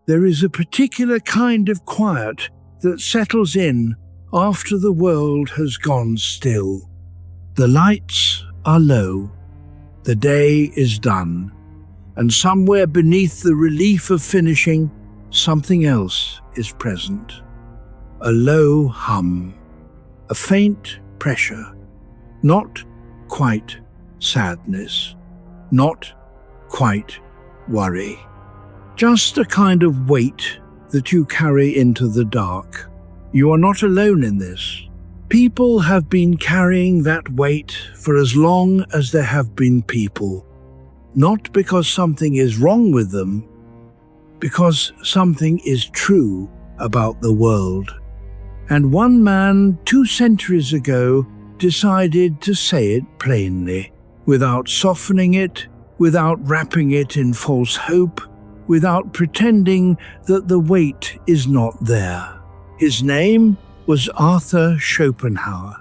There is a particular kind of quiet that settles in after the world has gone still. The lights are low, the day is done, and somewhere beneath the relief of finishing, something else is present. A low hum, a faint pressure, not quite sadness, not quite worry. Just a kind of weight that you carry into the dark. You are not alone in this. People have been carrying that weight for as long as there have been people. Not because something is wrong with them, because something is true about the world. And one man 2 centuries ago decided to say it plainly, without softening it, without wrapping it in false hope, without pretending that the weight is not there. His name was Arthur Schopenhauer.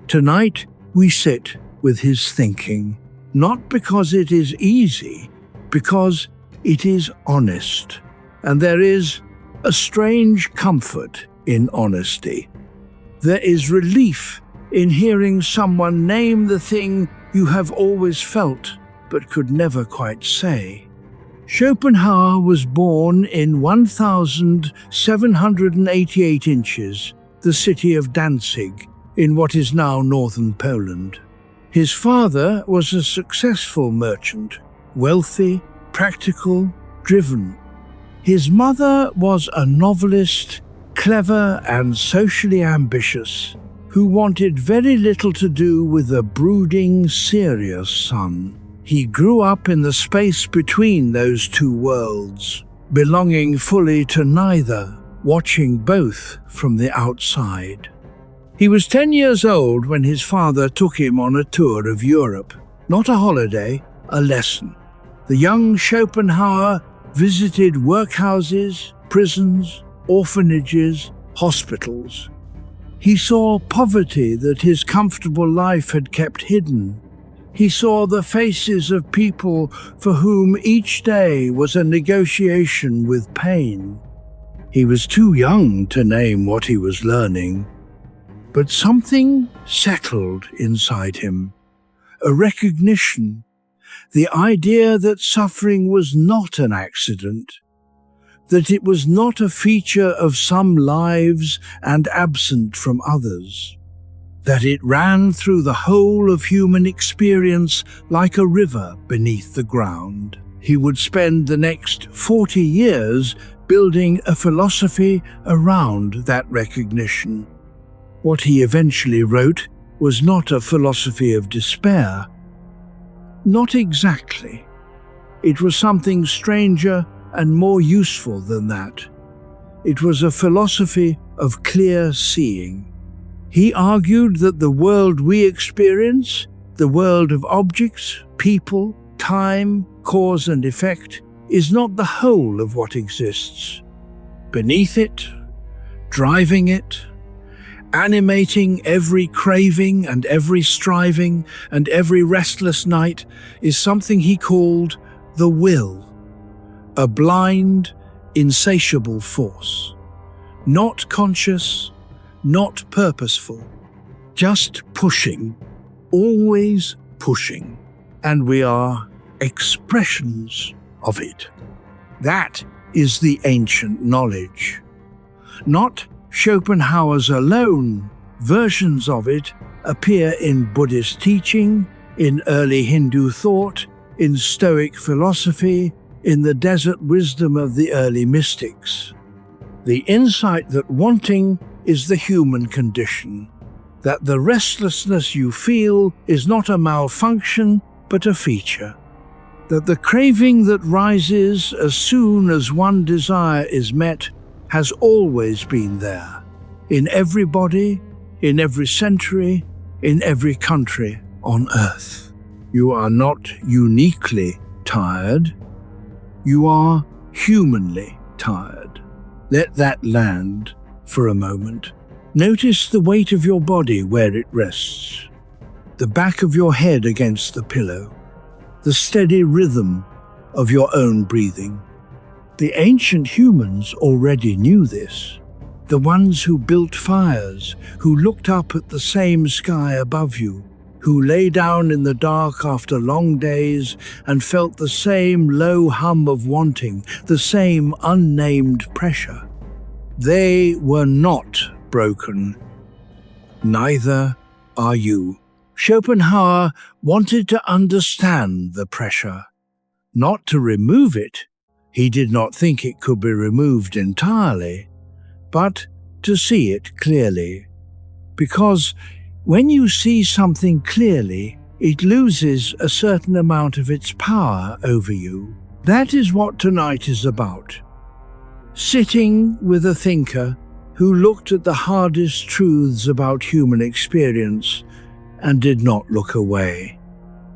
Tonight we sit with his thinking, not because it is easy, because it is honest. And there is a strange comfort in honesty. There is relief in hearing someone name the thing you have always felt but could never quite say. Schopenhauer was born in 1788 inches, the city of Danzig, in what is now northern Poland. His father was a successful merchant, wealthy, practical, driven. His mother was a novelist, clever and socially ambitious, who wanted very little to do with a brooding, serious son. He grew up in the space between those two worlds, belonging fully to neither, watching both from the outside. He was 10 years old when his father took him on a tour of Europe. Not a holiday, a lesson. The young Schopenhauer visited workhouses, prisons, orphanages, hospitals. He saw poverty that his comfortable life had kept hidden. He saw the faces of people for whom each day was a negotiation with pain. He was too young to name what he was learning, but something settled inside him. A recognition, the idea that suffering was not an accident, that it was not a feature of some lives and absent from others, that it ran through the whole of human experience like a river beneath the ground. He would spend the next 40 years building a philosophy around that recognition. What he eventually wrote was not a philosophy of despair. Not exactly. It was something stranger and more useful than that. It was a philosophy of clear seeing. He argued that the world we experience, the world of objects, people, time, cause and effect, is not the whole of what exists. Beneath it, driving it, animating every craving and every striving and every restless night is something he called the will, a blind, insatiable force, not conscious, not purposeful, just pushing, always pushing, and we are expressions of it. That is the ancient knowledge. Not Schopenhauer's alone. Versions of it appear in Buddhist teaching, in early Hindu thought, in Stoic philosophy, in the desert wisdom of the early mystics. The insight that wanting is the human condition, that the restlessness you feel is not a malfunction but a feature, that the craving that rises as soon as one desire is met has always been there, in everybody, in every century, in every country on earth. You are not uniquely tired, you are humanly tired. Let that land for a moment. Notice the weight of your body where it rests, the back of your head against the pillow, the steady rhythm of your own breathing. The ancient humans already knew this. The ones who built fires, who looked up at the same sky above you, who lay down in the dark after long days and felt the same low hum of wanting, the same unnamed pressure. They were not broken. Neither are you. Schopenhauer wanted to understand the pressure, not to remove it. He did not think it could be removed entirely, but to see it clearly. Because when you see something clearly, it loses a certain amount of its power over you. That is what tonight is about. Sitting with a thinker who looked at the hardest truths about human experience and did not look away.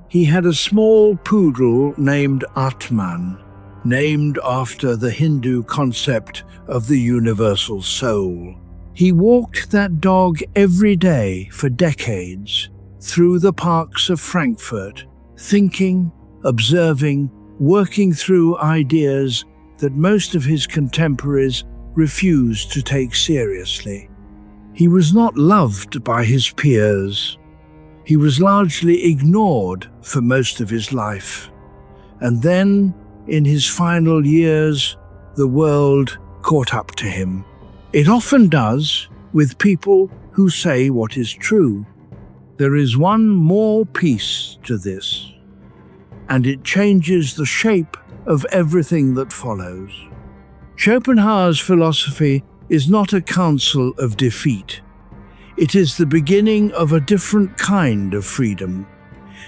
He had a small poodle named Atman, named after the Hindu concept of the universal soul. He walked that dog every day for decades through the parks of Frankfurt, thinking, observing, working through ideas that most of his contemporaries refused to take seriously. He was not loved by his peers. He was largely ignored for most of his life. And then, in his final years, the world caught up to him. It often does with people who say what is true. There is one more piece to this, and it changes the shape of everything that follows. Schopenhauer's philosophy is not a counsel of defeat. It is the beginning of a different kind of freedom,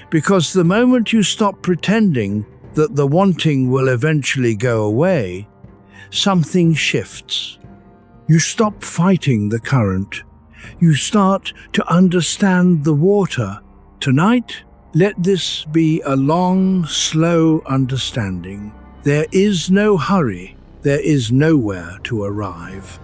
because the moment you stop pretending that the wanting will eventually go away, something shifts. You stop fighting the current. You start to understand the water. Tonight, let this be a long, slow understanding. There is no hurry. There is nowhere to arrive.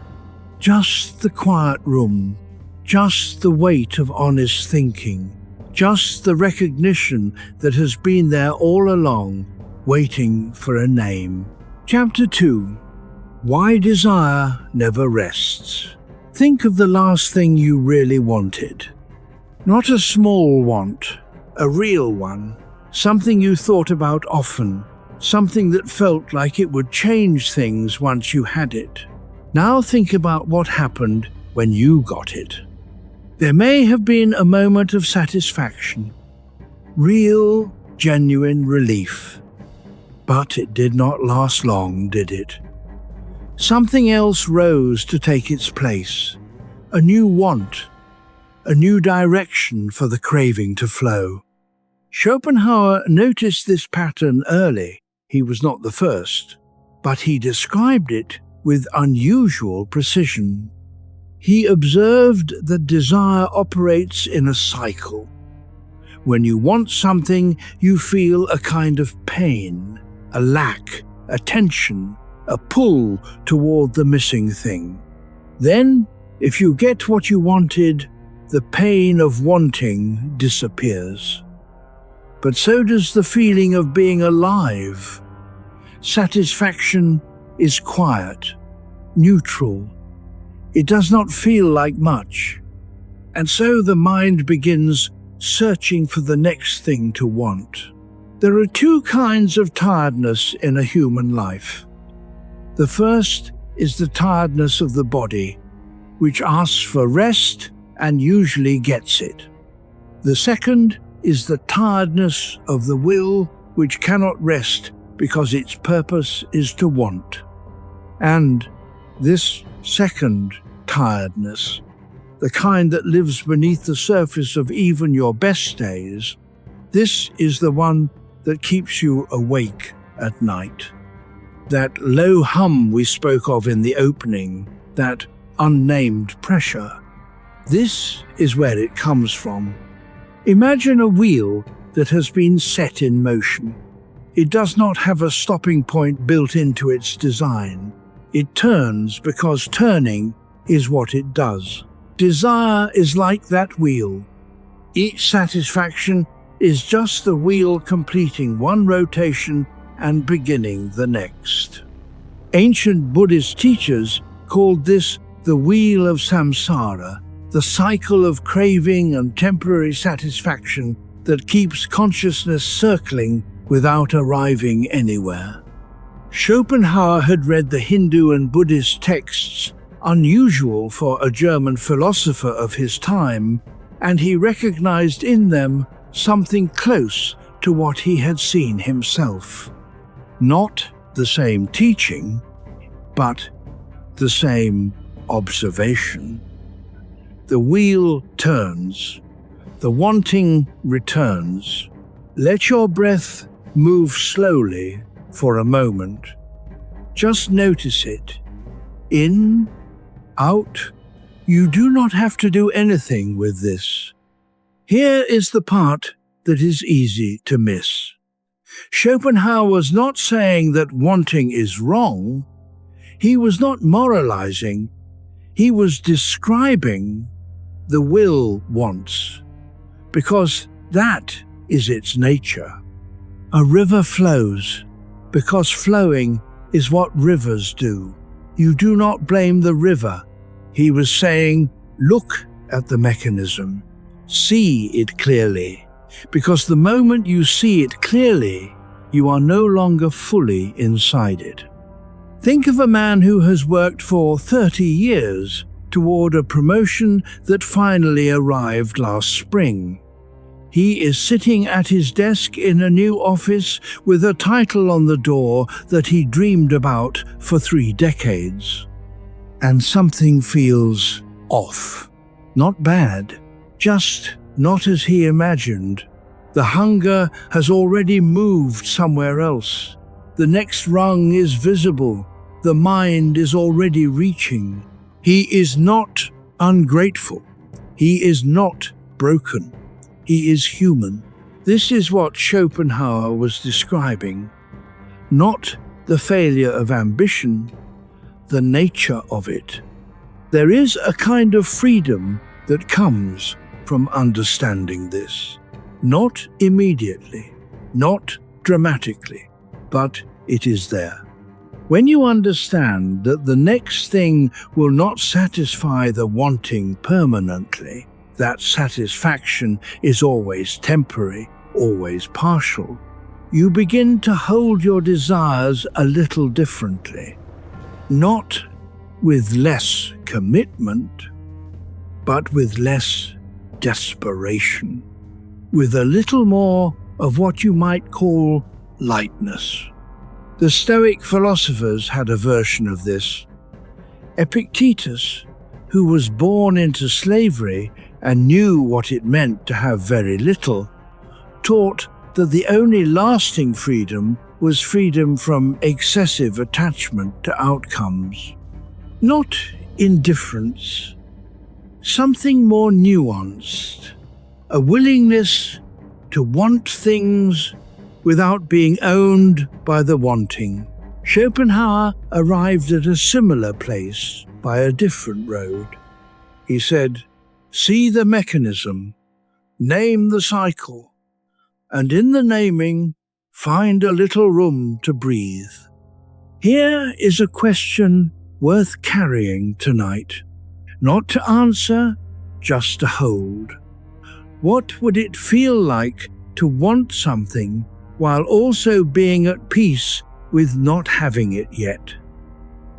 Just the quiet room. Just the weight of honest thinking. Just the recognition that has been there all along, waiting for a name. Chapter 2. Why desire never rests. Think of the last thing you really wanted. Not a small want, a real one. Something you thought about often. Something that felt like it would change things once you had it. Now think about what happened when you got it. There may have been a moment of satisfaction. Real, genuine relief. But it did not last long, did it? Something else rose to take its place. A new want. A new direction for the craving to flow. Schopenhauer noticed this pattern early. He was not the first, but he described it with unusual precision. He observed that desire operates in a cycle. When you want something, you feel a kind of pain, a lack, a tension, a pull toward the missing thing. Then, if you get what you wanted, the pain of wanting disappears. But so does the feeling of being alive. Satisfaction is quiet, neutral. It does not feel like much. And so the mind begins searching for the next thing to want. There are two kinds of tiredness in a human life. The first is the tiredness of the body, which asks for rest and usually gets it. The second is the tiredness of the will, which cannot rest because its purpose is to want. And this second tiredness, the kind that lives beneath the surface of even your best days, this is the one that keeps you awake at night. That low hum we spoke of in the opening, that unnamed pressure, this is where it comes from. Imagine a wheel that has been set in motion. It does not have a stopping point built into its design. It turns because turning is what it does. Desire is like that wheel. Each satisfaction is just the wheel completing one rotation and beginning the next. Ancient Buddhist teachers called this the wheel of samsara, the cycle of craving and temporary satisfaction that keeps consciousness circling without arriving anywhere. Schopenhauer had read the Hindu and Buddhist texts, unusual for a German philosopher of his time, and he recognized in them something close to what he had seen himself. Not the same teaching, but the same observation. The wheel turns, the wanting returns. Let your breath move slowly for a moment. Just notice it. In, out. You do not have to do anything with this. Here is the part that is easy to miss. Schopenhauer was not saying that wanting is wrong. He was not moralizing. He was describing the will wants, because that is its nature. A river flows because flowing is what rivers do. You do not blame the river. He was saying, look at the mechanism. See it clearly, because the moment you see it clearly, you are no longer fully inside it. Think of a man who has worked for 30 years toward a promotion that finally arrived last spring. He is sitting at his desk in a new office with a title on the door that he dreamed about for 3 decades. And something feels off. Not bad, just not as he imagined. The hunger has already moved somewhere else. The next rung is visible. The mind is already reaching. He is not ungrateful. He is not broken. He is human. This is what Schopenhauer was describing. Not the failure of ambition, the nature of it. There is a kind of freedom that comes from understanding this. Not immediately, not dramatically, but it is there. When you understand that the next thing will not satisfy the wanting permanently, that satisfaction is always temporary, always partial, you begin to hold your desires a little differently. Not with less commitment, but with less desperation, with a little more of what you might call lightness. The Stoic philosophers had a version of this. Epictetus, who was born into slavery and knew what it meant to have very little, taught that the only lasting freedom was freedom from excessive attachment to outcomes. Not indifference, something more nuanced, a willingness to want things without being owned by the wanting. Schopenhauer arrived at a similar place by a different road. He said, see the mechanism, name the cycle, and in the naming, find a little room to breathe. Here is a question worth carrying tonight. Not to answer, just to hold. What would it feel like to want something while also being at peace with not having it yet?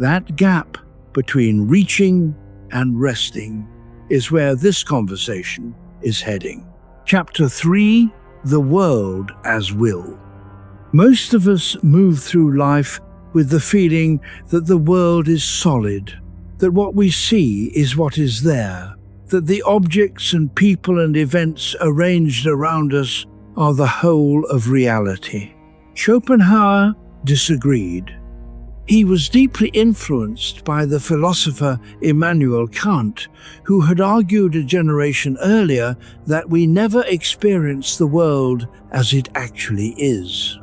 That gap between reaching and resting is where this conversation is heading. Chapter 3, The World as Will. Most of us move through life with the feeling that the world is solid, that what we see is what is there, that the objects and people and events arranged around us are the whole of reality. Schopenhauer disagreed. He was deeply influenced by the philosopher Immanuel Kant, who had argued a generation earlier that we never experience the world as it actually is.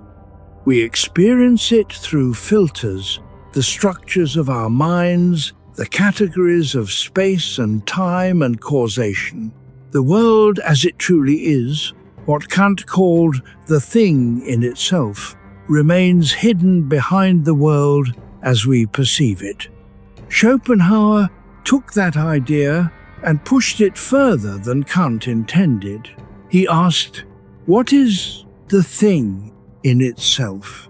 We experience it through filters, the structures of our minds, the categories of space and time and causation. The world as it truly is, what Kant called the thing in itself, remains hidden behind the world as we perceive it. Schopenhauer took that idea and pushed it further than Kant intended. He asked, what is the thing in itself?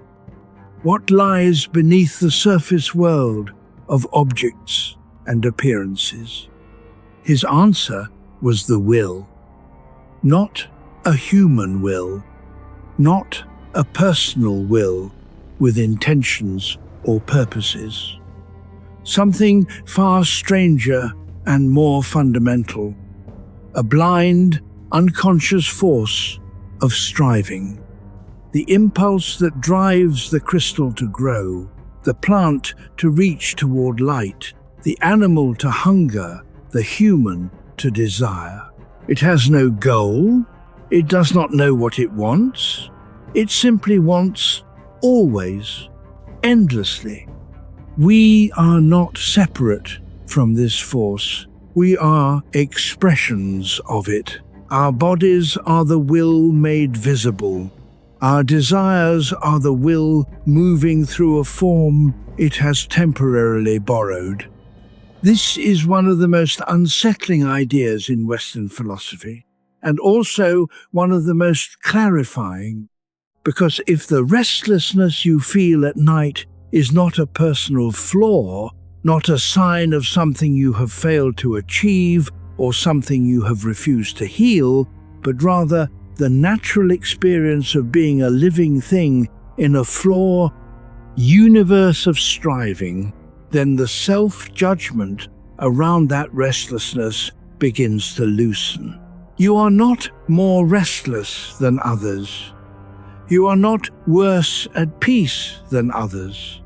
What lies beneath the surface world of objects and appearances? His answer was the will. Not a human will, not a personal will with intentions or purposes. Something far stranger and more fundamental, a blind, unconscious force of striving. The impulse that drives the crystal to grow, the plant to reach toward light, the animal to hunger, the human to desire. It has no goal, it does not know what it wants, it simply wants always, endlessly. We are not separate from this force, we are expressions of it. Our bodies are the will made visible. Our desires are the will moving through a form it has temporarily borrowed. This is one of the most unsettling ideas in Western philosophy, and also one of the most clarifying, because if the restlessness you feel at night is not a personal flaw, not a sign of something you have failed to achieve or something you have refused to heal, but rather the natural experience of being a living thing in a flawed universe of striving, then the self-judgment around that restlessness begins to loosen. You are not more restless than others. You are not worse at peace than others.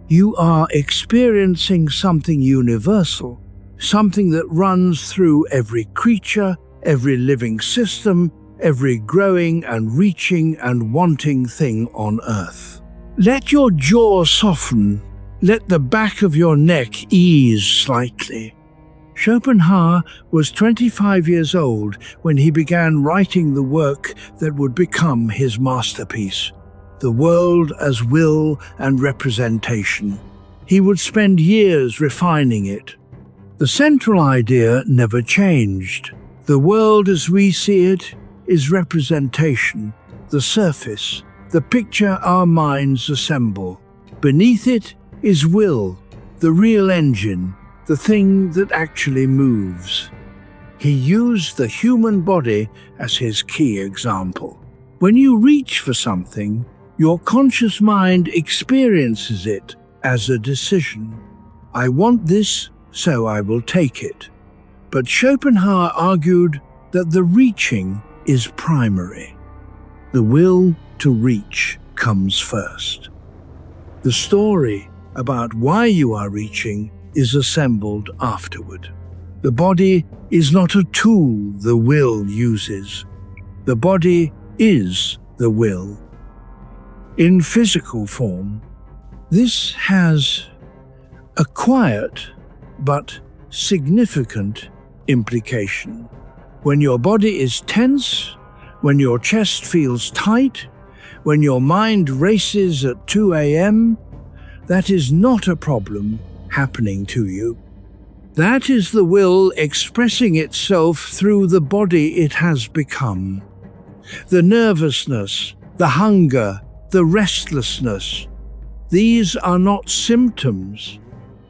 You are experiencing something universal, something that runs through every creature, every living system, every growing and reaching and wanting thing on earth. Let your jaw soften. Let the back of your neck ease slightly. Schopenhauer was 25 years old when he began writing the work that would become his masterpiece, The World as Will and Representation. He would spend years refining it. The central idea never changed. The world as we see it is representation, the surface, the picture our minds assemble. Beneath it is will, the real engine, the thing that actually moves. He used the human body as his key example. When you reach for something, your conscious mind experiences it as a decision. I want this, so I will take it. But Schopenhauer argued that the reaching is primary. The will to reach comes first. The story about why you are reaching is assembled afterward. The body is not a tool the will uses. The body is the will. In physical form, this has a quiet but significant implication. When your body is tense, when your chest feels tight, when your mind races at 2 a.m., that is not a problem happening to you. That is the will expressing itself through the body it has become. The nervousness, the hunger, the restlessness, these are not symptoms.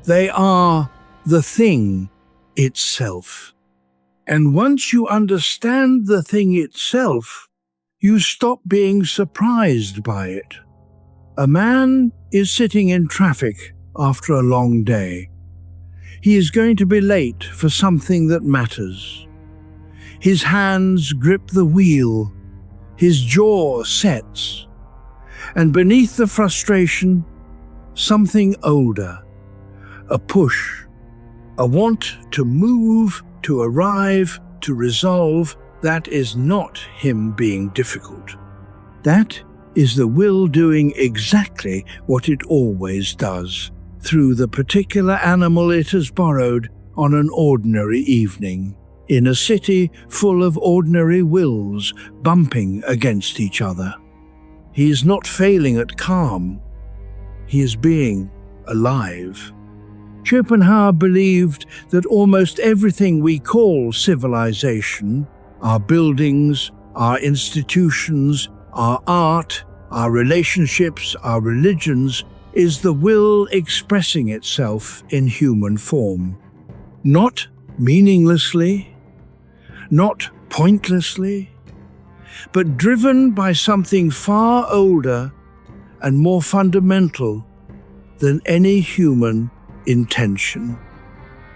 They are the thing itself. And once you understand the thing itself, you stop being surprised by it. A man is sitting in traffic after a long day. He is going to be late for something that matters. His hands grip the wheel, his jaw sets, and beneath the frustration, something older, a push, a want to move, to arrive, to resolve. That is not him being difficult. That is the will doing exactly what it always does, through the particular animal it has borrowed on an ordinary evening, in a city full of ordinary wills bumping against each other. He is not failing at calm. He is being alive. Schopenhauer believed that almost everything we call civilization, our buildings, our institutions, our art, our relationships, our religions, is the will expressing itself in human form. Not meaninglessly, not pointlessly, but driven by something far older and more fundamental than any human intention.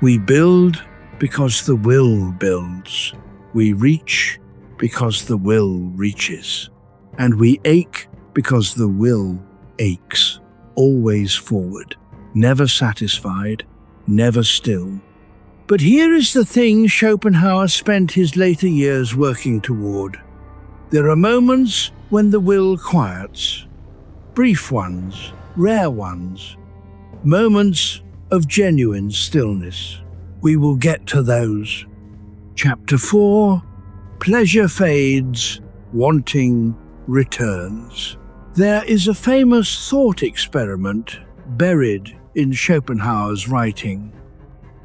We build because the will builds. We reach because the will reaches. And we ache because the will aches. Always forward, never satisfied, never still. But here is the thing Schopenhauer spent his later years working toward. There are moments when the will quiets. Brief ones, rare ones. Moments of genuine stillness. We will get to those. Chapter 4. Pleasure fades, wanting returns. There is a famous thought experiment buried in Schopenhauer's writing.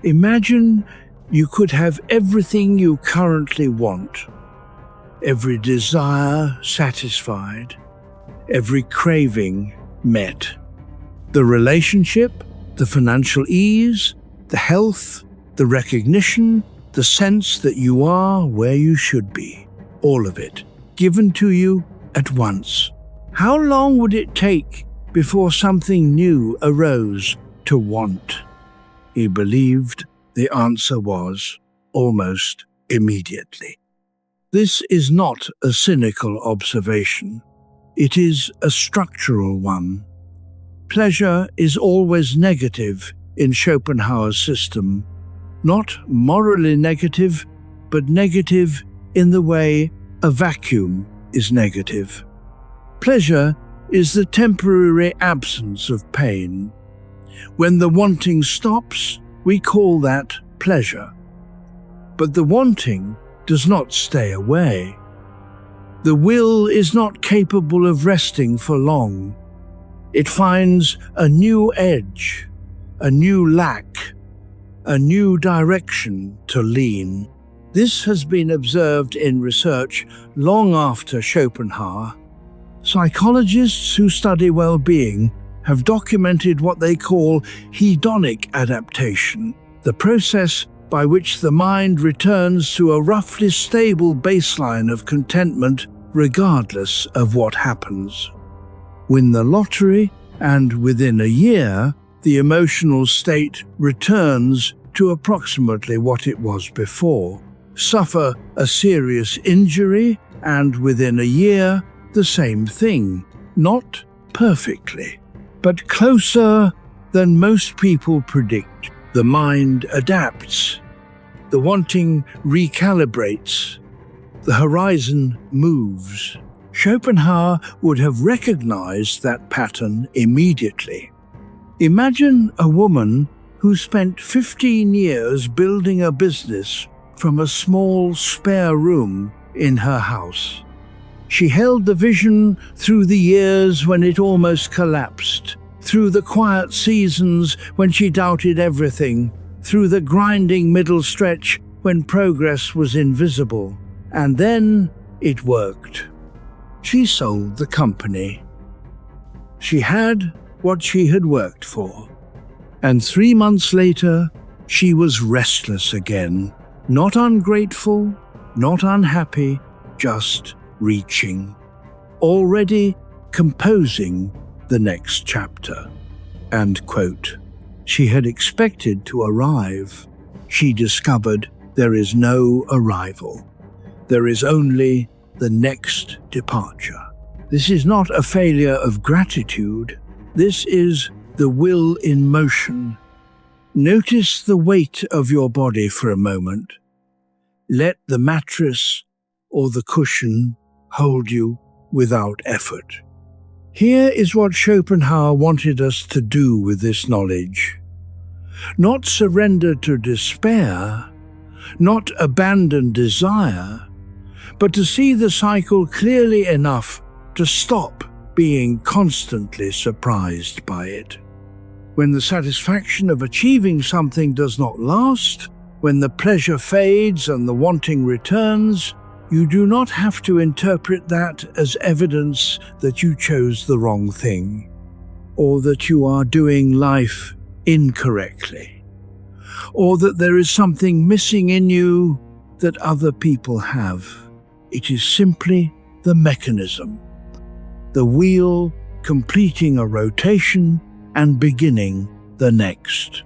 Imagine you could have everything you currently want. Every desire satisfied. Every craving met. The relationship, the financial ease, the health, the recognition, the sense that you are where you should be. All of it, given to you at once. How long would it take before something new arose to want? He believed the answer was almost immediately. This is not a cynical observation. It is a structural one. Pleasure is always negative in Schopenhauer's system. Not morally negative, but negative in the way a vacuum is negative. Pleasure is the temporary absence of pain. When the wanting stops, we call that pleasure. But the wanting does not stay away. The will is not capable of resting for long. It finds a new edge, a new lack, a new direction to lean. This has been observed in research long after Schopenhauer. Psychologists who study well-being have documented what they call hedonic adaptation, the process by which the mind returns to a roughly stable baseline of contentment regardless of what happens. Win the lottery, and within a year, the emotional state returns to approximately what it was before. Suffer a serious injury, and within a year, the same thing. Not perfectly, but closer than most people predict. The mind adapts. The wanting recalibrates. The horizon moves. Schopenhauer would have recognized that pattern immediately. Imagine a woman who spent 15 years building a business from a small spare room in her house. She held the vision through the years when it almost collapsed, through the quiet seasons when she doubted everything, through the grinding middle stretch when progress was invisible. And then it worked. She sold the company. She had what she had worked for. And 3 months later, she was restless again. Not ungrateful, not unhappy, just reaching. Already composing the next chapter. And quote, she had expected to arrive. She discovered there is no arrival. There is only the next departure. This is not a failure of gratitude. This is the will in motion. Notice the weight of your body for a moment. Let the mattress or the cushion hold you without effort. Here is what Schopenhauer wanted us to do with this knowledge. Not surrender to despair, not abandon desire, but to see the cycle clearly enough to stop being constantly surprised by it. When the satisfaction of achieving something does not last, when the pleasure fades and the wanting returns, you do not have to interpret that as evidence that you chose the wrong thing, or that you are doing life incorrectly, or that there is something missing in you that other people have. It is simply the mechanism, the wheel completing a rotation and beginning the next.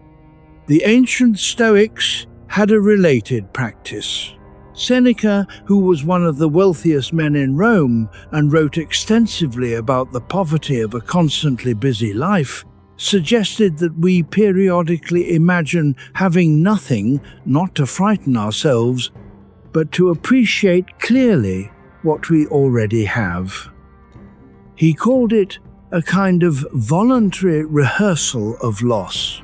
The ancient Stoics had a related practice. Seneca, who was one of the wealthiest men in Rome and wrote extensively about the poverty of a constantly busy life, suggested that we periodically imagine having nothing, not to frighten ourselves, but to appreciate clearly what we already have. He called it a kind of voluntary rehearsal of loss,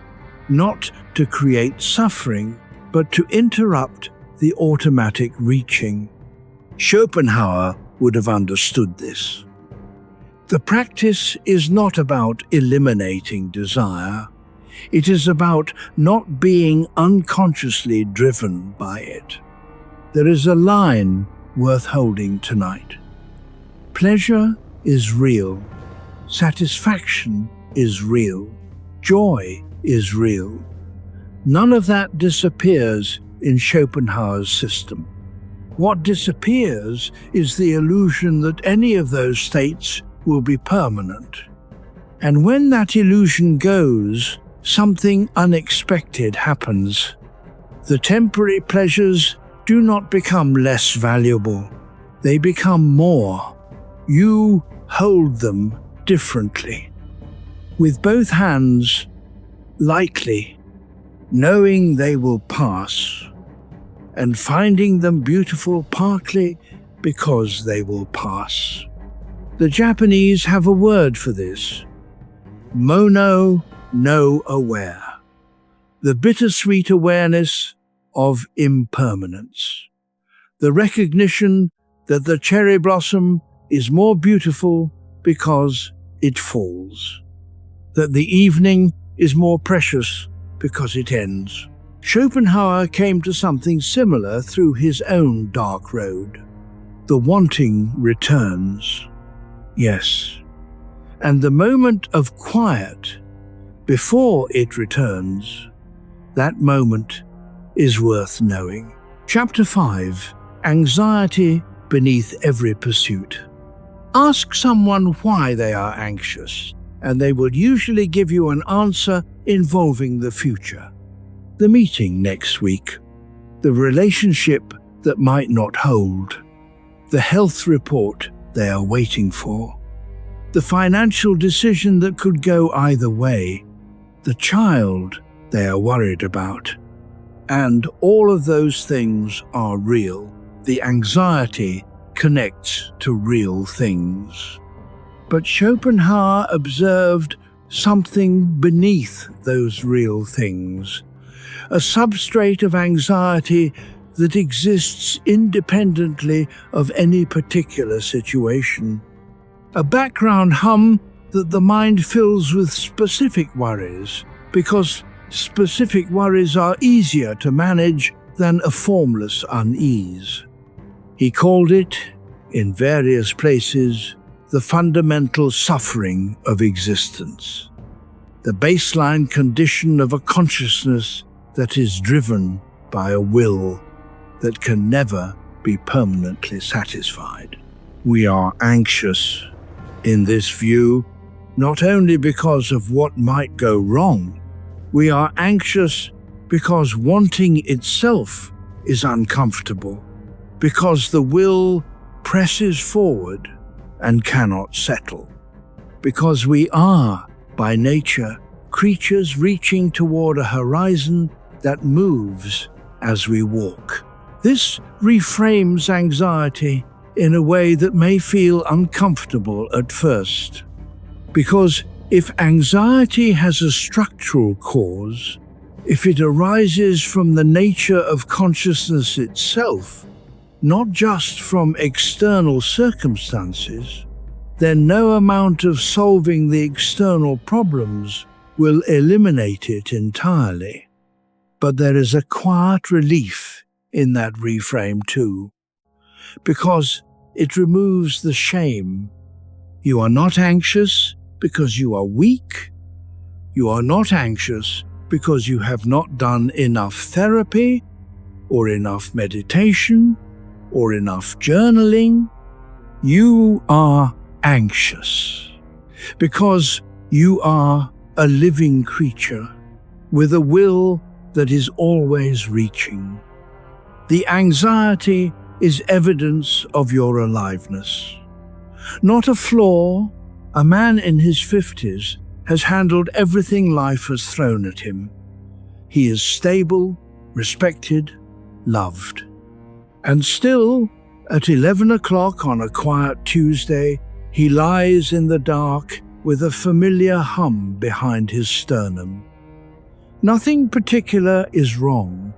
not to create suffering, but to interrupt the automatic reaching. Schopenhauer would have understood this. The practice is not about eliminating desire. It is about not being unconsciously driven by it. There is a line worth holding tonight. Pleasure is real. Satisfaction is real. Joy is real. None of that disappears in Schopenhauer's system. What disappears is the illusion that any of those states will be permanent. And when that illusion goes, something unexpected happens. The temporary pleasures do not become less valuable. They become more. You hold them differently. With both hands, lightly, knowing they will pass, and finding them beautiful partly because they will pass. The Japanese have a word for this: mono no aware, the bittersweet awareness of impermanence, the recognition that the cherry blossom is more beautiful because it falls, that the evening is more precious because it ends. Schopenhauer came to something similar through his own dark road. The wanting returns. Yes. And the moment of quiet before it returns, that moment is worth knowing. Chapter 5. Anxiety beneath every pursuit. Ask someone why they are anxious, and they will usually give you an answer involving the future. The meeting next week, the relationship that might not hold, the health report they are waiting for, the financial decision that could go either way, the child they are worried about. And all of those things are real. The anxiety connects to real things. But Schopenhauer observed something beneath those real things, a substrate of anxiety that exists independently of any particular situation, a background hum that the mind fills with specific worries, because specific worries are easier to manage than a formless unease. He called it, in various places, the fundamental suffering of existence, the baseline condition of a consciousness that is driven by a will that can never be permanently satisfied. We are anxious in this view, not only because of what might go wrong. We are anxious because wanting itself is uncomfortable, because the will presses forward and cannot settle, because we are, by nature, creatures reaching toward a horizon that moves as we walk. This reframes anxiety in a way that may feel uncomfortable at first, because if anxiety has a structural cause, if it arises from the nature of consciousness itself, not just from external circumstances, then no amount of solving the external problems will eliminate it entirely. But there is a quiet relief in that reframe too, because it removes the shame. You are not anxious because you are weak. You are not anxious because you have not done enough therapy, or enough meditation, or enough journaling. You are anxious because you are a living creature with a will that is always reaching. The anxiety is evidence of your aliveness. Not a flaw. A man in his 50s has handled everything life has thrown at him. He is stable, respected, loved. And still, at 11 o'clock on a quiet Tuesday, he lies in the dark with a familiar hum behind his sternum. Nothing particular is wrong.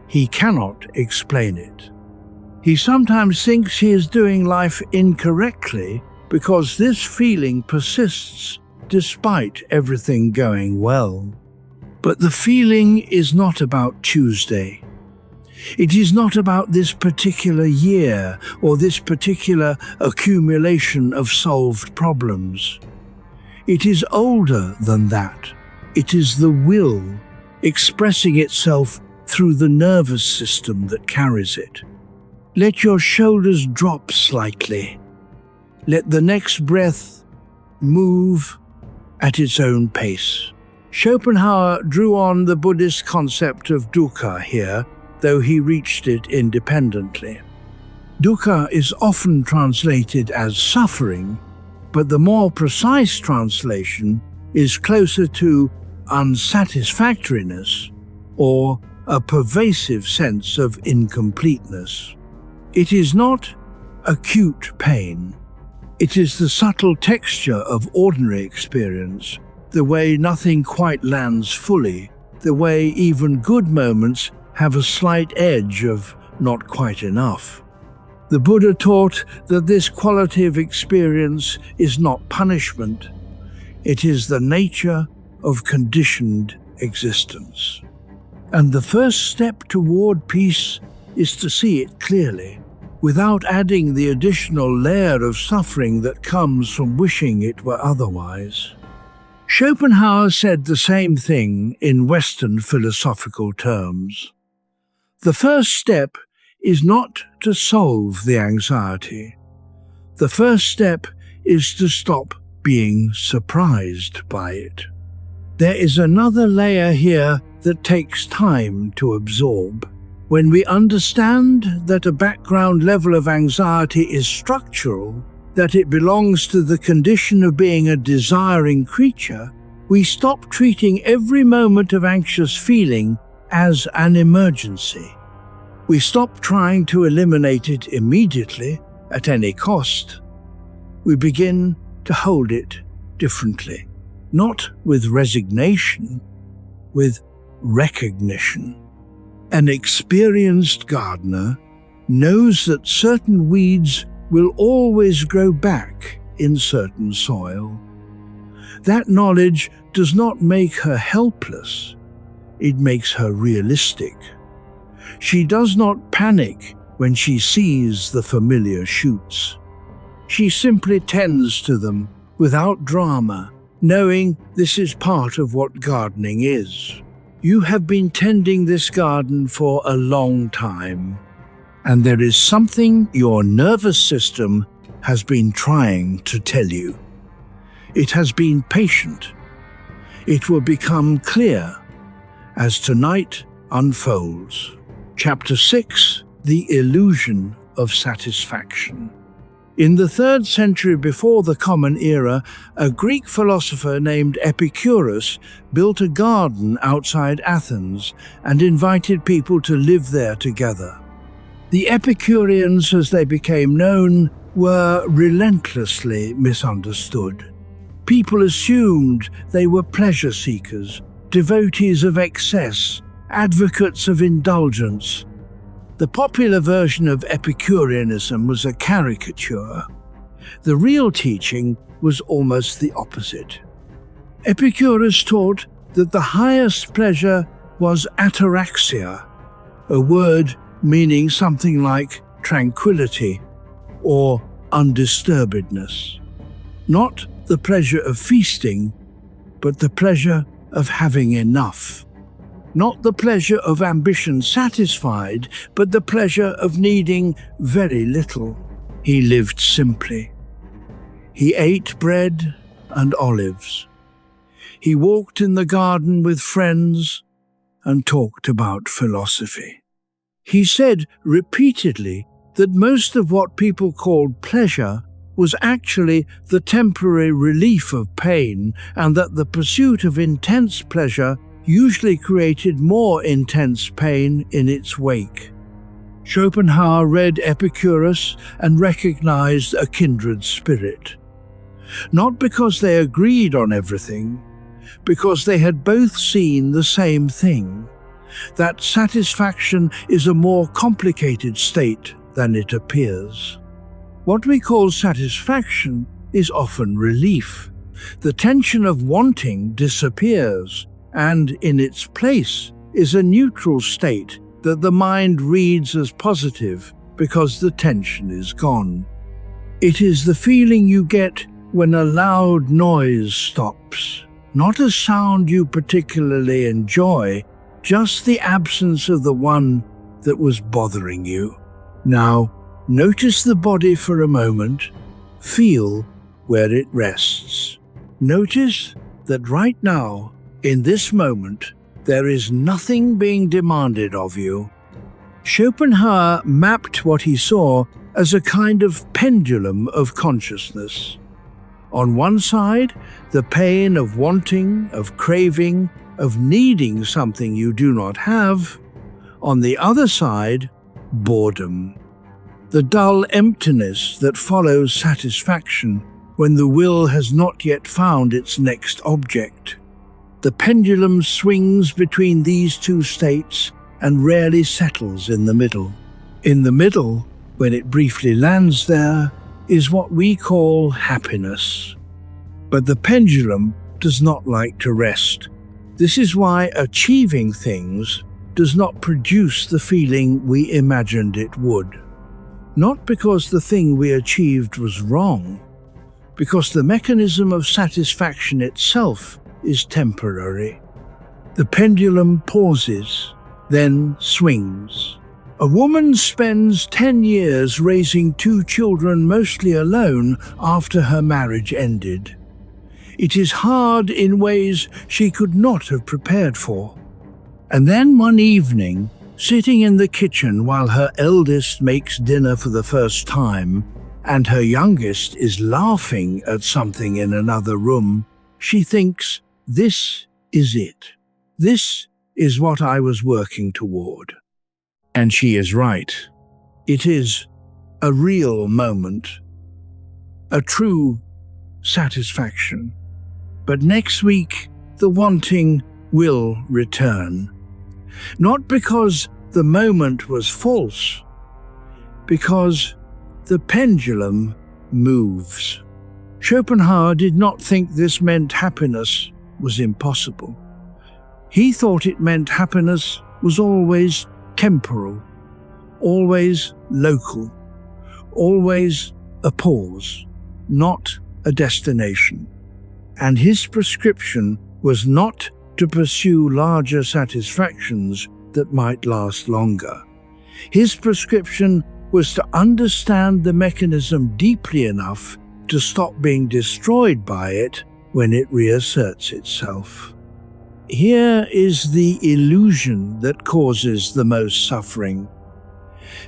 He cannot explain it. He sometimes thinks he is doing life incorrectly because this feeling persists despite everything going well. But the feeling is not about Tuesday. It is not about this particular year or this particular accumulation of solved problems. It is older than that. It is the will expressing itself through the nervous system that carries it. Let your shoulders drop slightly. Let the next breath move at its own pace. Schopenhauer drew on the Buddhist concept of dukkha here, though he reached it independently. Dukkha is often translated as suffering, but the more precise translation is closer to unsatisfactoriness or a pervasive sense of incompleteness. It is not acute pain. It is the subtle texture of ordinary experience, the way nothing quite lands fully, the way even good moments have a slight edge of not quite enough. The Buddha taught that this quality of experience is not punishment. It is the nature of conditioned existence. And the first step toward peace is to see it clearly, without adding the additional layer of suffering that comes from wishing it were otherwise. Schopenhauer said the same thing in Western philosophical terms. The first step is not to solve the anxiety. The first step is to stop being surprised by it. There is another layer here that takes time to absorb. When we understand that a background level of anxiety is structural, that it belongs to the condition of being a desiring creature, we stop treating every moment of anxious feeling as an emergency. We stop trying to eliminate it immediately, at any cost. We begin to hold it differently, not with resignation, with recognition. An experienced gardener knows that certain weeds will always grow back in certain soil. That knowledge does not make her helpless, it makes her realistic. She does not panic when she sees the familiar shoots. She simply tends to them without drama, knowing this is part of what gardening is. You have been tending this garden for a long time, and there is something your nervous system has been trying to tell you. It has been patient. It will become clear as tonight unfolds. Chapter 6, The Illusion of Satisfaction. In the 3rd century before the Common Era, a Greek philosopher named Epicurus built a garden outside Athens and invited people to live there together. The Epicureans, as they became known, were relentlessly misunderstood. People assumed they were pleasure seekers, devotees of excess, advocates of indulgence. The popular version of Epicureanism was a caricature. The real teaching was almost the opposite. Epicurus taught that the highest pleasure was ataraxia, a word meaning something like tranquility or undisturbedness. Not the pleasure of feasting, but the pleasure of having enough. Not the pleasure of ambition satisfied, but the pleasure of needing very little. He lived simply. He ate bread and olives. He walked in the garden with friends and talked about philosophy. He said repeatedly that most of what people called pleasure was actually the temporary relief of pain, and that the pursuit of intense pleasure usually created more intense pain in its wake. Schopenhauer read Epicurus and recognized a kindred spirit. Not because they agreed on everything, because they had both seen the same thing, that satisfaction is a more complicated state than it appears. What we call satisfaction is often relief. The tension of wanting disappears, and in its place is a neutral state that the mind reads as positive because the tension is gone. It is the feeling you get when a loud noise stops, not a sound you particularly enjoy, just the absence of the one that was bothering you. Now, notice the body for a moment, feel where it rests. Notice that right now, in this moment, there is nothing being demanded of you. Schopenhauer mapped what he saw as a kind of pendulum of consciousness. On one side, the pain of wanting, of craving, of needing something you do not have. On the other side, boredom. The dull emptiness that follows satisfaction when the will has not yet found its next object. The pendulum swings between these two states and rarely settles in the middle. In the middle, when it briefly lands there, is what we call happiness. But the pendulum does not like to rest. This is why achieving things does not produce the feeling we imagined it would. Not because the thing we achieved was wrong, because the mechanism of satisfaction itself is temporary. The pendulum pauses, then swings. A woman spends 10 years raising 2 children mostly alone after her marriage ended. It is hard in ways she could not have prepared for. And then one evening, sitting in the kitchen while her eldest makes dinner for the first time, and her youngest is laughing at something in another room, she thinks, this is it. This is what I was working toward. And she is right. It is a real moment, a true satisfaction. But next week, the wanting will return. Not because the moment was false, because the pendulum moves. Schopenhauer did not think this meant happiness was impossible. He thought it meant happiness was always temporal, always local, always a pause, not a destination. And his prescription was not to pursue larger satisfactions that might last longer. His prescription was to understand the mechanism deeply enough to stop being destroyed by it when it reasserts itself. Here is the illusion that causes the most suffering.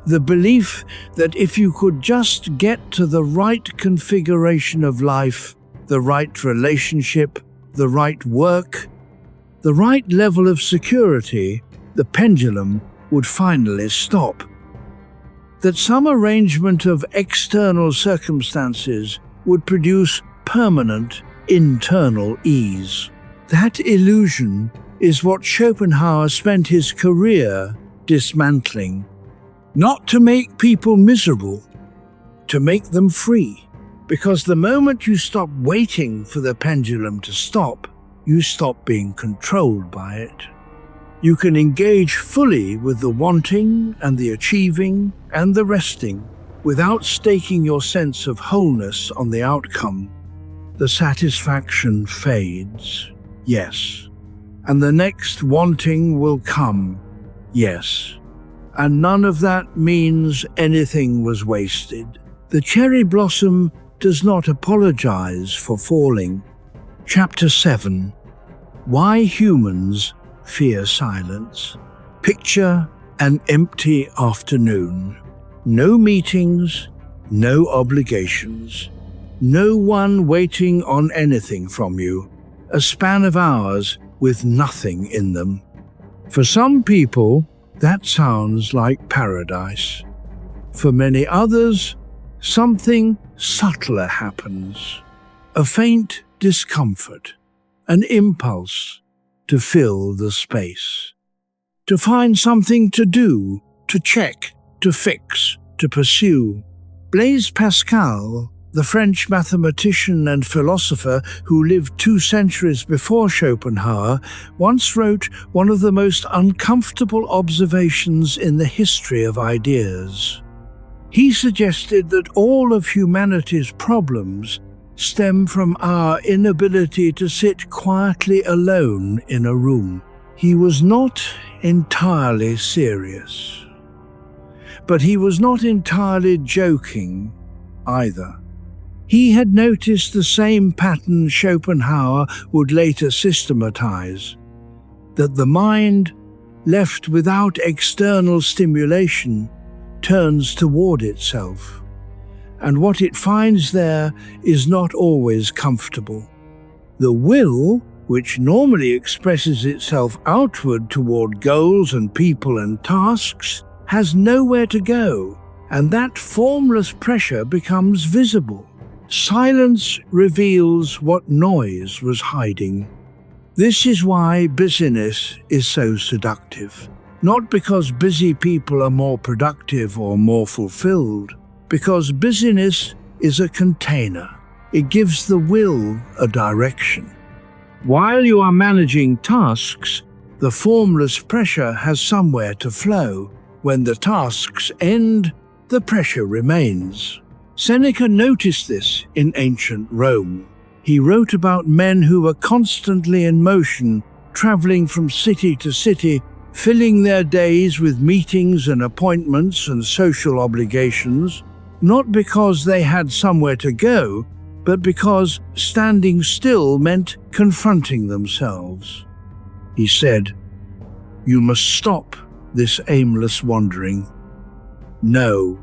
The belief that if you could just get to the right configuration of life, the right relationship, the right work, the right level of security, the pendulum would finally stop. That some arrangement of external circumstances would produce permanent internal ease. That illusion is what Schopenhauer spent his career dismantling. Not to make people miserable, to make them free. Because the moment you stop waiting for the pendulum to stop, you stop being controlled by it. You can engage fully with the wanting and the achieving and the resting without staking your sense of wholeness on the outcome. The satisfaction fades, yes, and the next wanting will come, yes, and none of that means anything was wasted. The cherry blossom does not apologize for falling. Chapter 7. Why Humans Fear Silence. Picture an empty afternoon. No meetings, no obligations. No one waiting on anything from you. A span of hours with nothing in them. For some people, that sounds like paradise. For many others, something subtler happens. A faint discomfort, an impulse to fill the space. To find something to do, to check, to fix, to pursue. Blaise Pascal, the French mathematician and philosopher who lived 2 centuries before Schopenhauer, once wrote one of the most uncomfortable observations in the history of ideas. He suggested that all of humanity's problems stem from our inability to sit quietly alone in a room. He was not entirely serious. But he was not entirely joking either. He had noticed the same pattern Schopenhauer would later systematize, that the mind, left without external stimulation, turns toward itself, and what it finds there is not always comfortable. The will, which normally expresses itself outward toward goals and people and tasks, has nowhere to go, and that formless pressure becomes visible. Silence reveals what noise was hiding. This is why busyness is so seductive. Not because busy people are more productive or more fulfilled, because busyness is a container. It gives the will a direction. While you are managing tasks, the formless pressure has somewhere to flow. When the tasks end, the pressure remains. Seneca noticed this in ancient Rome. He wrote about men who were constantly in motion, traveling from city to city, filling their days with meetings and appointments and social obligations, not because they had somewhere to go, but because standing still meant confronting themselves. He said, "You must stop this aimless wandering. No,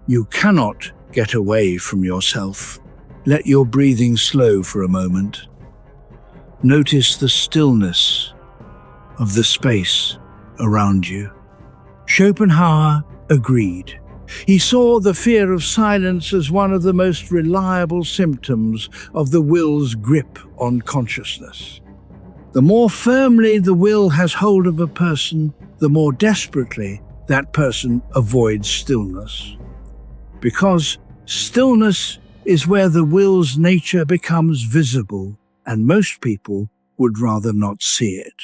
you cannot get away from yourself. Let your breathing slow for a moment. Notice the stillness of the space around you." Schopenhauer agreed. He saw the fear of silence as one of the most reliable symptoms of the will's grip on consciousness. The more firmly the will has hold of a person, the more desperately that person avoids stillness. Because stillness is where the will's nature becomes visible, and most people would rather not see it.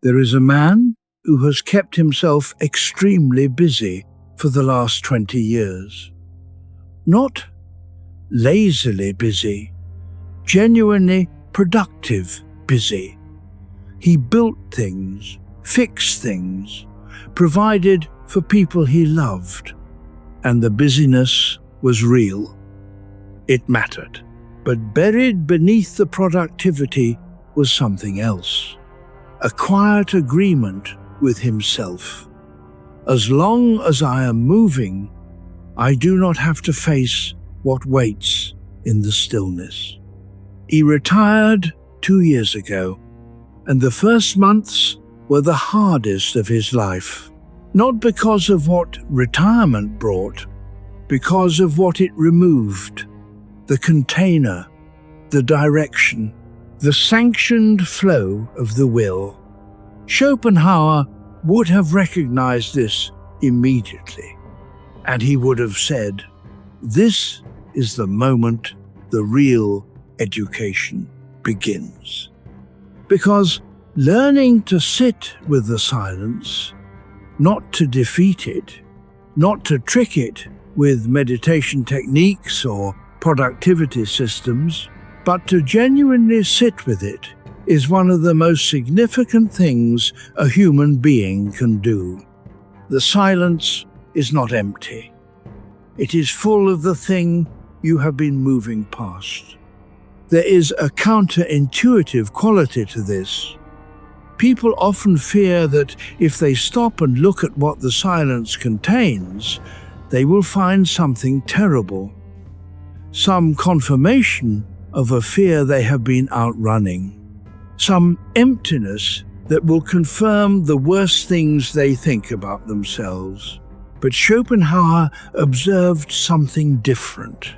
There is a man who has kept himself extremely busy for the last 20 years. Not lazily busy, genuinely productive busy. He built things, fixed things, provided for people he loved, and the busyness was real. It mattered. But buried beneath the productivity was something else. A quiet agreement with himself. As long as I am moving, I do not have to face what waits in the stillness. He retired 2 years ago, and the first months were the hardest of his life. Not because of what retirement brought, because of what it removed. The container, the direction, the sanctioned flow of the will. Schopenhauer would have recognized this immediately, and he would have said, "This is the moment the real education begins." Because learning to sit with the silence, not to defeat it, not to trick it with meditation techniques or productivity systems, but to genuinely sit with it, is one of the most significant things a human being can do. The silence is not empty. It is full of the thing you have been moving past. There is a counterintuitive quality to this. People often fear that if they stop and look at what the silence contains, they will find something terrible, some confirmation of a fear they have been outrunning, some emptiness that will confirm the worst things they think about themselves. But Schopenhauer observed something different.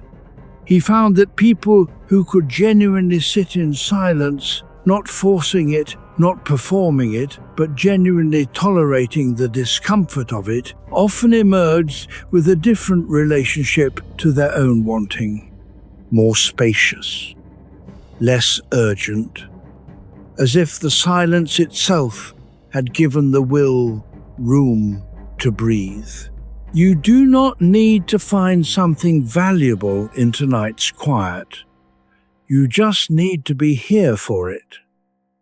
He found that people who could genuinely sit in silence, not forcing it, not performing it, but genuinely tolerating the discomfort of it, often emerged with a different relationship to their own wanting. More spacious, less urgent, as if the silence itself had given the will room to breathe. You do not need to find something valuable in tonight's quiet. You just need to be here for it.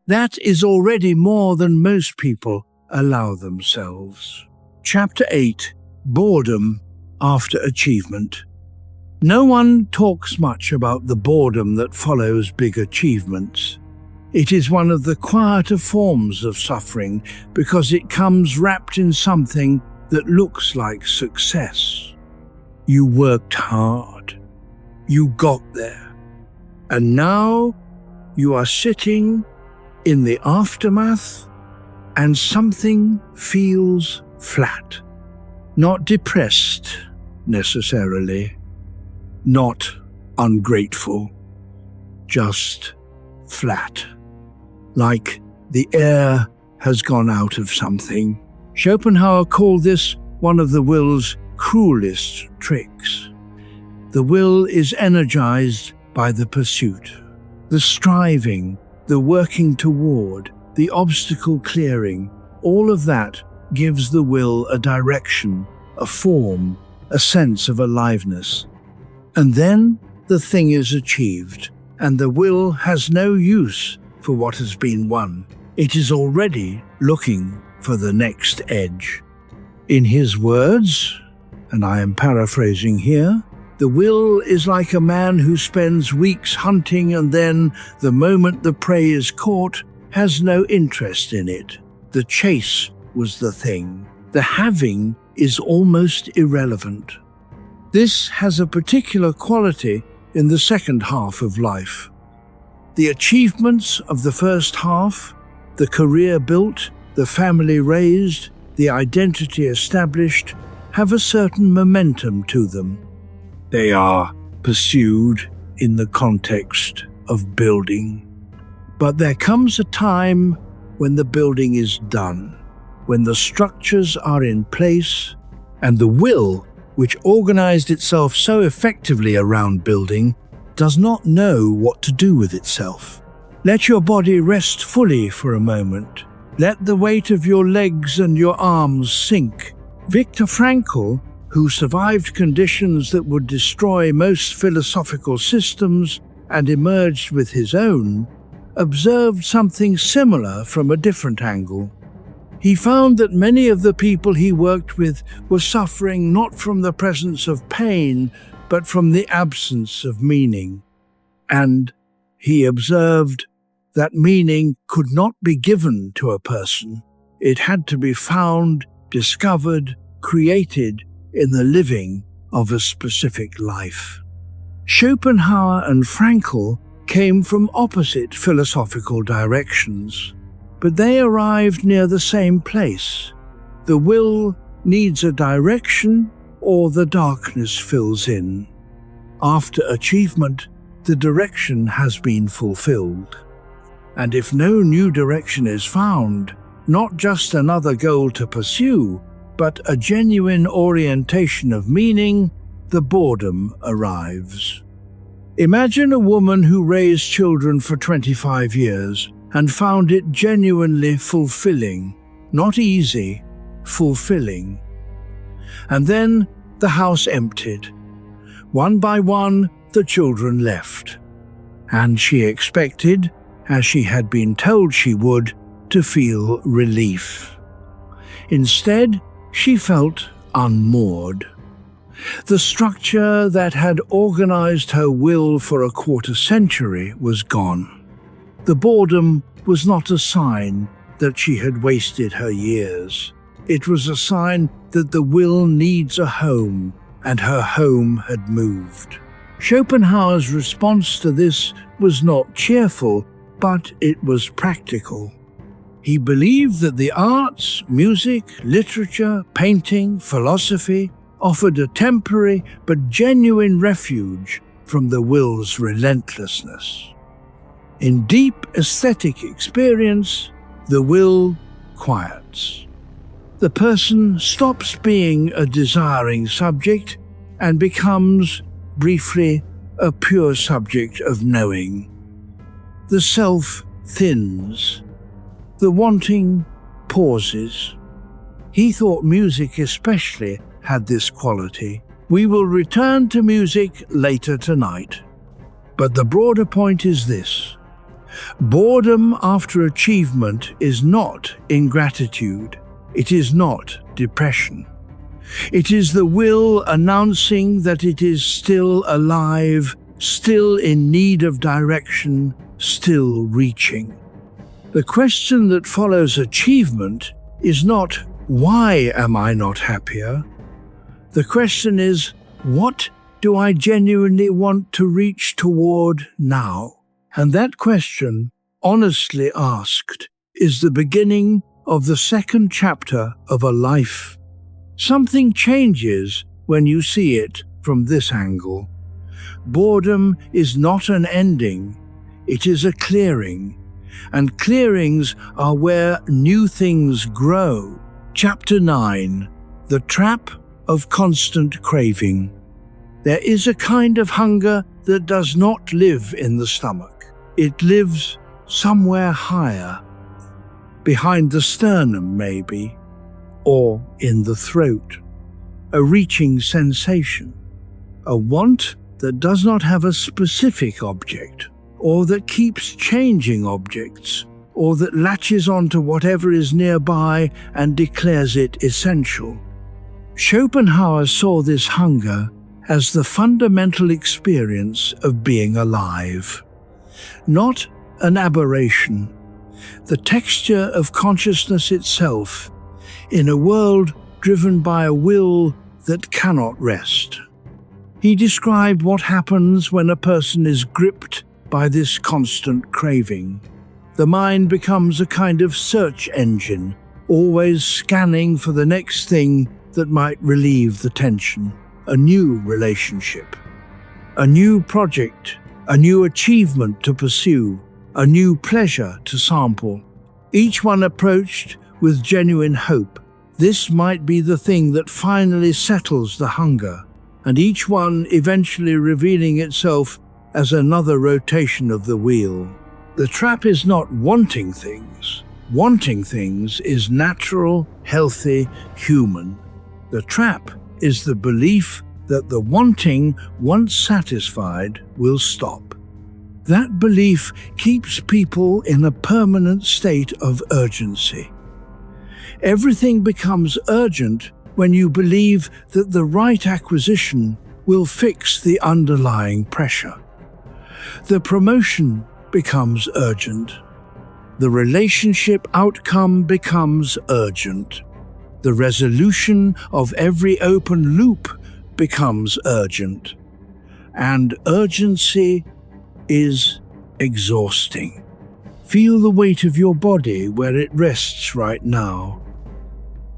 That is already more than most people allow themselves. Chapter 8. Boredom after achievement. No one talks much about the boredom that follows big achievements. It is one of the quieter forms of suffering because it comes wrapped in something that looks like success. You worked hard. You got there. And now you are sitting in the aftermath and something feels flat. Not depressed, necessarily. Not ungrateful. Just flat. Like the air has gone out of something. Schopenhauer called this one of the will's cruelest tricks. The will is energized by the pursuit, the striving, the working toward, the obstacle clearing. All of that gives the will a direction, a form, a sense of aliveness. And then the thing is achieved, and the will has no use for what has been won. It is already looking for the next edge. In his words, and I am paraphrasing here, the will is like a man who spends weeks hunting and then, the moment the prey is caught, has no interest in it. The chase was the thing. The having is almost irrelevant. This has a particular quality in the second half of life. The achievements of the first half, the career built, the family raised, the identity established, have a certain momentum to them. They are pursued in the context of building. But there comes a time when the building is done, when the structures are in place, and the will, which organized itself so effectively around building, does not know what to do with itself. Let your body rest fully for a moment. Let the weight of your legs and your arms sink. Viktor Frankl, who survived conditions that would destroy most philosophical systems and emerged with his own, observed something similar from a different angle. He found that many of the people he worked with were suffering not from the presence of pain, but from the absence of meaning. And he observed that meaning could not be given to a person. It had to be found, discovered, created in the living of a specific life. Schopenhauer and Frankl came from opposite philosophical directions, but they arrived near the same place. The will needs a direction, or the darkness fills in. After achievement, the direction has been fulfilled. And if no new direction is found, not just another goal to pursue, but a genuine orientation of meaning, the boredom arrives. Imagine a woman who raised children for 25 years and found it genuinely fulfilling. Not easy, fulfilling. And then the house emptied. One by one, the children left. And she expected, as she had been told she would, to feel relief. Instead, she felt unmoored. The structure that had organized her will for a quarter century was gone. The boredom was not a sign that she had wasted her years. It was a sign that the will needs a home, and her home had moved. Schopenhauer's response to this was not cheerful, but it was practical. He believed that the arts, music, literature, painting, philosophy offered a temporary but genuine refuge from the will's relentlessness. In deep aesthetic experience, the will quiets. The person stops being a desiring subject and becomes, briefly, a pure subject of knowing. The self thins. The wanting pauses. He thought music especially had this quality. We will return to music later tonight. But the broader point is this. Boredom after achievement is not ingratitude. It is not depression. It is the will announcing that it is still alive, still in need of direction, still reaching. The question that follows achievement is not, why am I not happier? The question is, what do I genuinely want to reach toward now? And that question, honestly asked, is the beginning of the second chapter of a life. Something changes when you see it from this angle. Boredom is not an ending, it is a clearing. And clearings are where new things grow. Chapter 9. The Trap of Constant Craving. There is a kind of hunger that does not live in the stomach. It lives somewhere higher. Behind the sternum, maybe, or in the throat. A reaching sensation. A want that does not have a specific object, or that keeps changing objects, or that latches onto whatever is nearby and declares it essential. Schopenhauer saw this hunger as the fundamental experience of being alive. Not an aberration, the texture of consciousness itself in a world driven by a will that cannot rest. He described what happens when a person is gripped by this constant craving. The mind becomes a kind of search engine, always scanning for the next thing that might relieve the tension. A new relationship, a new project, a new achievement to pursue, a new pleasure to sample. Each one approached with genuine hope. This might be the thing that finally settles the hunger, and each one eventually revealing itself as another rotation of the wheel. The trap is not wanting things. Wanting things is natural, healthy, human. The trap is the belief that the wanting, once satisfied, will stop. That belief keeps people in a permanent state of urgency. Everything becomes urgent when you believe that the right acquisition will fix the underlying pressure. The promotion becomes urgent. The relationship outcome becomes urgent. The resolution of every open loop becomes urgent. And urgency is exhausting. Feel the weight of your body where it rests right now.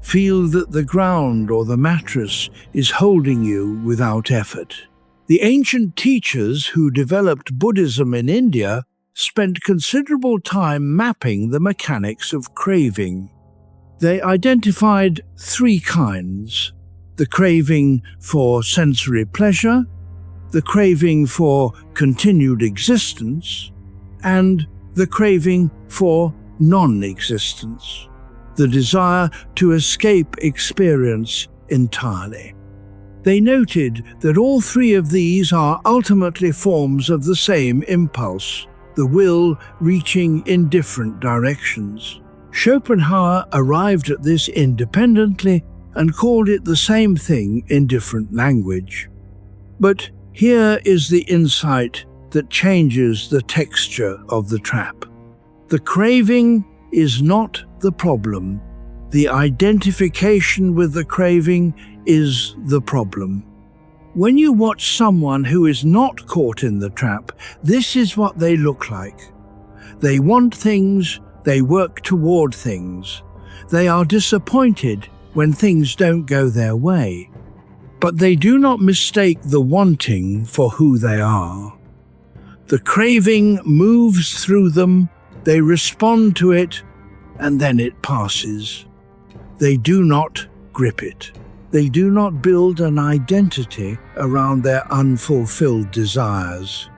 Feel that the ground or the mattress is holding you without effort. The ancient teachers who developed Buddhism in India spent considerable time mapping the mechanics of craving. They identified three kinds: the craving for sensory pleasure, the craving for continued existence, and the craving for non-existence, the desire to escape experience entirely. They noted that all three of these are ultimately forms of the same impulse, the will reaching in different directions. Schopenhauer arrived at this independently and called it the same thing in different language. But here is the insight that changes the texture of the trap. The craving is not the problem. The identification with the craving is the problem. When you watch someone who is not caught in the trap, this is what they look like. They want things, they work toward things. They are disappointed when things don't go their way. But they do not mistake the wanting for who they are. The craving moves through them, they respond to it, and then it passes. They do not grip it. They do not build an identity around their unfulfilled desires.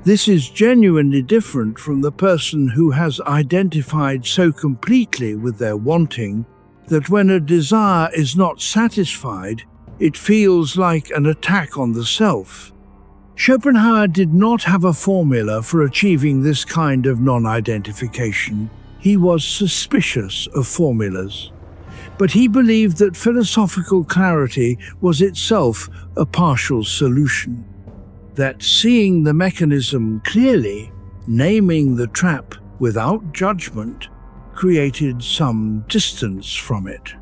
This is genuinely different from the person who has identified so completely with their wanting that when a desire is not satisfied, it feels like an attack on the self. Schopenhauer did not have a formula for achieving this kind of non-identification. He was suspicious of formulas. But he believed that philosophical clarity was itself a partial solution. That seeing the mechanism clearly, naming the trap without judgment, created some distance from it.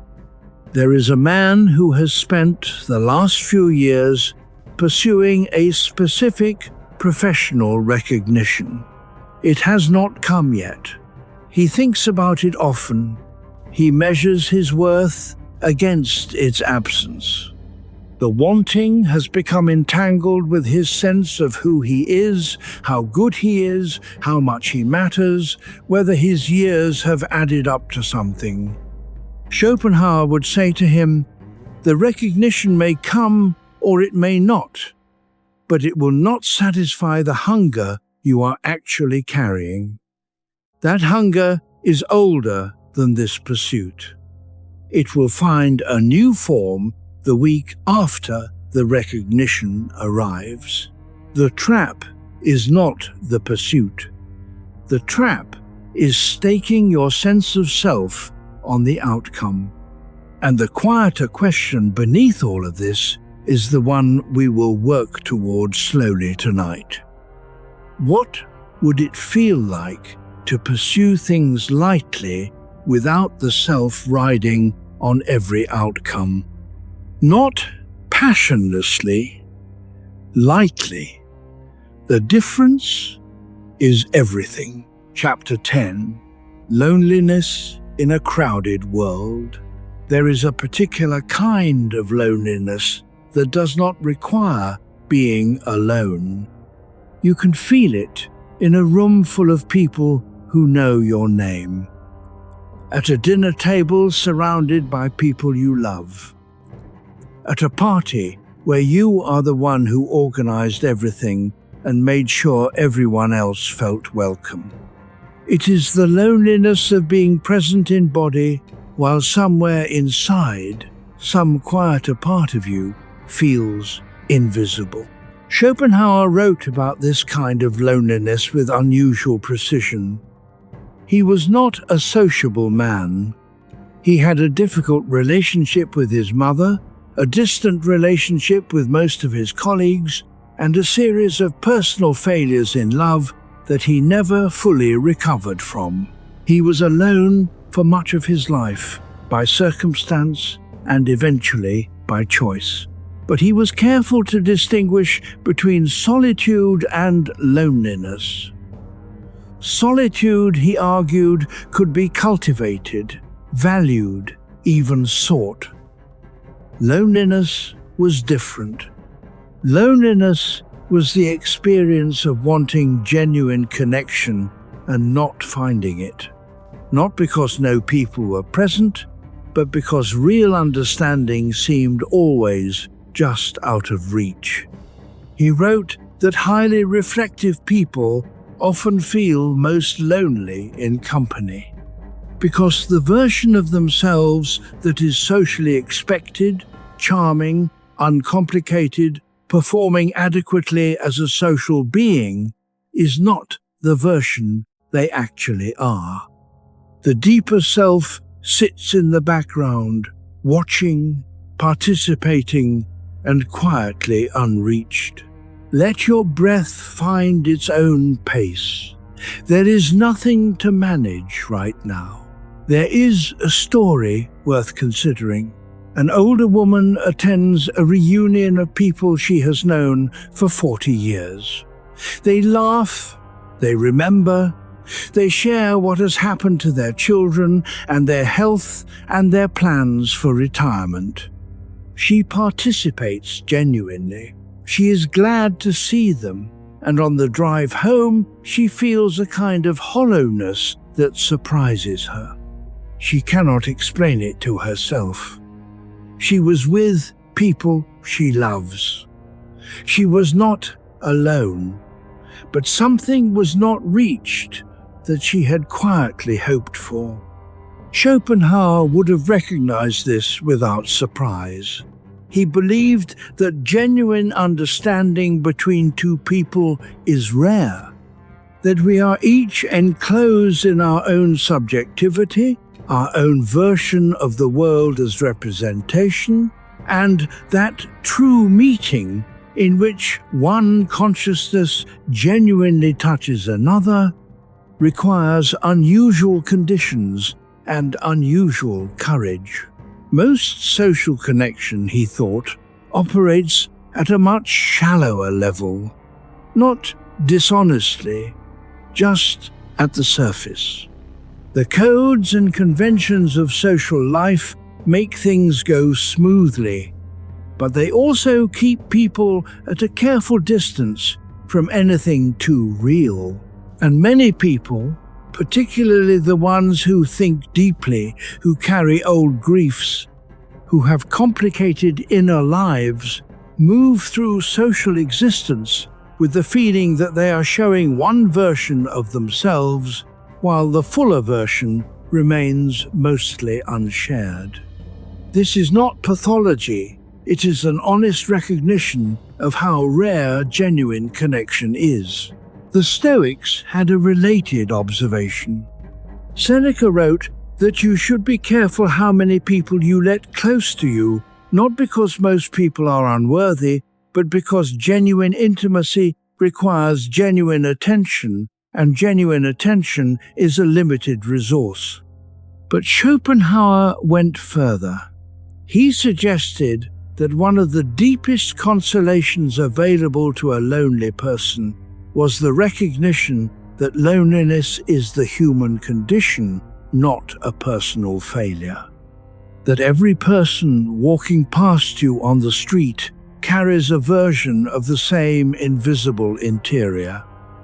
There is a man who has spent the last few years pursuing a specific professional recognition. It has not come yet. He thinks about it often. He measures his worth against its absence. The wanting has become entangled with his sense of who he is, how good he is, how much he matters, whether his years have added up to something. Schopenhauer would say to him, "The recognition may come or it may not, but it will not satisfy the hunger you are actually carrying. That hunger is older than this pursuit. It will find a new form the week after the recognition arrives. The trap is not the pursuit. The trap is staking your sense of self on the outcome. And the quieter question beneath all of this is the one we will work towards slowly tonight. What would it feel like to pursue things lightly without the self riding on every outcome? Not passionlessly, lightly. The difference is everything. Chapter 10. Loneliness in a crowded world. There is a particular kind of loneliness that does not require being alone. You can feel it in a room full of people who know your name. At a dinner table surrounded by people you love. At a party where you are the one who organized everything and made sure everyone else felt welcome. It is the loneliness of being present in body while somewhere inside, some quieter part of you feels invisible. Schopenhauer wrote about this kind of loneliness with unusual precision. He was not a sociable man. He had a difficult relationship with his mother, a distant relationship with most of his colleagues, and a series of personal failures in love that he never fully recovered from. He was alone for much of his life, by circumstance and eventually by choice. But he was careful to distinguish between solitude and loneliness. Solitude, he argued, could be cultivated, valued, even sought. Loneliness was different. Loneliness was the experience of wanting genuine connection and not finding it. Not because no people were present, but because real understanding seemed always just out of reach. He wrote that highly reflective people often feel most lonely in company, because the version of themselves that is socially expected, charming, uncomplicated, performing adequately as a social being, is not the version they actually are. The deeper self sits in the background, watching, participating, and quietly unreached. Let your breath find its own pace. There is nothing to manage right now. There is a story worth considering. An older woman attends a reunion of people she has known for 40 years. They laugh, they remember, they share what has happened to their children and their health and their plans for retirement. She participates genuinely. She is glad to see them, and on the drive home, she feels a kind of hollowness that surprises her. She cannot explain it to herself. She was with people she loves. She was not alone, but something was not reached that she had quietly hoped for. Schopenhauer would have recognized this without surprise. He believed that genuine understanding between two people is rare, that we are each enclosed in our own subjectivity, our own version of the world as representation, and that true meeting in which one consciousness genuinely touches another requires unusual conditions and unusual courage. Most social connection, he thought, operates at a much shallower level, not dishonestly, just at the surface. The codes and conventions of social life make things go smoothly, but they also keep people at a careful distance from anything too real. And many people, particularly the ones who think deeply, who carry old griefs, who have complicated inner lives, move through social existence with the feeling that they are showing one version of themselves, while the fuller version remains mostly unshared. This is not pathology, it is an honest recognition of how rare genuine connection is. The Stoics had a related observation. Seneca wrote that you should be careful how many people you let close to you, not because most people are unworthy, but because genuine intimacy requires genuine attention, and genuine attention is a limited resource. But Schopenhauer went further. He suggested that one of the deepest consolations available to a lonely person was the recognition that loneliness is the human condition, not a personal failure. That every person walking past you on the street carries a version of the same invisible interior.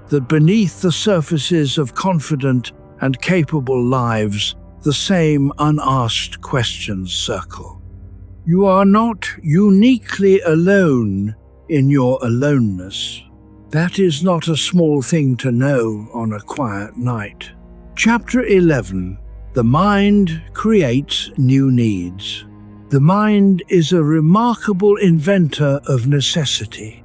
That beneath the surfaces of confident and capable lives, the same unasked questions circle. You are not uniquely alone in your aloneness. That is not a small thing to know on a quiet night. Chapter 11. The mind creates new needs. The mind is a remarkable inventor of necessity.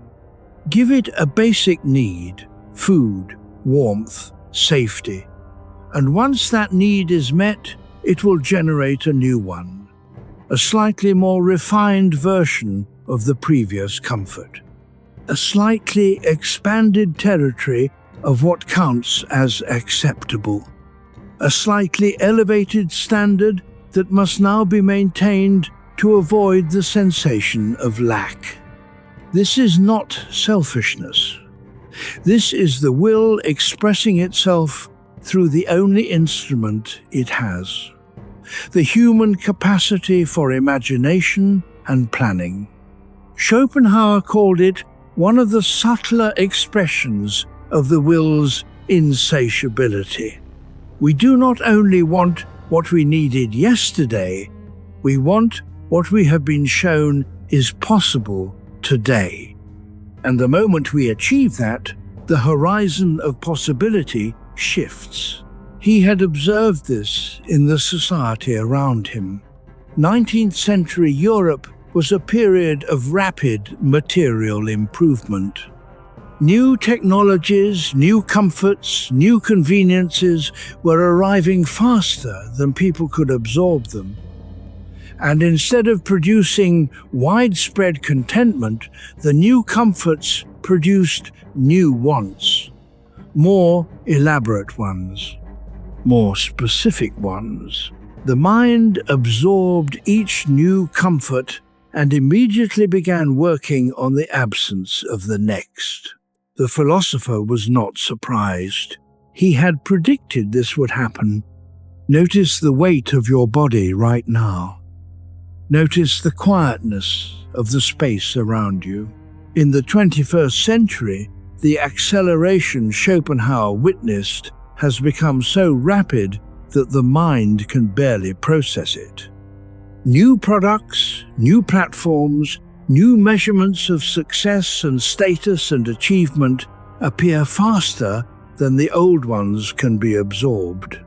Give it a basic need, food, warmth, safety, and once that need is met, it will generate a new one, a slightly more refined version of the previous comfort. A slightly expanded territory of what counts as acceptable. A slightly elevated standard that must now be maintained to avoid the sensation of lack. This is not selfishness. This is the will expressing itself through the only instrument it has, the human capacity for imagination and planning. Schopenhauer called it one of the subtler expressions of the will's insatiability. We do not only want what we needed yesterday, we want what we have been shown is possible today. And the moment we achieve that, The horizon of possibility shifts. He had observed this in the society around him. 19th century Europe was a period of rapid material improvement. New technologies, new comforts, new conveniences were arriving faster than people could absorb them. And instead of producing widespread contentment, the new comforts produced new wants, more elaborate ones, more specific ones. The mind absorbed each new comfort and immediately began working on the absence of the next. The philosopher was not surprised. He had predicted this would happen. Notice the weight of your body right now. Notice the quietness of the space around you. In the 21st century, the acceleration Schopenhauer witnessed has become so rapid that the mind can barely process it. New products, new platforms, new measurements of success and status and achievement appear faster than the old ones can be absorbed.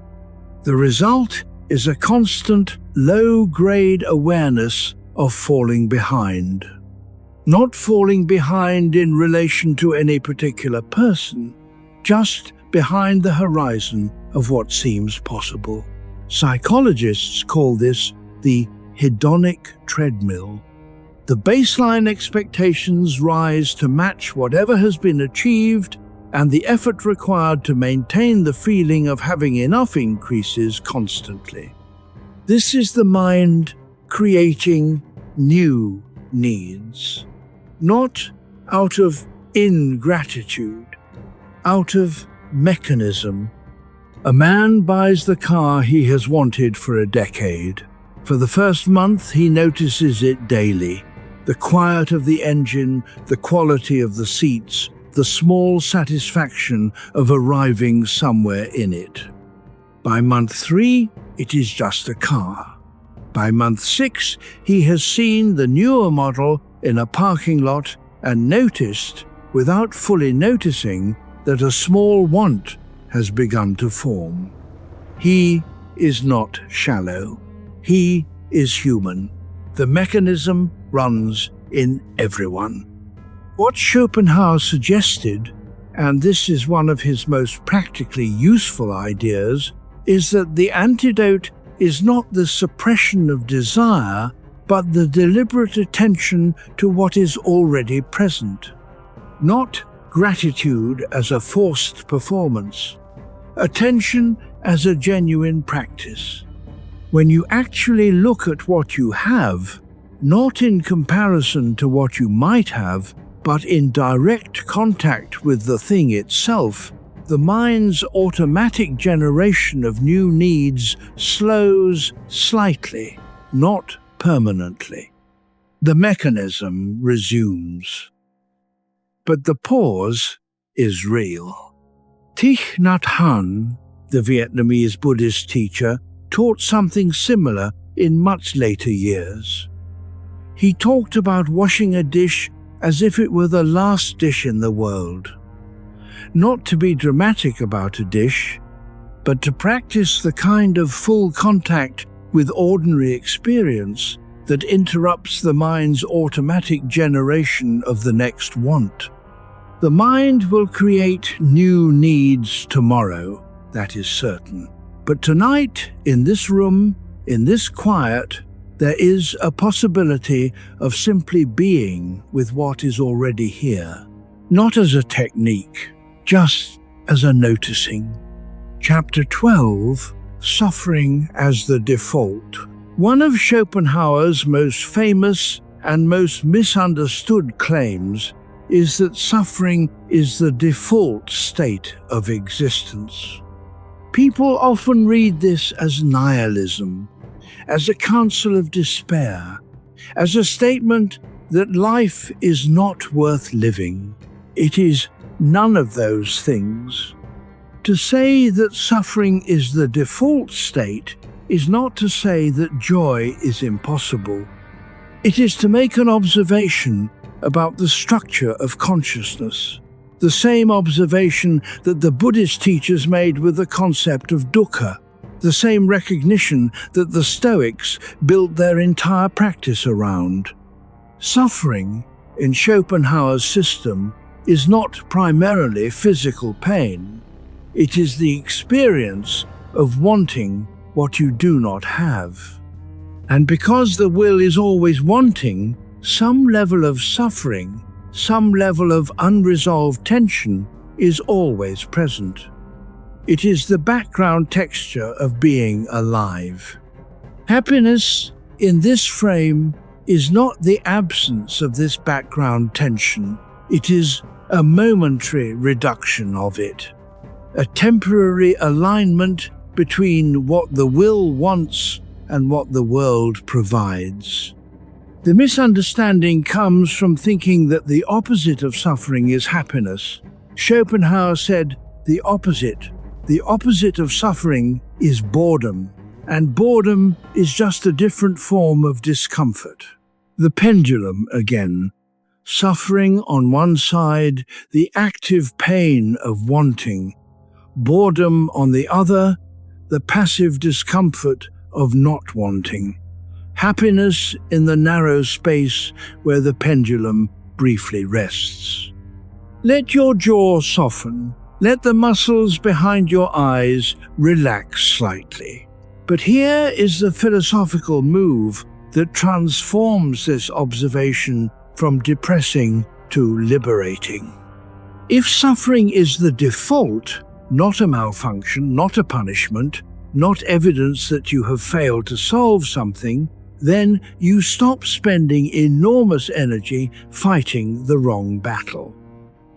The result is a constant, low-grade awareness of falling behind. Not falling behind in relation to any particular person, just behind the horizon of what seems possible. Psychologists call this the hedonic treadmill. The baseline expectations rise to match whatever has been achieved, and the effort required to maintain the feeling of having enough increases constantly. This is the mind creating new needs, not out of ingratitude, out of mechanism. A man buys the car he has wanted for a decade. For the first month, he notices it daily. The quiet of the engine, the quality of the seats, the small satisfaction of arriving somewhere in it. By month 3, it is just a car. By month 6, he has seen the newer model in a parking lot and noticed, without fully noticing, that a small want has begun to form. He is not shallow. He is human. The mechanism runs in everyone. What Schopenhauer suggested, and this is one of his most practically useful ideas, is that the antidote is not the suppression of desire, but the deliberate attention to what is already present. Not gratitude as a forced performance. Attention as a genuine practice. When you actually look at what you have, not in comparison to what you might have, but in direct contact with the thing itself, the mind's automatic generation of new needs slows slightly, not permanently. The mechanism resumes. But the pause is real. Thich Nhat Hanh, the Vietnamese Buddhist teacher, taught something similar in much later years. He talked about washing a dish as if it were the last dish in the world. Not to be dramatic about a dish, but to practice the kind of full contact with ordinary experience that interrupts the mind's automatic generation of the next want. The mind will create new needs tomorrow, that is certain. But tonight, in this room, in this quiet, there is a possibility of simply being with what is already here. Not as a technique, just as a noticing. Chapter 12, Suffering as the Default. One of Schopenhauer's most famous and most misunderstood claims is that suffering is the default state of existence. People often read this as nihilism, as a counsel of despair, as a statement that life is not worth living. It is none of those things. To say that suffering is the default state is not to say that joy is impossible. It is to make an observation about the structure of consciousness, The same observation that the Buddhist teachers made with the concept of dukkha, the same recognition that the Stoics built their entire practice around. Suffering, in Schopenhauer's system, is not primarily physical pain. It is the experience of wanting what you do not have. And because the will is always wanting, some level of suffering, some level of unresolved tension is always present. It is the background texture of being alive. Happiness, in this frame, is not the absence of this background tension. It is a momentary reduction of it, a temporary alignment between what the will wants and what the world provides. The misunderstanding comes from thinking that the opposite of suffering is happiness. Schopenhauer said the opposite of suffering is boredom, and boredom is just a different form of discomfort. The pendulum again. Suffering on one side, the active pain of wanting. Boredom on the other, the passive discomfort of not wanting. Happiness in the narrow space where the pendulum briefly rests. Let your jaw soften. Let the muscles behind your eyes relax slightly. But here is the philosophical move that transforms this observation from depressing to liberating. If suffering is the default, not a malfunction, not a punishment, not evidence that you have failed to solve something, then you stop spending enormous energy fighting the wrong battle.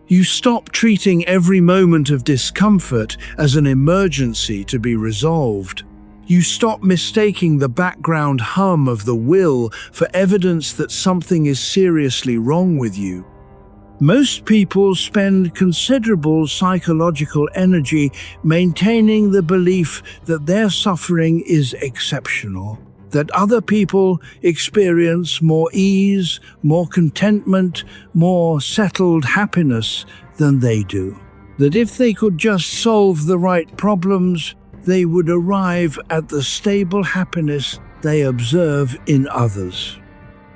You stop treating every moment of discomfort as an emergency to be resolved. You stop mistaking the background hum of the will for evidence that something is seriously wrong with you. Most people spend considerable psychological energy maintaining the belief that their suffering is exceptional, that other people experience more ease, more contentment, more settled happiness than they do. That if they could just solve the right problems, they would arrive at the stable happiness they observe in others.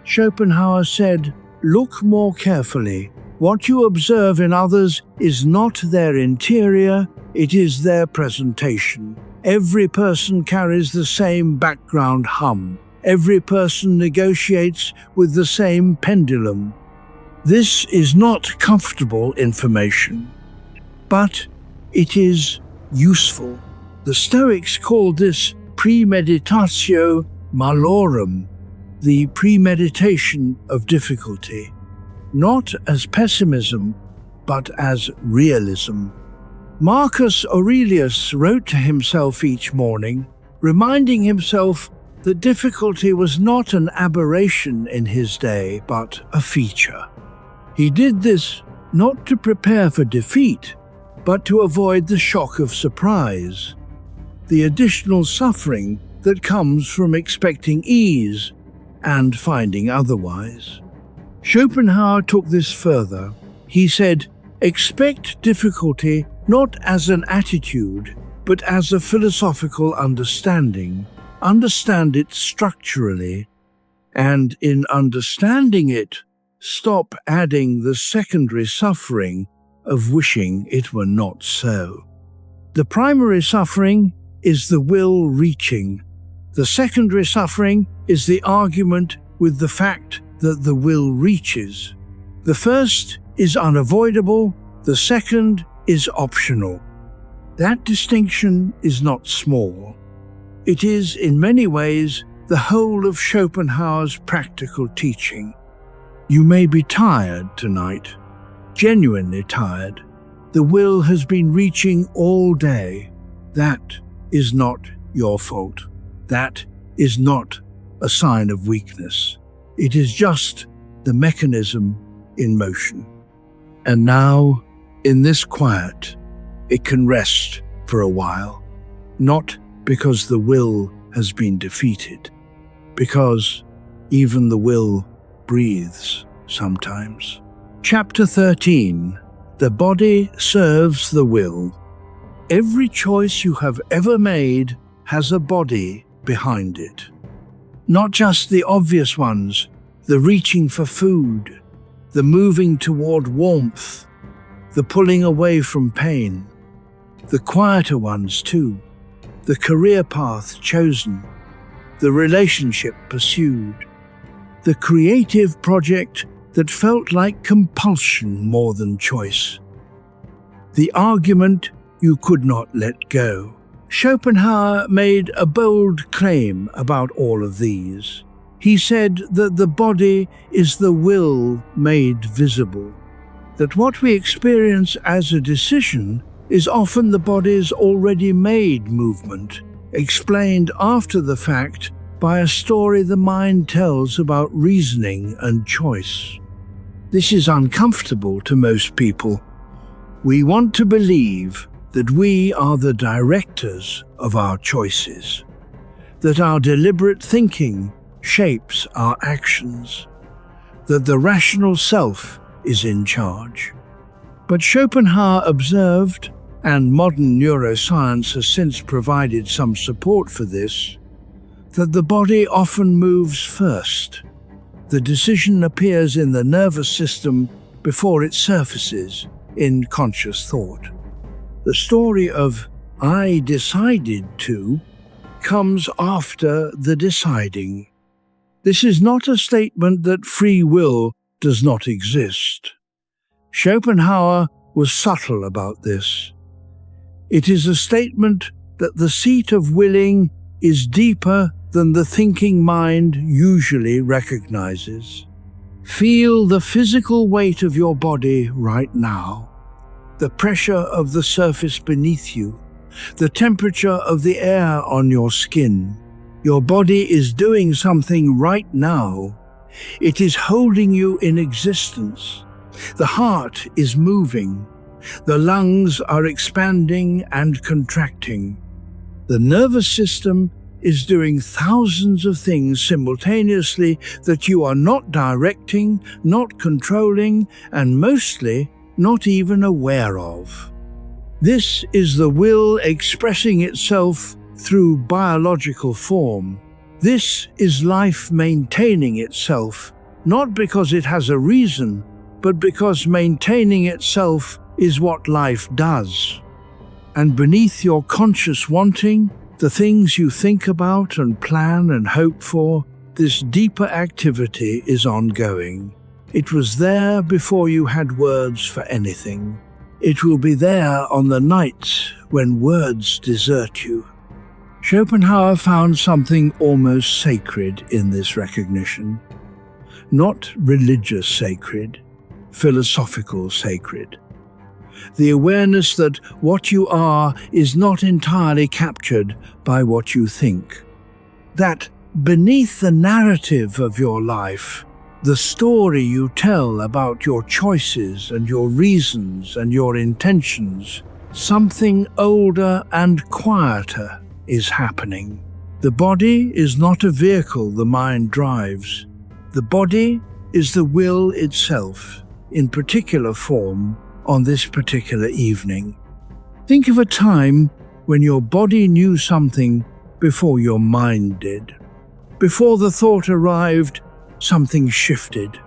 Schopenhauer said, "Look more carefully. What you observe in others is not their interior, it is their presentation. Every person carries the same background hum. Every person negotiates with the same pendulum." This is not comfortable information, but it is useful. The Stoics called this premeditatio malorum, the premeditation of difficulty, not as pessimism, but as realism. Marcus Aurelius wrote to himself each morning, reminding himself that difficulty was not an aberration in his day, but a feature. He did this not to prepare for defeat, but to avoid the shock of surprise, the additional suffering that comes from expecting ease and finding otherwise. Schopenhauer took this further. He said, "Expect difficulty not as an attitude, but as a philosophical understanding. Understand it structurally, and in understanding it, stop adding the secondary suffering of wishing it were not so. The primary suffering is the will reaching. The secondary suffering is the argument with the fact that the will reaches. The first is unavoidable, the second is optional. That distinction is not small. It is, in many ways, the whole of Schopenhauer's practical teaching. You may be tired tonight, genuinely tired. The will has been reaching all day. That is not your fault. That is not a sign of weakness. It is just the mechanism in motion. And now, in this quiet, it can rest for a while, not because the will has been defeated, because even the will breathes sometimes. Chapter 13. The body serves the will. Every choice you have ever made has a body behind it. Not just the obvious ones, the reaching for food, the moving toward warmth, the pulling away from pain. The quieter ones too, the career path chosen, the relationship pursued, the creative project that felt like compulsion more than choice, the argument you could not let go. Schopenhauer made a bold claim about all of these. He said that the body is the will made visible, that what we experience as a decision is often the body's already made movement, explained after the fact by a story the mind tells about reasoning and choice. This is uncomfortable to most people. We want to believe that we are the directors of our choices, that our deliberate thinking shapes our actions, that the rational self is in charge. But Schopenhauer observed, and modern neuroscience has since provided some support for this, that the body often moves first. The decision appears in the nervous system before it surfaces in conscious thought. The story of "I decided to" comes after the deciding. This is not a statement that free will does not exist. Schopenhauer was subtle about this. It is a statement that the seat of willing is deeper than the thinking mind usually recognizes. Feel the physical weight of your body right now, the pressure of the surface beneath you, the temperature of the air on your skin. Your body is doing something right now. It is holding you in existence. The heart is moving. The lungs are expanding and contracting. The nervous system is doing thousands of things simultaneously that you are not directing, not controlling, and mostly not even aware of. This is the will expressing itself through biological form. This is life maintaining itself, not because it has a reason, but because maintaining itself is what life does. And beneath your conscious wanting, the things you think about and plan and hope for, this deeper activity is ongoing. It was there before you had words for anything. It will be there on the nights when words desert you. Schopenhauer found something almost sacred in this recognition. Not religious sacred, philosophical sacred. The awareness that what you are is not entirely captured by what you think. That beneath the narrative of your life, the story you tell about your choices and your reasons and your intentions, something older and quieter is happening. The body is not a vehicle the mind drives. The body is the will itself, in particular form, on this particular evening. Think of a time when your body knew something before your mind did. Before the thought arrived, something shifted.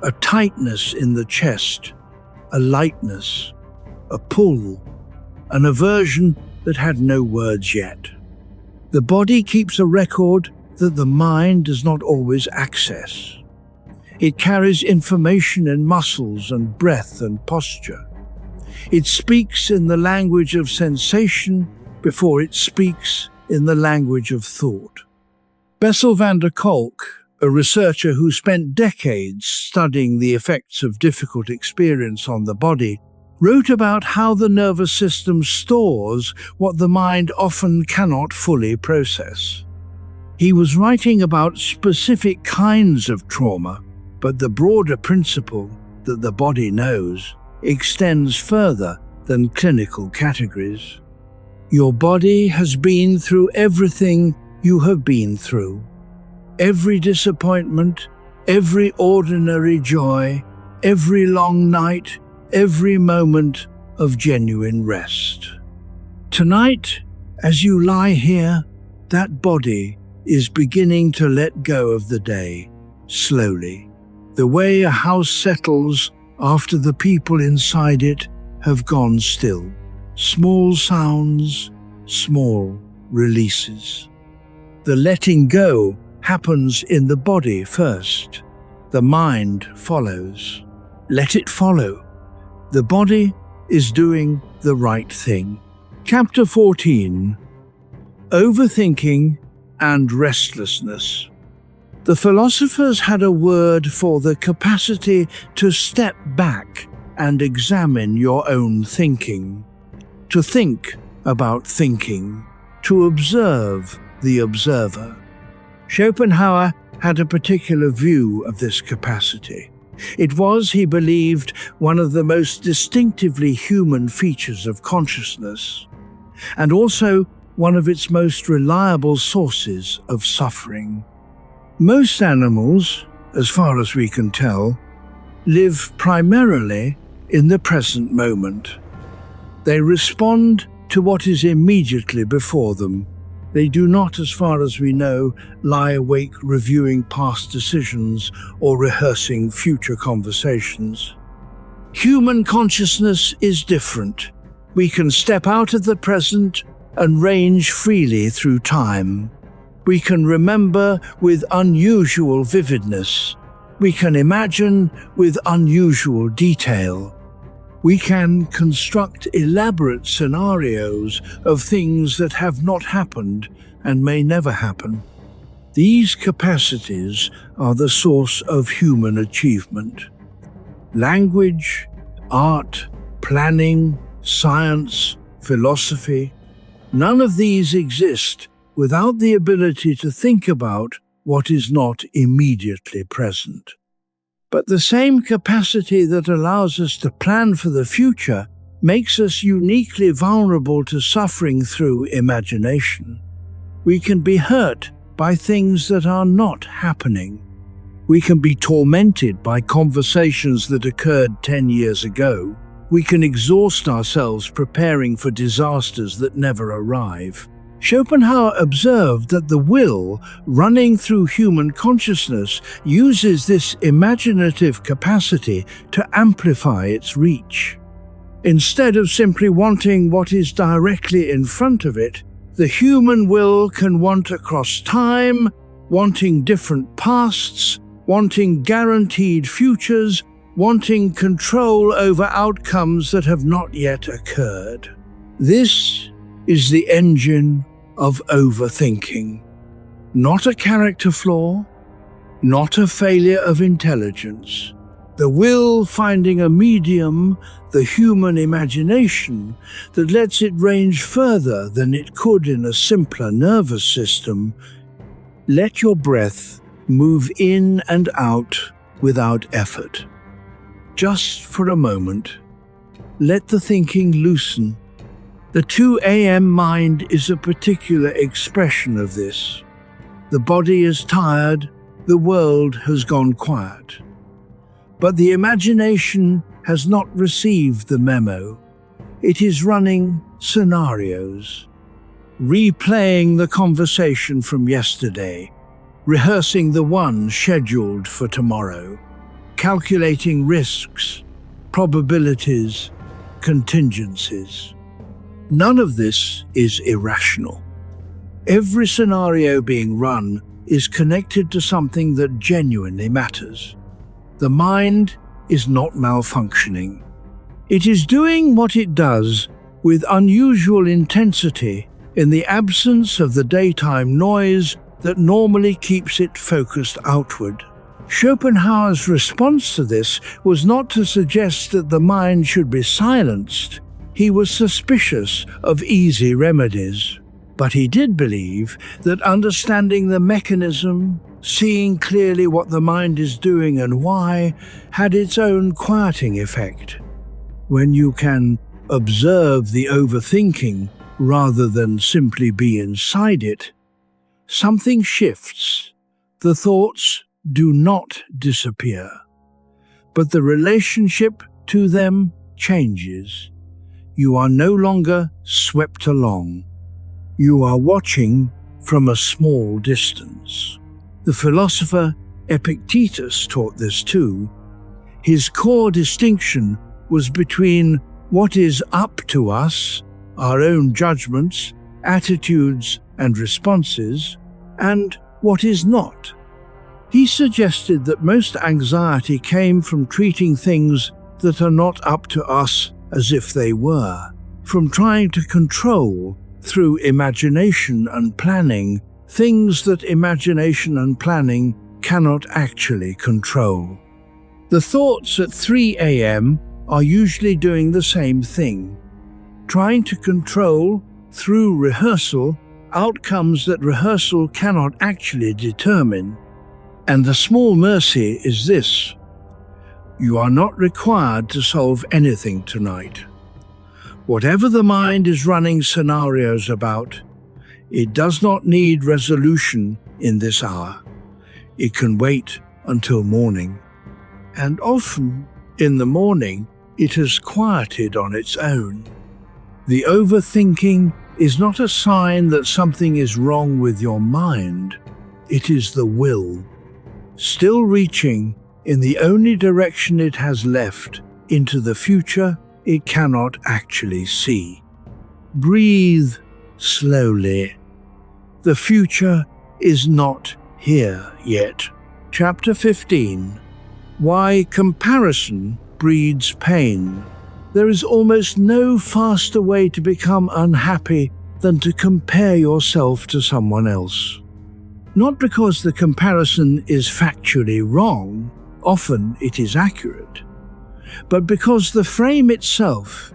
A tightness in the chest, a lightness, a pull, an aversion that had no words yet. The body keeps a record that the mind does not always access. It carries information in muscles and breath and posture. It speaks in the language of sensation before it speaks in the language of thought. Bessel van der Kolk, a researcher who spent decades studying the effects of difficult experience on the body, wrote about how the nervous system stores what the mind often cannot fully process. He was writing about specific kinds of trauma, but the broader principle that the body knows extends further than clinical categories. Your body has been through everything you have been through. Every disappointment, every ordinary joy, every long night, every moment of genuine rest. Tonight, as you lie here, that body is beginning to let go of the day, slowly, the way a house settles after the people inside it have gone still. Small sounds, small releases. The letting go happens in the body first. The mind follows. Let it follow. The body is doing the right thing. Chapter 14. Overthinking and Restlessness. The philosophers had a word for the capacity to step back and examine your own thinking, to think about thinking, to observe the observer. Schopenhauer had a particular view of this capacity. It was, he believed, one of the most distinctively human features of consciousness, and also one of its most reliable sources of suffering. Most animals, as far as we can tell, live primarily in the present moment. They respond to what is immediately before them. They do not, as far as we know, lie awake reviewing past decisions or rehearsing future conversations. Human consciousness is different. We can step out of the present and range freely through time. We can remember with unusual vividness. We can imagine with unusual detail. We can construct elaborate scenarios of things that have not happened and may never happen. These capacities are the source of human achievement. Language, art, planning, science, philosophy, none of these exist without the ability to think about what is not immediately present. But the same capacity that allows us to plan for the future makes us uniquely vulnerable to suffering through imagination. We can be hurt by things that are not happening. We can be tormented by conversations that occurred 10 years ago. We can exhaust ourselves preparing for disasters that never arrive. Schopenhauer observed that the will, running through human consciousness, uses this imaginative capacity to amplify its reach. Instead of simply wanting what is directly in front of it, the human will can want across time, wanting different pasts, wanting guaranteed futures, wanting control over outcomes that have not yet occurred. This is the engine of overthinking. Not a character flaw, not a failure of intelligence. The will finding a medium, the human imagination, that lets it range further than it could in a simpler nervous system. Let your breath move in and out without effort. Just for a moment, let the thinking loosen. The 2 a.m. mind is a particular expression of this. The body is tired, the world has gone quiet. But the imagination has not received the memo. It is running scenarios, replaying the conversation from yesterday, rehearsing the one scheduled for tomorrow, calculating risks, probabilities, contingencies. None of this is irrational. Every scenario being run is connected to something that genuinely matters. The mind is not malfunctioning. It is doing what it does with unusual intensity in the absence of the daytime noise that normally keeps it focused outward. Schopenhauer's response to this was not to suggest that the mind should be silenced. He was suspicious of easy remedies, but he did believe that understanding the mechanism, seeing clearly what the mind is doing and why, had its own quieting effect. When you can observe the overthinking rather than simply be inside it, something shifts. The thoughts do not disappear, but the relationship to them changes. You are no longer swept along. You are watching from a small distance. The philosopher Epictetus taught this too. His core distinction was between what is up to us, our own judgments, attitudes, and responses, and what is not. He suggested that most anxiety came from treating things that are not up to us as if they were, from trying to control, through imagination and planning, things that imagination and planning cannot actually control. The thoughts at 3 a.m. are usually doing the same thing, trying to control, through rehearsal, outcomes that rehearsal cannot actually determine. And the small mercy is this: you are not required to solve anything tonight. Whatever the mind is running scenarios about, it does not need resolution in this hour. It can wait until morning. And often, in the morning, it has quieted on its own. The overthinking is not a sign that something is wrong with your mind. It is the will, still reaching in the only direction it has left, into the future it cannot actually see. Breathe slowly. The future is not here yet. Chapter 15. Why comparison breeds pain. There is almost no faster way to become unhappy than to compare yourself to someone else. Not because the comparison is factually wrong, often it is accurate, but because the frame itself,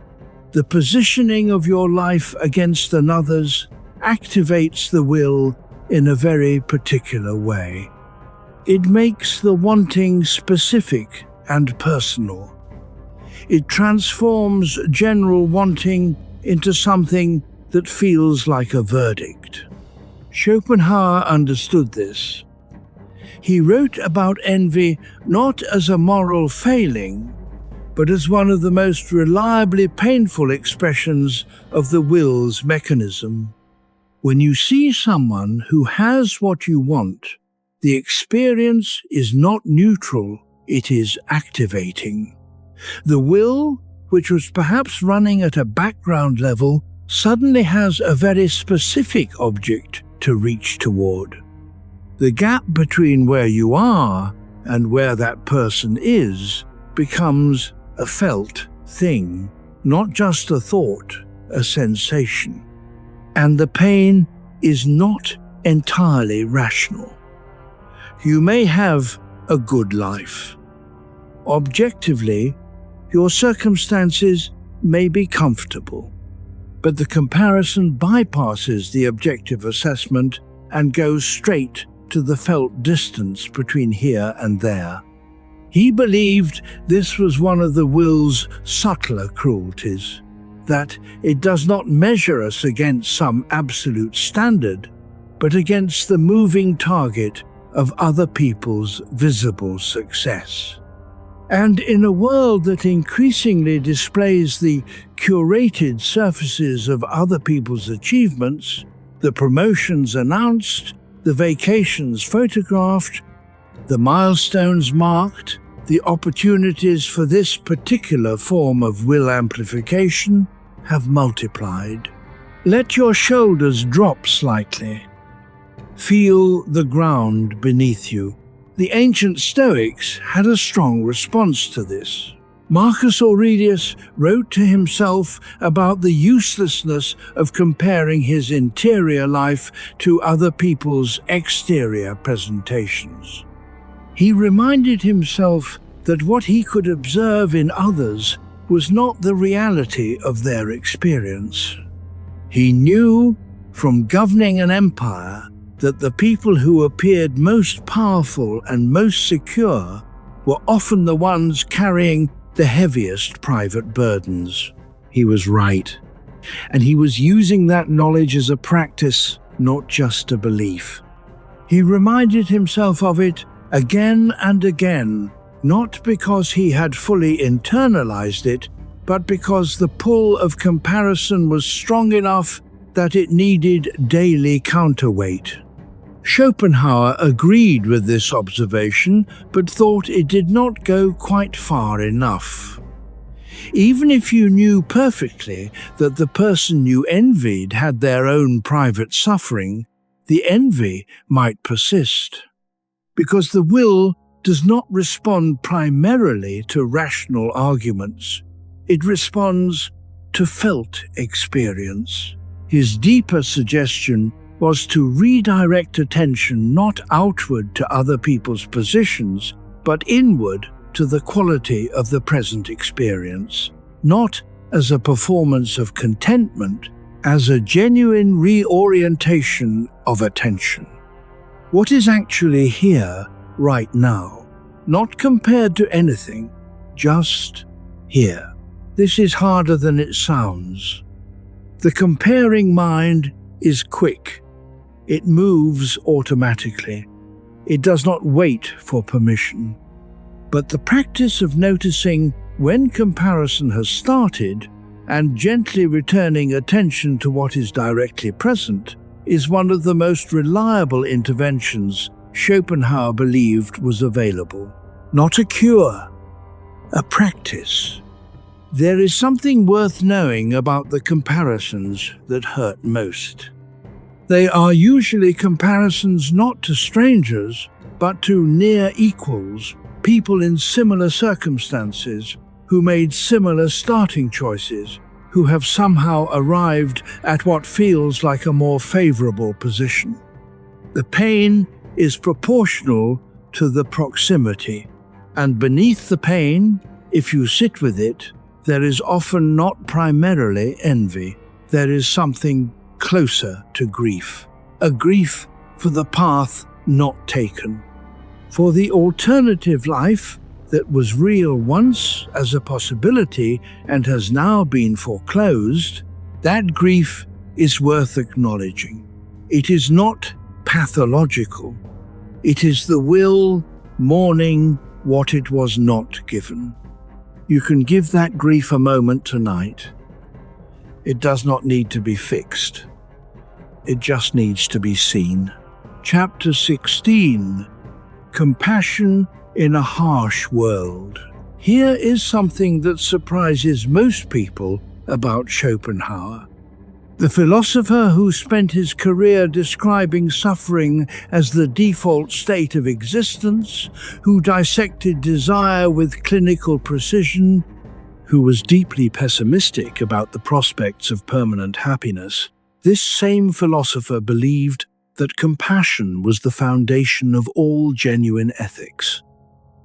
the positioning of your life against another's, activates the will in a very particular way. It makes the wanting specific and personal. It transforms general wanting into something that feels like a verdict. Schopenhauer understood this. He wrote about envy not as a moral failing, but as one of the most reliably painful expressions of the will's mechanism. When you see someone who has what you want, the experience is not neutral, it is activating. The will, which was perhaps running at a background level, suddenly has a very specific object to reach toward. The gap between where you are and where that person is becomes a felt thing, not just a thought, a sensation. And the pain is not entirely rational. You may have a good life. Objectively, your circumstances may be comfortable, but the comparison bypasses the objective assessment and goes straight to the felt distance between here and there. He believed this was one of the will's subtler cruelties, that it does not measure us against some absolute standard, but against the moving target of other people's visible success. And in a world that increasingly displays the curated surfaces of other people's achievements, the promotions announced, the vacations photographed, the milestones marked, the opportunities for this particular form of will amplification have multiplied. Let your shoulders drop slightly. Feel the ground beneath you. The ancient Stoics had a strong response to this. Marcus Aurelius wrote to himself about the uselessness of comparing his interior life to other people's exterior presentations. He reminded himself that what he could observe in others was not the reality of their experience. He knew from governing an empire that the people who appeared most powerful and most secure were often the ones carrying the heaviest private burdens. He was right, and he was using that knowledge as a practice, not just a belief. He reminded himself of it again and again, not because he had fully internalized it, but because the pull of comparison was strong enough that it needed daily counterweight. Schopenhauer agreed with this observation, but thought it did not go quite far enough. Even if you knew perfectly that the person you envied had their own private suffering, the envy might persist. Because the will does not respond primarily to rational arguments. It responds to felt experience. His deeper suggestion was to redirect attention not outward to other people's positions, but inward to the quality of the present experience, not as a performance of contentment, as a genuine reorientation of attention. What is actually here, right now, not compared to anything, just here. This is harder than it sounds. The comparing mind is quick. It moves automatically. It does not wait for permission. But the practice of noticing when comparison has started and gently returning attention to what is directly present is one of the most reliable interventions Schopenhauer believed was available. Not a cure, a practice. There is something worth knowing about the comparisons that hurt most. They are usually comparisons not to strangers, but to near equals, people in similar circumstances, who made similar starting choices, who have somehow arrived at what feels like a more favorable position. The pain is proportional to the proximity, and beneath the pain, if you sit with it, there is often not primarily envy. There is something closer to grief, a grief for the path not taken, for the alternative life that was real once as a possibility and has now been foreclosed. That grief is worth acknowledging. It is not pathological. It is the will mourning what it was not given. You can give that grief a moment tonight. It does not need to be fixed. It just needs to be seen. Chapter 16. Compassion in a harsh world. Here is something that surprises most people about Schopenhauer. The philosopher who spent his career describing suffering as the default state of existence, who dissected desire with clinical precision, who was deeply pessimistic about the prospects of permanent happiness, this same philosopher believed that compassion was the foundation of all genuine ethics.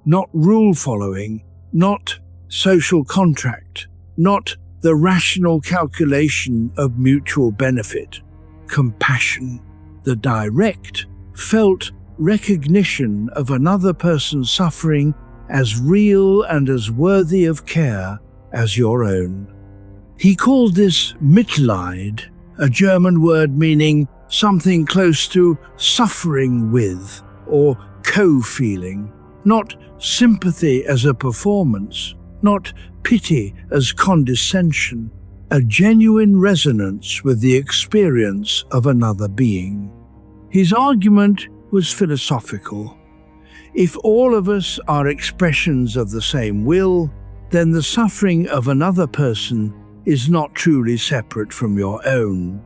Not rule-following, not social contract, not the rational calculation of mutual benefit. Compassion, the direct, felt recognition of another person's suffering as real and as worthy of care as your own. He called this Mitleid, a German word meaning something close to suffering with or co-feeling, not sympathy as a performance, not pity as condescension, a genuine resonance with the experience of another being. His argument was philosophical. If all of us are expressions of the same will, then the suffering of another person is not truly separate from your own.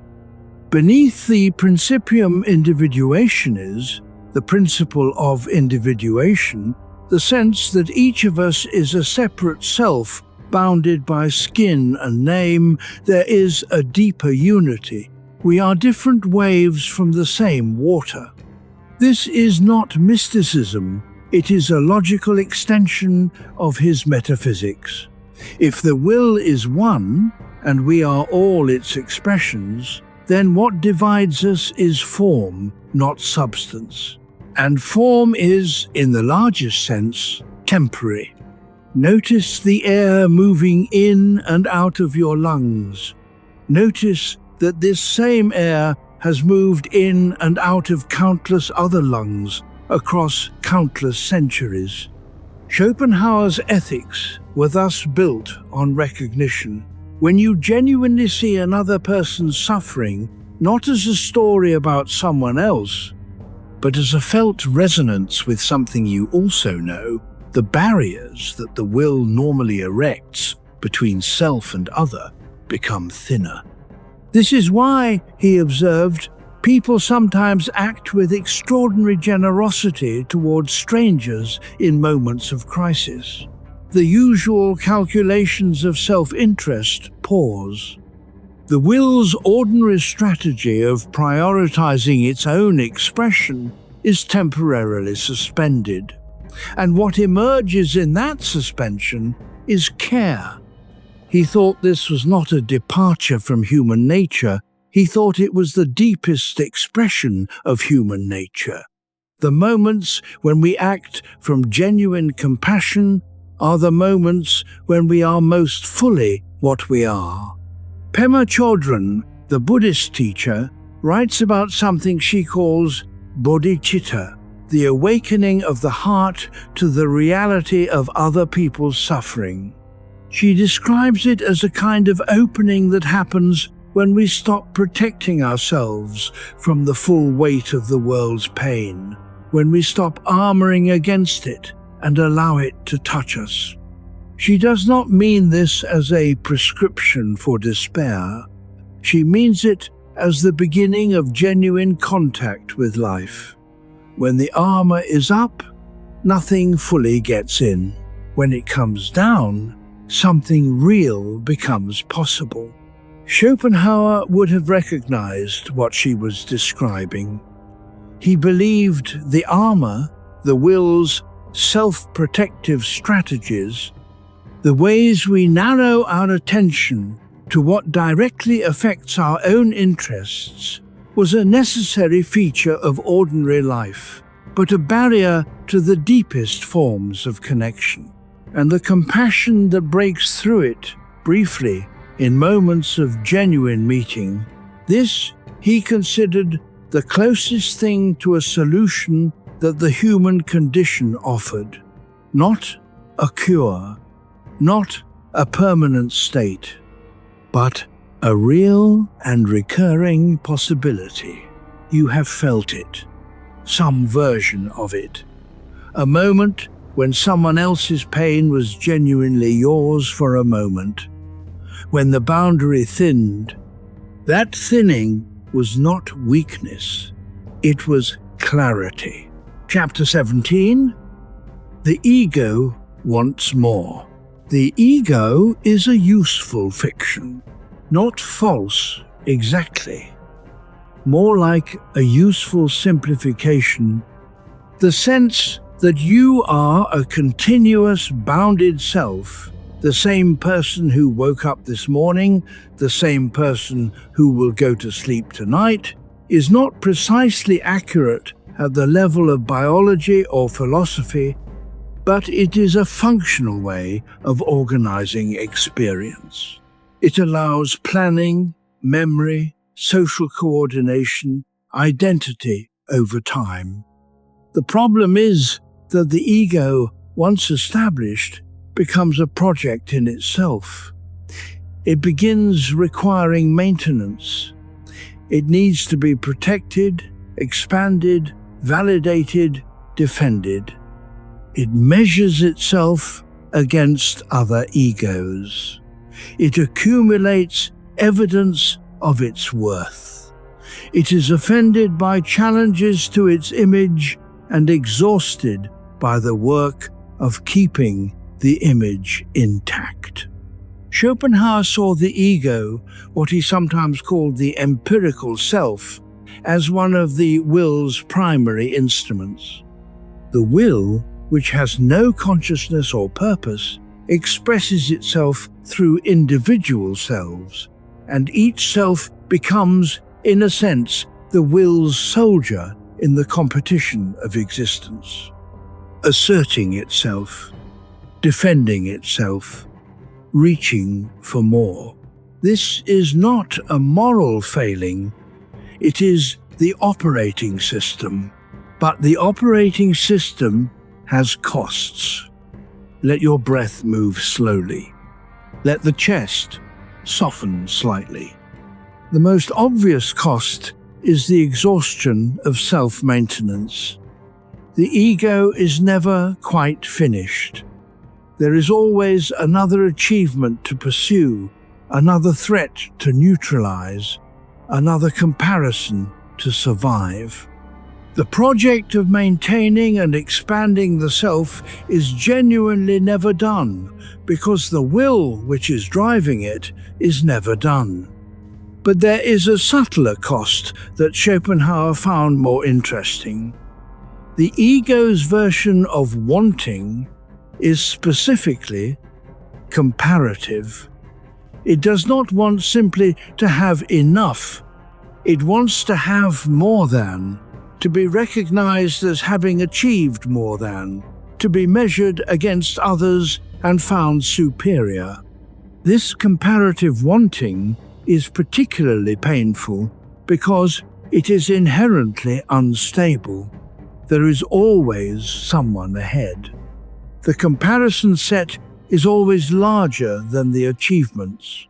Beneath the principium individuationis, the principle of individuation, the sense that each of us is a separate self bounded by skin and name, there is a deeper unity. We are different waves from the same water. This is not mysticism, it is a logical extension of his metaphysics. If the will is one, and we are all its expressions, then what divides us is form, not substance. And form is, in the largest sense, temporary. Notice the air moving in and out of your lungs. Notice that this same air has moved in and out of countless other lungs across countless centuries. Schopenhauer's ethics were thus built on recognition. When you genuinely see another person's suffering, not as a story about someone else, but as a felt resonance with something you also know, the barriers that the will normally erects between self and other become thinner. This is why, he observed, people sometimes act with extraordinary generosity towards strangers in moments of crisis. The usual calculations of self-interest pause. The will's ordinary strategy of prioritizing its own expression is temporarily suspended. And what emerges in that suspension is care. He thought this was not a departure from human nature. He thought it was the deepest expression of human nature. The moments when we act from genuine compassion are the moments when we are most fully what we are. Pema Chodron, the Buddhist teacher, writes about something she calls bodhicitta, the awakening of the heart to the reality of other people's suffering. She describes it as a kind of opening that happens when we stop protecting ourselves from the full weight of the world's pain, when we stop armoring against it and allow it to touch us. She does not mean this as a prescription for despair. She means it as the beginning of genuine contact with life. When the armor is up, nothing fully gets in. When it comes down, something real becomes possible. Schopenhauer would have recognized what she was describing. He believed the armor, the will's self-protective strategies, the ways we narrow our attention to what directly affects our own interests, was a necessary feature of ordinary life, but a barrier to the deepest forms of connection. And the compassion that breaks through it, briefly, in moments of genuine meeting, this he considered the closest thing to a solution that the human condition offered. Not a cure, not a permanent state, but a real and recurring possibility. You have felt it, some version of it. A moment when someone else's pain was genuinely yours for a moment. When the boundary thinned, that thinning was not weakness, it was clarity. Chapter 17. The ego wants more. The ego is a useful fiction, not false exactly, more like a useful simplification. The sense that you are a continuous, bounded self, the same person who woke up this morning, the same person who will go to sleep tonight, is not precisely accurate at the level of biology or philosophy, but it is a functional way of organizing experience. It allows planning, memory, social coordination, identity over time. The problem is that the ego, once established, becomes a project in itself. It begins requiring maintenance. It needs to be protected, expanded, validated, defended. It measures itself against other egos. It accumulates evidence of its worth. It is offended by challenges to its image and exhausted by the work of keeping the image intact. Schopenhauer saw the ego, what he sometimes called the empirical self, as one of the will's primary instruments. The will, which has no consciousness or purpose, expresses itself through individual selves, and each self becomes, in a sense, the will's soldier in the competition of existence, asserting itself, defending itself, reaching for more. This is not a moral failing, it is the operating system. But the operating system has costs. Let your breath move slowly. Let the chest soften slightly. The most obvious cost is the exhaustion of self-maintenance. The ego is never quite finished. There is always another achievement to pursue, another threat to neutralize, another comparison to survive. The project of maintaining and expanding the self is genuinely never done, because the will which is driving it is never done. But there is a subtler cost that Schopenhauer found more interesting. The ego's version of wanting is specifically comparative. It does not want simply to have enough. It wants to have more than, to be recognized as having achieved more than, to be measured against others and found superior. This comparative wanting is particularly painful because it is inherently unstable. There is always someone ahead. The comparison set is always larger than the achievements,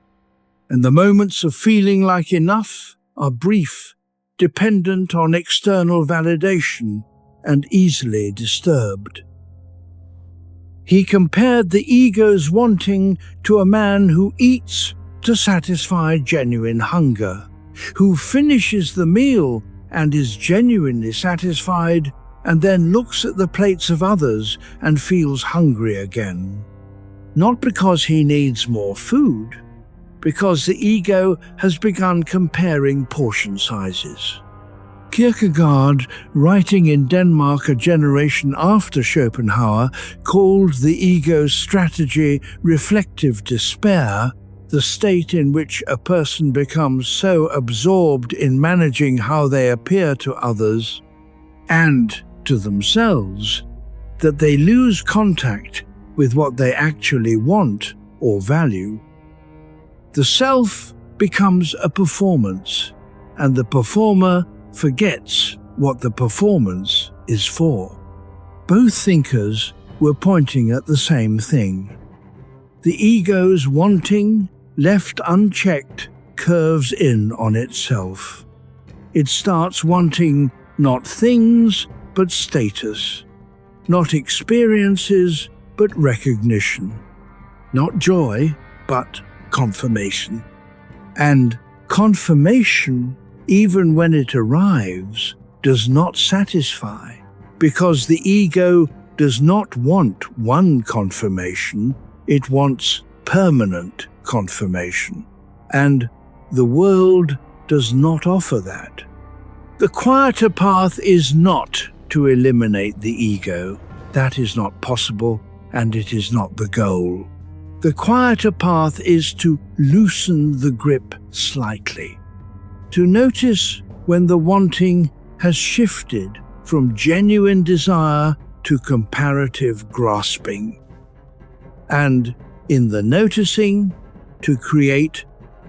and the moments of feeling like enough are brief, dependent on external validation, and easily disturbed. He compared the ego's wanting to a man who eats to satisfy genuine hunger, who finishes the meal and is genuinely satisfied, and then looks at the plates of others and feels hungry again. Not because he needs more food, because the ego has begun comparing portion sizes. Kierkegaard, writing in Denmark a generation after Schopenhauer, called the ego's strategy reflective despair, the state in which a person becomes so absorbed in managing how they appear to others and to themselves that they lose contact with what they actually want or value. The self becomes a performance, and the performer forgets what the performance is for. Both thinkers were pointing at the same thing. The ego's wanting, left unchecked, curves in on itself. It starts wanting not things, but status, not experiences, but recognition, not joy, but confirmation. And confirmation, even when it arrives, does not satisfy, because the ego does not want one confirmation, it wants permanent confirmation. And the world does not offer that. The quieter path is not to eliminate the ego. That is not possible, and it is not the goal. The quieter path is to loosen the grip slightly, to notice when the wanting has shifted from genuine desire to comparative grasping, and in the noticing, to create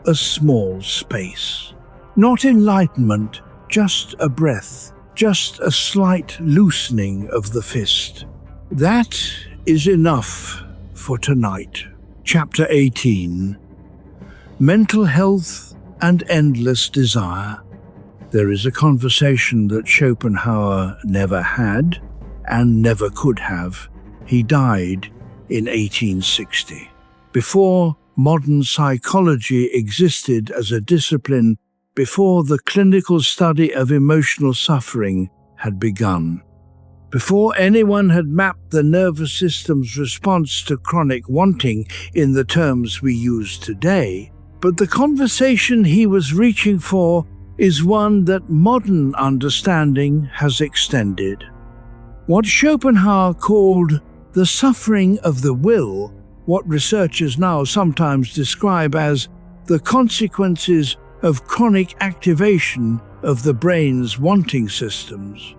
a small space. Not enlightenment, just a breath, just a slight loosening of the fist. That is enough for tonight. Chapter 18. Mental Health and Endless Desire. There is a conversation that Schopenhauer never had and never could have. He died in 1860, before modern psychology existed as a discipline, before the clinical study of emotional suffering had begun, before anyone had mapped the nervous system's response to chronic wanting in the terms we use today. But the conversation he was reaching for is one that modern understanding has extended. What Schopenhauer called the suffering of the will, what researchers now sometimes describe as the consequences of chronic activation of the brain's wanting systems.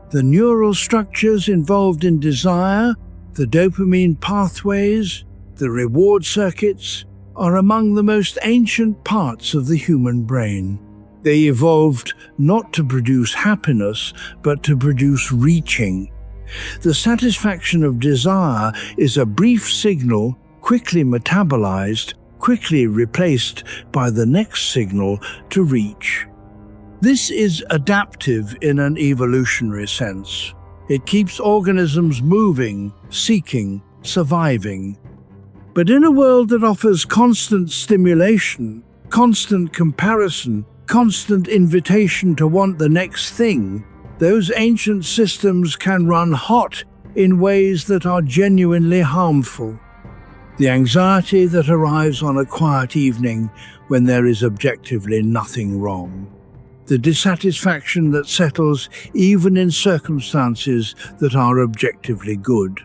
The neural structures involved in desire, the dopamine pathways, the reward circuits, are among the most ancient parts of the human brain. They evolved not to produce happiness, but to produce reaching, The satisfaction of desire is a brief signal, quickly metabolized, quickly replaced by the next signal to reach. This is adaptive in an evolutionary sense. It keeps organisms moving, seeking, surviving. But in a world that offers constant stimulation, constant comparison, constant invitation to want the next thing, those ancient systems can run hot in ways that are genuinely harmful. The anxiety that arrives on a quiet evening when there is objectively nothing wrong. The dissatisfaction that settles even in circumstances that are objectively good.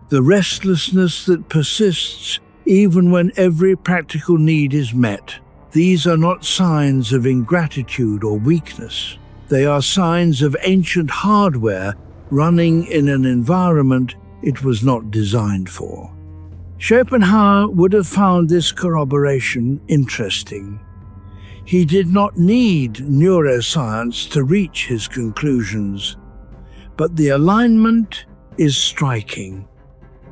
The restlessness that persists even when every practical need is met. These are not signs of ingratitude or weakness. They are signs of ancient hardware running in an environment it was not designed for. Schopenhauer would have found this corroboration interesting. He did not need neuroscience to reach his conclusions, but the alignment is striking.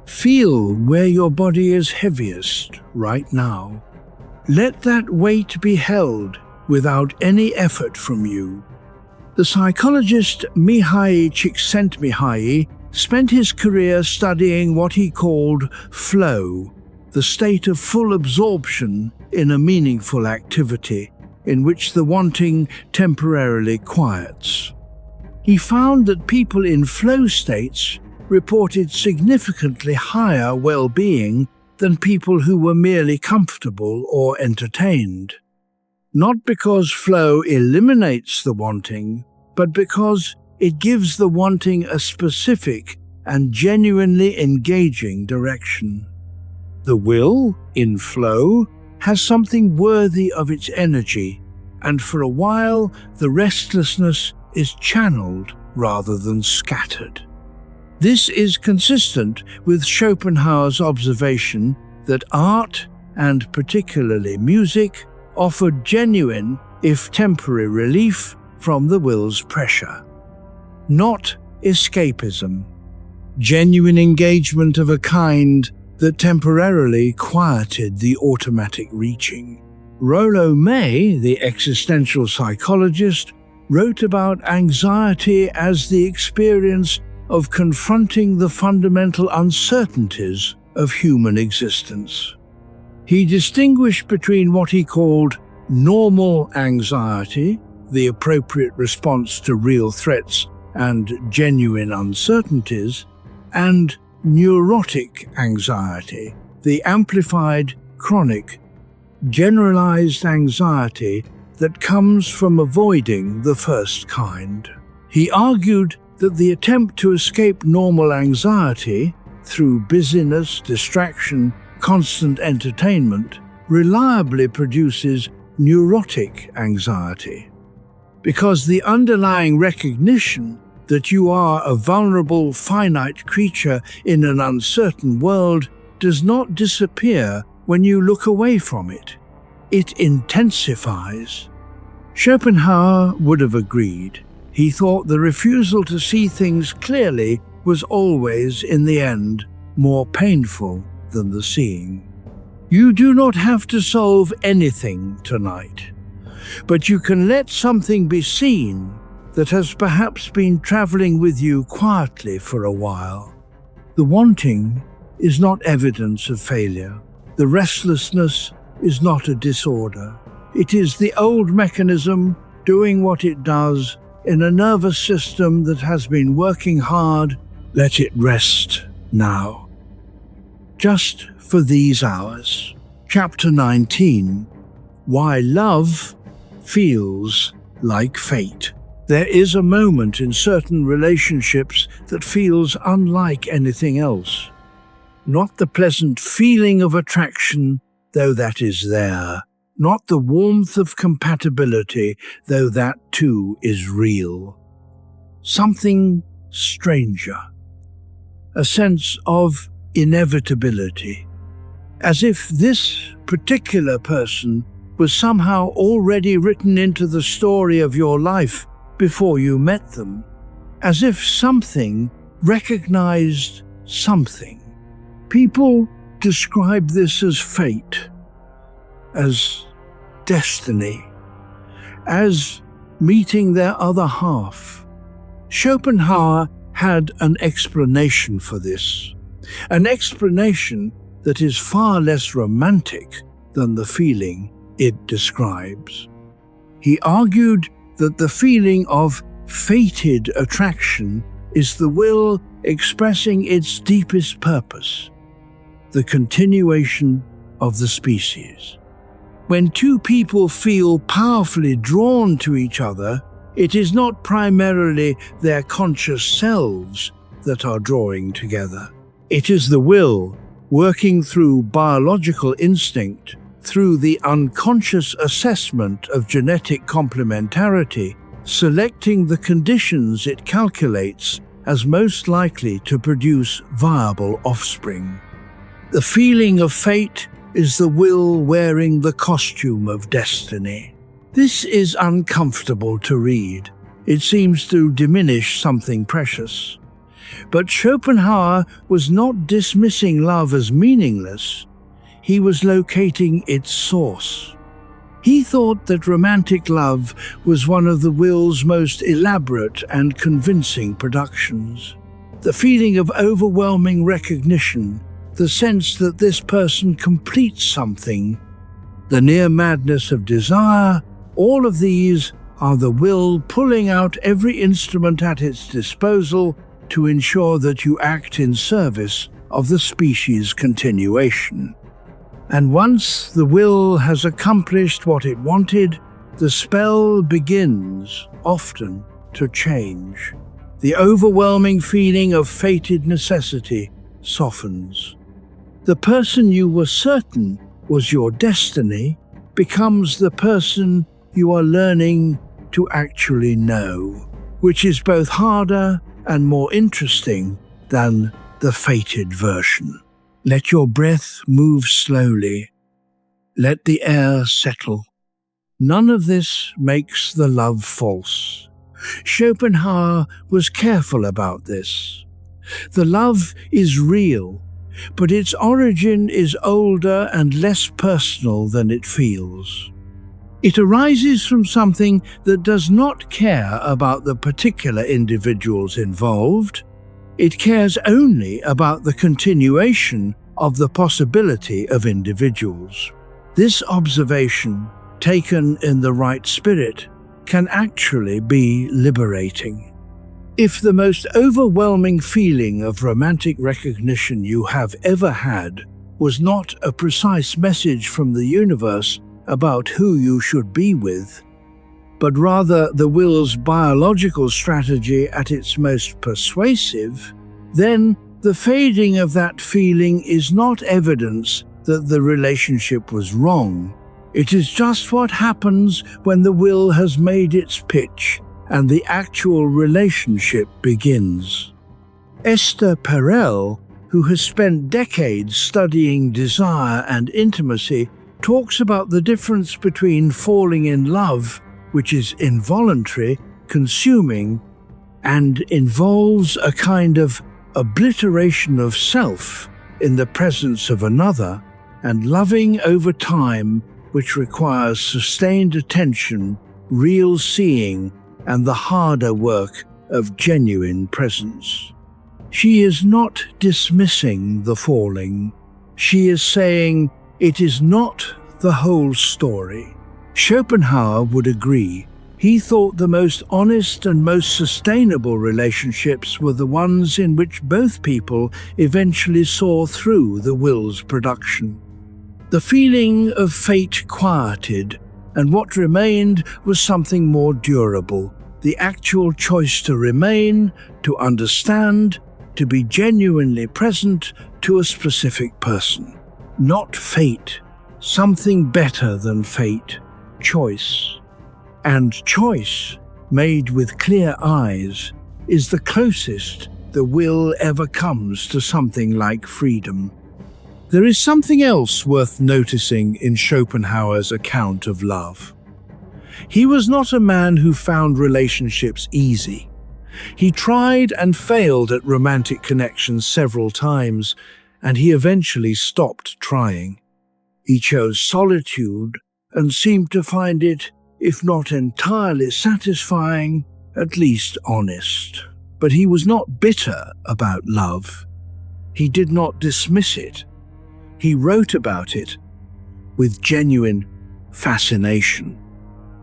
Feel where your body is heaviest right now. Let that weight be held without any effort from you. The psychologist Mihai Csikszentmihalyi spent his career studying what he called flow, the state of full absorption in a meaningful activity, in which the wanting temporarily quiets. He found that people in flow states reported significantly higher well-being than people who were merely comfortable or entertained. Not because flow eliminates the wanting, but because it gives the wanting a specific and genuinely engaging direction. The will, in flow, has something worthy of its energy, and for a while the restlessness is channeled rather than scattered. This is consistent with Schopenhauer's observation that art, and particularly music, offered genuine, if temporary, relief from the will's pressure. Not escapism. Genuine engagement of a kind that temporarily quieted the automatic reaching. Rollo May, the existential psychologist, wrote about anxiety as the experience of confronting the fundamental uncertainties of human existence. He distinguished between what he called normal anxiety, the appropriate response to real threats and genuine uncertainties, and neurotic anxiety, the amplified, chronic, generalized anxiety that comes from avoiding the first kind. He argued that the attempt to escape normal anxiety through busyness, distraction, constant entertainment reliably produces neurotic anxiety, because the underlying recognition that you are a vulnerable, finite creature in an uncertain world does not disappear when you look away from it. It intensifies. Schopenhauer would have agreed. He thought the refusal to see things clearly was always, in the end, more painful than the seeing. You do not have to solve anything tonight, but you can let something be seen that has perhaps been traveling with you quietly for a while. The wanting is not evidence of failure. The restlessness is not a disorder. It is the old mechanism doing what it does in a nervous system that has been working hard. Let it rest now. Just for these hours. Chapter 19. Why Love Feels Like Fate. There is a moment in certain relationships that feels unlike anything else. Not the pleasant feeling of attraction, though that is there. Not the warmth of compatibility, though that too is real. Something stranger. A sense of inevitability. As if this particular person was somehow already written into the story of your life before you met them. As if something recognized something. People describe this as fate, as destiny, as meeting their other half. Schopenhauer had an explanation for this, an explanation that is far less romantic than the feeling it describes. He argued that the feeling of fated attraction is the will expressing its deepest purpose, the continuation of the species. When two people feel powerfully drawn to each other, it is not primarily their conscious selves that are drawing together. It is the will, working through biological instinct, through the unconscious assessment of genetic complementarity, selecting the conditions it calculates as most likely to produce viable offspring. The feeling of fate is the will wearing the costume of destiny. This is uncomfortable to read. It seems to diminish something precious. But Schopenhauer was not dismissing love as meaningless. He was locating its source. He thought that romantic love was one of the will's most elaborate and convincing productions. The feeling of overwhelming recognition, the sense that this person completes something, the near madness of desire, all of these are the will pulling out every instrument at its disposal to ensure that you act in service of the species' continuation. And once the will has accomplished what it wanted, the spell begins, often, to change. The overwhelming feeling of fated necessity softens. The person you were certain was your destiny becomes the person you are learning to actually know, which is both harder and more interesting than the fated version. Let your breath move slowly. Let the air settle. None of this makes the love false. Schopenhauer was careful about this. The love is real, but its origin is older and less personal than it feels. It arises from something that does not care about the particular individuals involved. It cares only about the continuation of the possibility of individuals. This observation, taken in the right spirit, can actually be liberating. If the most overwhelming feeling of romantic recognition you have ever had was not a precise message from the universe about who you should be with, but rather the will's biological strategy at its most persuasive, then the fading of that feeling is not evidence that the relationship was wrong. It is just what happens when the will has made its pitch and the actual relationship begins. Esther Perel, who has spent decades studying desire and intimacy, talks about the difference between falling in love, which is involuntary, consuming, and involves a kind of obliteration of self in the presence of another, and loving over time, which requires sustained attention, real seeing, and the harder work of genuine presence. She is not dismissing the falling. She is saying it is not the whole story. Schopenhauer would agree. He thought the most honest and most sustainable relationships were the ones in which both people eventually saw through the will's production. The feeling of fate quieted, and what remained was something more durable, the actual choice to remain, to understand, to be genuinely present to a specific person. Not fate, something better than fate, choice. And choice, made with clear eyes, is the closest the will ever comes to something like freedom. There is something else worth noticing in Schopenhauer's account of love. He was not a man who found relationships easy. He tried and failed at romantic connections several times, and he eventually stopped trying. He chose solitude and seemed to find it, if not entirely satisfying, at least honest. But he was not bitter about love. He did not dismiss it. He wrote about it with genuine fascination.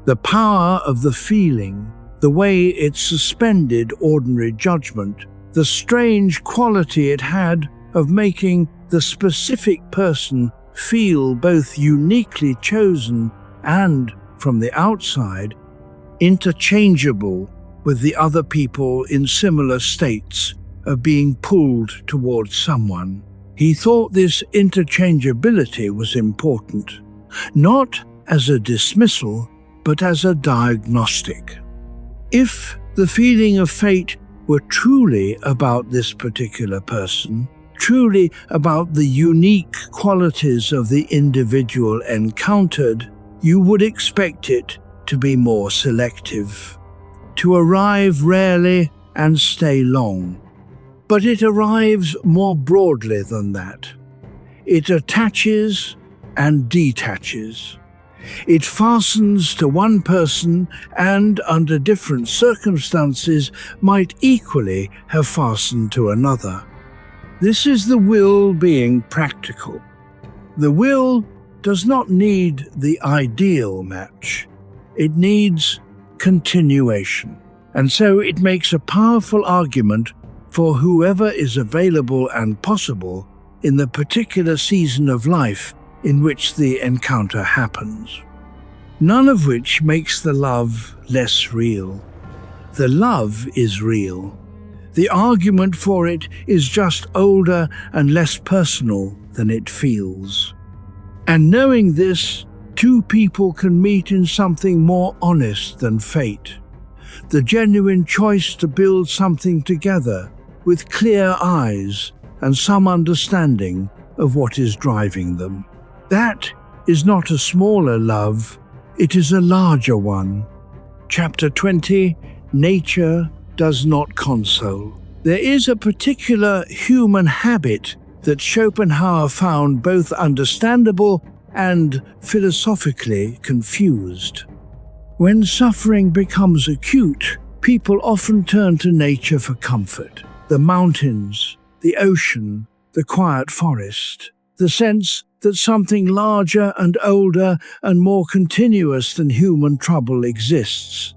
The power of the feeling, the way it suspended ordinary judgment, the strange quality it had of making the specific person feel both uniquely chosen and, from the outside, interchangeable with the other people in similar states of being pulled towards someone. He thought this interchangeability was important, not as a dismissal, but as a diagnostic. If the feeling of fate were truly about this particular person, truly about the unique qualities of the individual encountered, you would expect it to be more selective, to arrive rarely and stay long. But it arrives more broadly than that. It attaches and detaches. It fastens to one person and, under different circumstances, might equally have fastened to another. This is the will being practical. The will does not need the ideal match. It needs continuation. And so it makes a powerful argument for whoever is available and possible in the particular season of life in which the encounter happens. None of which makes the love less real. The love is real. The argument for it is just older and less personal than it feels. And knowing this, two people can meet in something more honest than fate. The genuine choice to build something together with clear eyes and some understanding of what is driving them. That is not a smaller love, it is a larger one. Chapter 20, Nature does not console. There is a particular human habit that Schopenhauer found both understandable and philosophically confused. When suffering becomes acute, people often turn to nature for comfort. The mountains, the ocean, the quiet forest, the sense that something larger and older and more continuous than human trouble exists.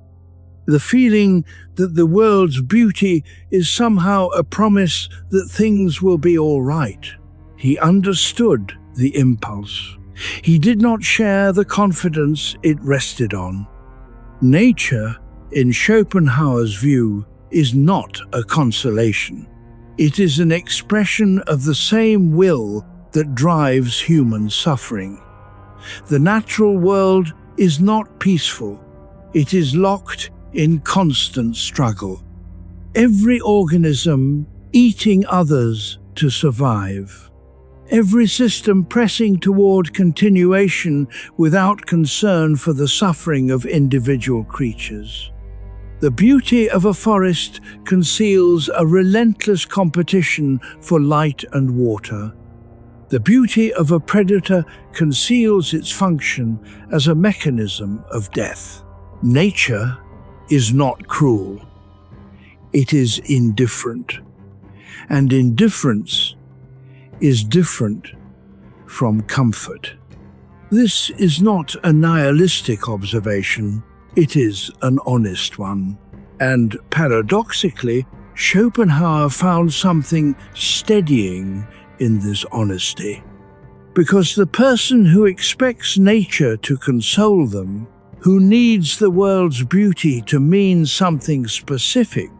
The feeling that the world's beauty is somehow a promise that things will be all right. He understood the impulse. He did not share the confidence it rested on. Nature, in Schopenhauer's view, is not a consolation. It is an expression of the same will that drives human suffering. The natural world is not peaceful. It is locked in constant struggle. Every organism eating others to survive. Every system pressing toward continuation without concern for the suffering of individual creatures. The beauty of a forest conceals a relentless competition for light and water. The beauty of a predator conceals its function as a mechanism of death. Nature is not cruel. It is indifferent. And indifference is different from comfort. This is not a nihilistic observation, it is an honest one. And paradoxically, Schopenhauer found something steadying in this honesty. Because the person who expects nature to console them, who needs the world's beauty to mean something specific,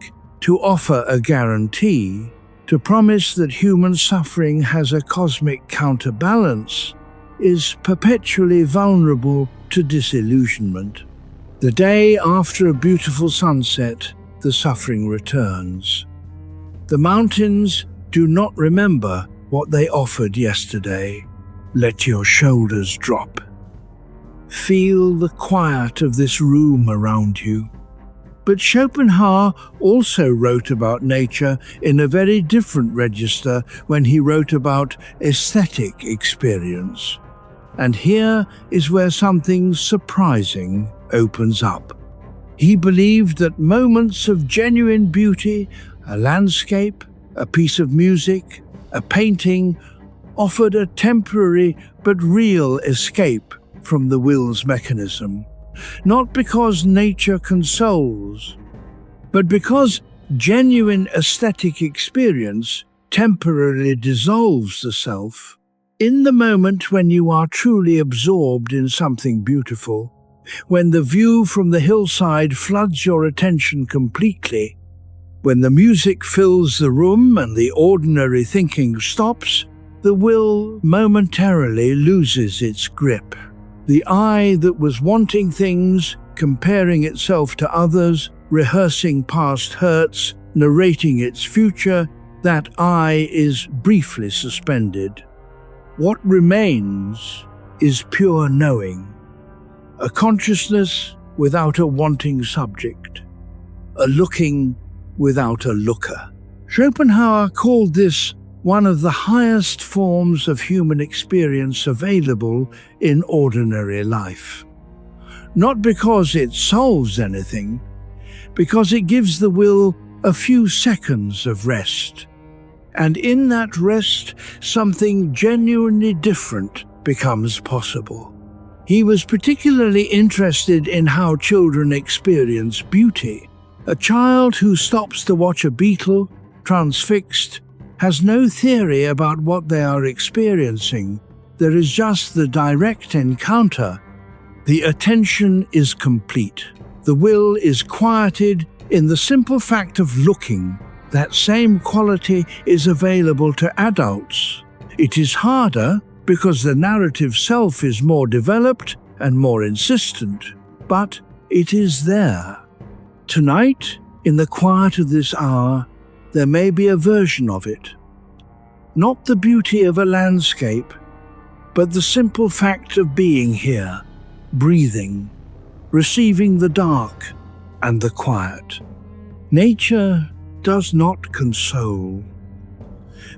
to offer a guarantee, to promise that human suffering has a cosmic counterbalance, is perpetually vulnerable to disillusionment. The day after a beautiful sunset, the suffering returns. The mountains do not remember what they offered yesterday. Let your shoulders drop. Feel the quiet of this room around you. But Schopenhauer also wrote about nature in a very different register when he wrote about aesthetic experience. And here is where something surprising opens up. He believed that moments of genuine beauty, a landscape, a piece of music, a painting, offered a temporary but real escape from the will's mechanism. Not because nature consoles, but because genuine aesthetic experience temporarily dissolves the self. In the moment when you are truly absorbed in something beautiful, when the view from the hillside floods your attention completely, when the music fills the room and the ordinary thinking stops, the will momentarily loses its grip. The I that was wanting things, comparing itself to others, rehearsing past hurts, narrating its future, that I is briefly suspended. What remains is pure knowing, a consciousness without a wanting subject, a looking without a looker. Schopenhauer called this one of the highest forms of human experience available in ordinary life. Not because it solves anything, because it gives the will a few seconds of rest. And in that rest, something genuinely different becomes possible. He was particularly interested in how children experience beauty. A child who stops to watch a beetle, transfixed, has no theory about what they are experiencing. There is just the direct encounter. The attention is complete. The will is quieted in the simple fact of looking. That same quality is available to adults. It is harder because the narrative self is more developed and more insistent, but it is there. Tonight, in the quiet of this hour, there may be a version of it. Not the beauty of a landscape, but the simple fact of being here, breathing, receiving the dark and the quiet. Nature does not console,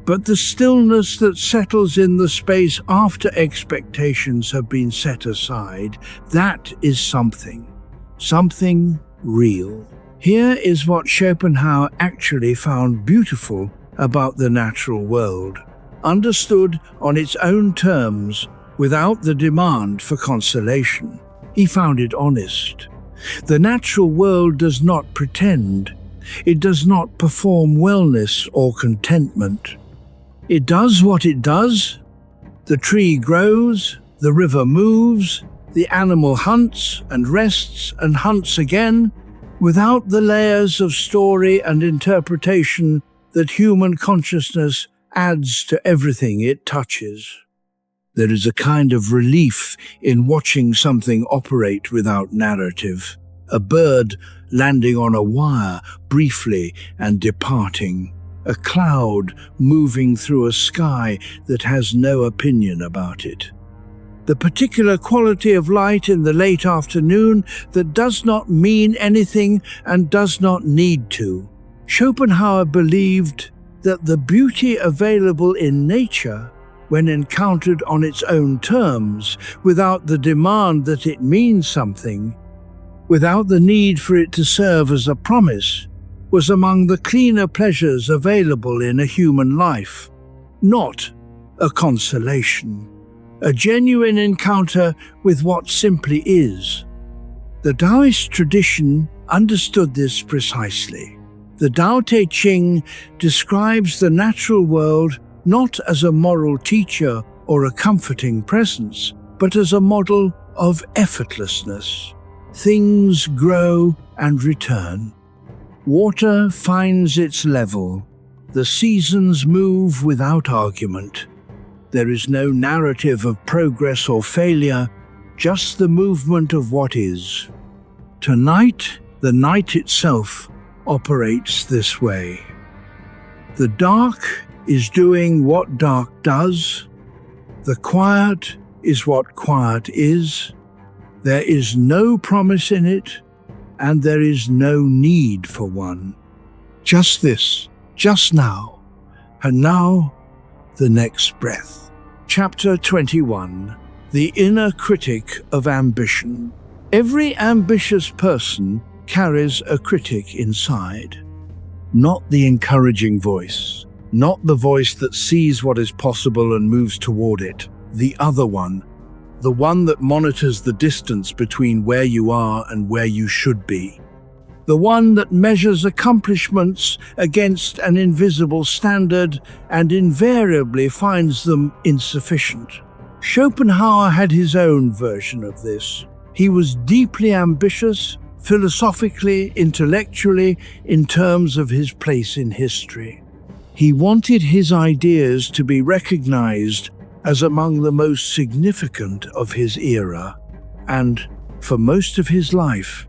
but the stillness that settles in the space after expectations have been set aside, that is something real. Here is what Schopenhauer actually found beautiful about the natural world, understood on its own terms without the demand for consolation. He found it honest. The natural world does not pretend. It does not perform wellness or contentment. It does what it does. The tree grows, the river moves, the animal hunts and rests and hunts again, without the layers of story and interpretation that human consciousness adds to everything it touches. There is a kind of relief in watching something operate without narrative. A bird landing on a wire briefly and departing. A cloud moving through a sky that has no opinion about it. The particular quality of light in the late afternoon that does not mean anything and does not need to. Schopenhauer believed that the beauty available in nature, when encountered on its own terms, without the demand that it means something, without the need for it to serve as a promise, was among the cleaner pleasures available in a human life, not a consolation. A genuine encounter with what simply is. The Taoist tradition understood this precisely. The Tao Te Ching describes the natural world not as a moral teacher or a comforting presence, but as a model of effortlessness. Things grow and return. Water finds its level. The seasons move without argument. There is no narrative of progress or failure, just the movement of what is. Tonight, the night itself operates this way. The dark is doing what dark does. The quiet is what quiet is. There is no promise in it, and there is no need for one. Just this, just now, and now the next breath. Chapter 21. The Inner Critic of Ambition. Every ambitious person carries a critic inside. Not the encouraging voice, not the voice that sees what is possible and moves toward it. The other one, the one that monitors the distance between where you are and where you should be. The one that measures accomplishments against an invisible standard and invariably finds them insufficient. Schopenhauer had his own version of this. He was deeply ambitious, philosophically, intellectually, in terms of his place in history. He wanted his ideas to be recognized as among the most significant of his era, and for most of his life,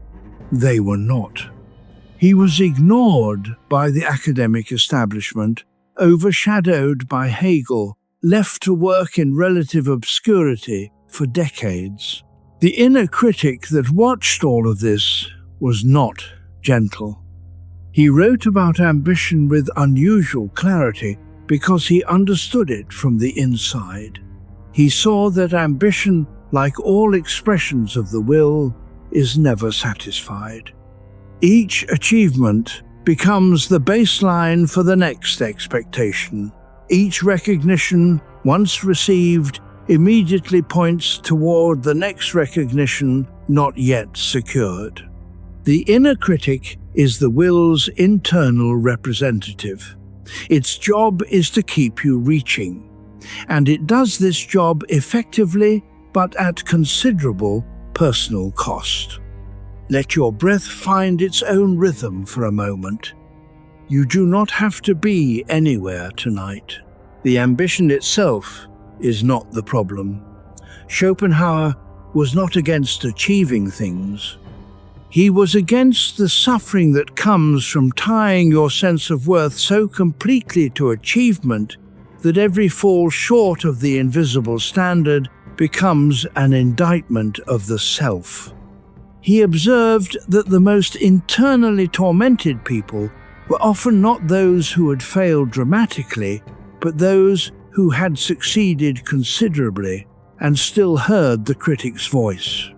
they were not. He was ignored by the academic establishment, overshadowed by Hegel, left to work in relative obscurity for decades. The inner critic that watched all of this was not gentle. He wrote about ambition with unusual clarity because he understood it from the inside. He saw that ambition, like all expressions of the will, is never satisfied. Each achievement becomes the baseline for the next expectation. Each recognition, once received, immediately points toward the next recognition not yet secured. The inner critic is the will's internal representative. Its job is to keep you reaching, and it does this job effectively but at considerable personal cost. Let your breath find its own rhythm for a moment. You do not have to be anywhere tonight. The ambition itself is not the problem. Schopenhauer was not against achieving things. He was against the suffering that comes from tying your sense of worth so completely to achievement that every fall short of the invisible standard becomes an indictment of the self. He observed that the most internally tormented people were often not those who had failed dramatically, but those who had succeeded considerably and still heard the critic's voice.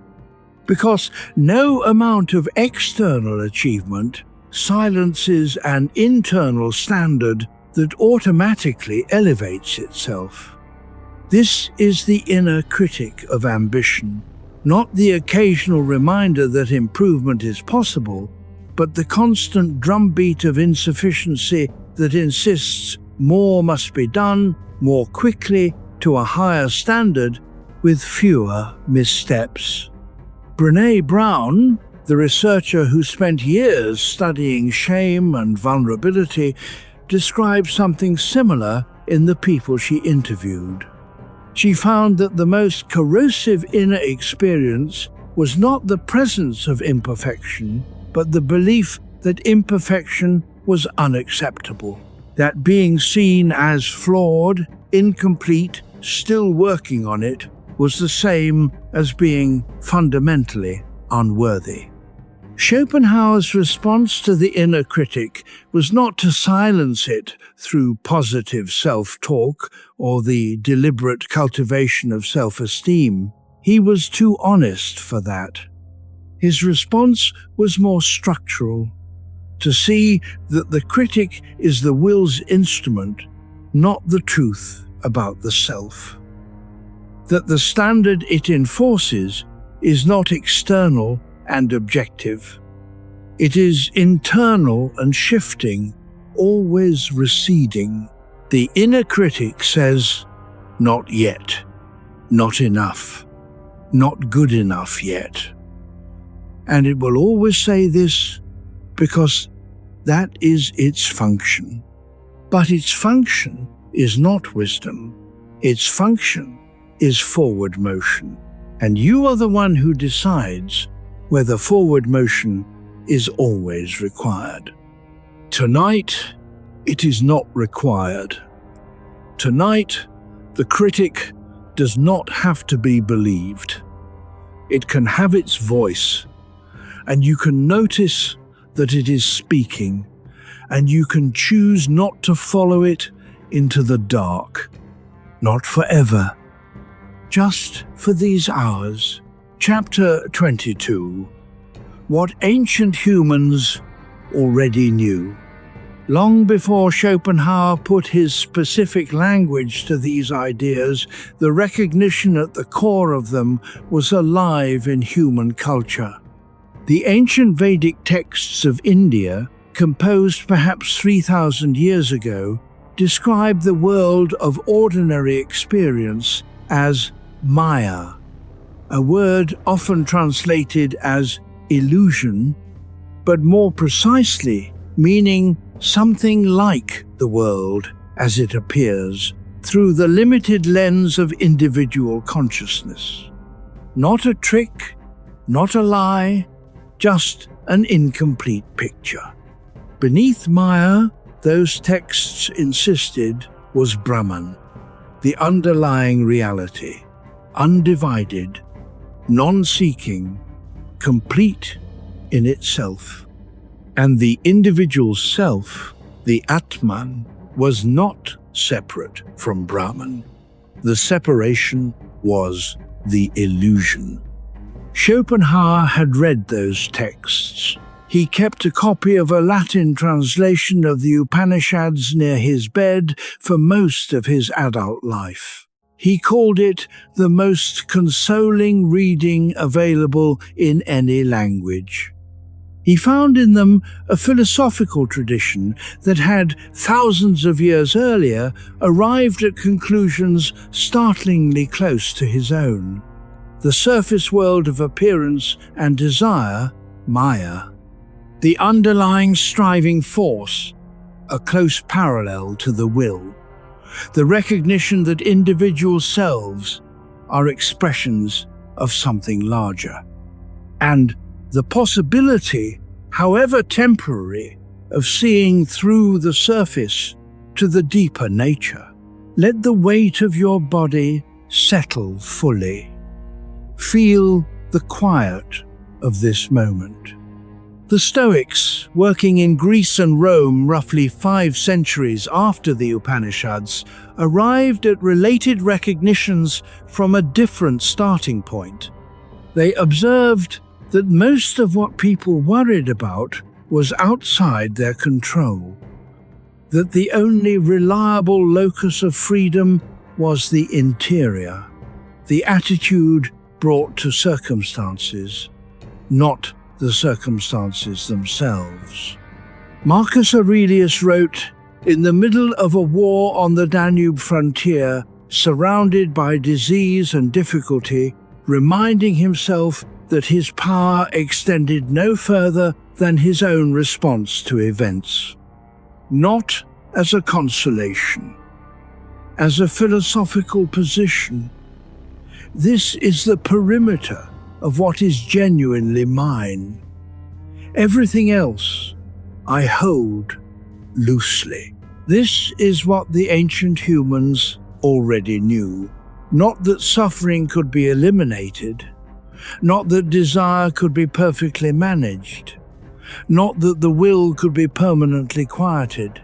Because no amount of external achievement silences an internal standard that automatically elevates itself. This is the inner critic of ambition, not the occasional reminder that improvement is possible, but the constant drumbeat of insufficiency that insists more must be done more quickly to a higher standard with fewer missteps. Brené Brown, the researcher who spent years studying shame and vulnerability, described something similar in the people she interviewed. She found that the most corrosive inner experience was not the presence of imperfection, but the belief that imperfection was unacceptable. That being seen as flawed, incomplete, still working on it, was the same as being fundamentally unworthy. Schopenhauer's response to the inner critic was not to silence it through positive self-talk or the deliberate cultivation of self-esteem. He was too honest for that. His response was more structural, to see that the critic is the will's instrument, not the truth about the self. That the standard it enforces is not external and objective. It is internal and shifting, always receding. The inner critic says, not yet, not enough, not good enough yet. And it will always say this because that is its function. But its function is not wisdom. Its function is forward motion. And you are the one who decides whether forward motion is always required. Tonight, it is not required. Tonight, the critic does not have to be believed. It can have its voice, and you can notice that it is speaking, and you can choose not to follow it into the dark. Not forever, just for these hours. Chapter 22. What ancient humans already knew. Long before Schopenhauer put his specific language to these ideas, the recognition at the core of them was alive in human culture. The ancient Vedic texts of India, composed perhaps 3,000 years ago, describe the world of ordinary experience as Maya, a word often translated as illusion, but more precisely meaning something like the world as it appears through the limited lens of individual consciousness. Not a trick, not a lie, just an incomplete picture. Beneath Maya, those texts insisted, was Brahman, the underlying reality, undivided, non-seeking, complete in itself. And the individual self, the Atman, was not separate from Brahman. The separation was the illusion. Schopenhauer had read those texts. He kept a copy of a Latin translation of the Upanishads near his bed for most of his adult life. He called it the most consoling reading available in any language. He found in them a philosophical tradition that had, thousands of years earlier, arrived at conclusions startlingly close to his own. The surface world of appearance and desire, Maya. The underlying striving force, a close parallel to the will. The recognition that individual selves are expressions of something larger. And the possibility, however temporary, of seeing through the surface to the deeper nature. Let the weight of your body settle fully. Feel the quiet of this moment. The Stoics, working in Greece and Rome roughly 5 centuries after the Upanishads, arrived at related recognitions from a different starting point. They observed that most of what people worried about was outside their control, that the only reliable locus of freedom was the interior, the attitude brought to circumstances, not the circumstances themselves. Marcus Aurelius wrote, "In the middle of a war on the Danube frontier, surrounded by disease and difficulty, reminding himself that his power extended no further than his own response to events. Not as a consolation, as a philosophical position. This is the perimeter of what is genuinely mine. Everything else I hold loosely." This is what the ancient humans already knew. Not that suffering could be eliminated, not that desire could be perfectly managed, not that the will could be permanently quieted,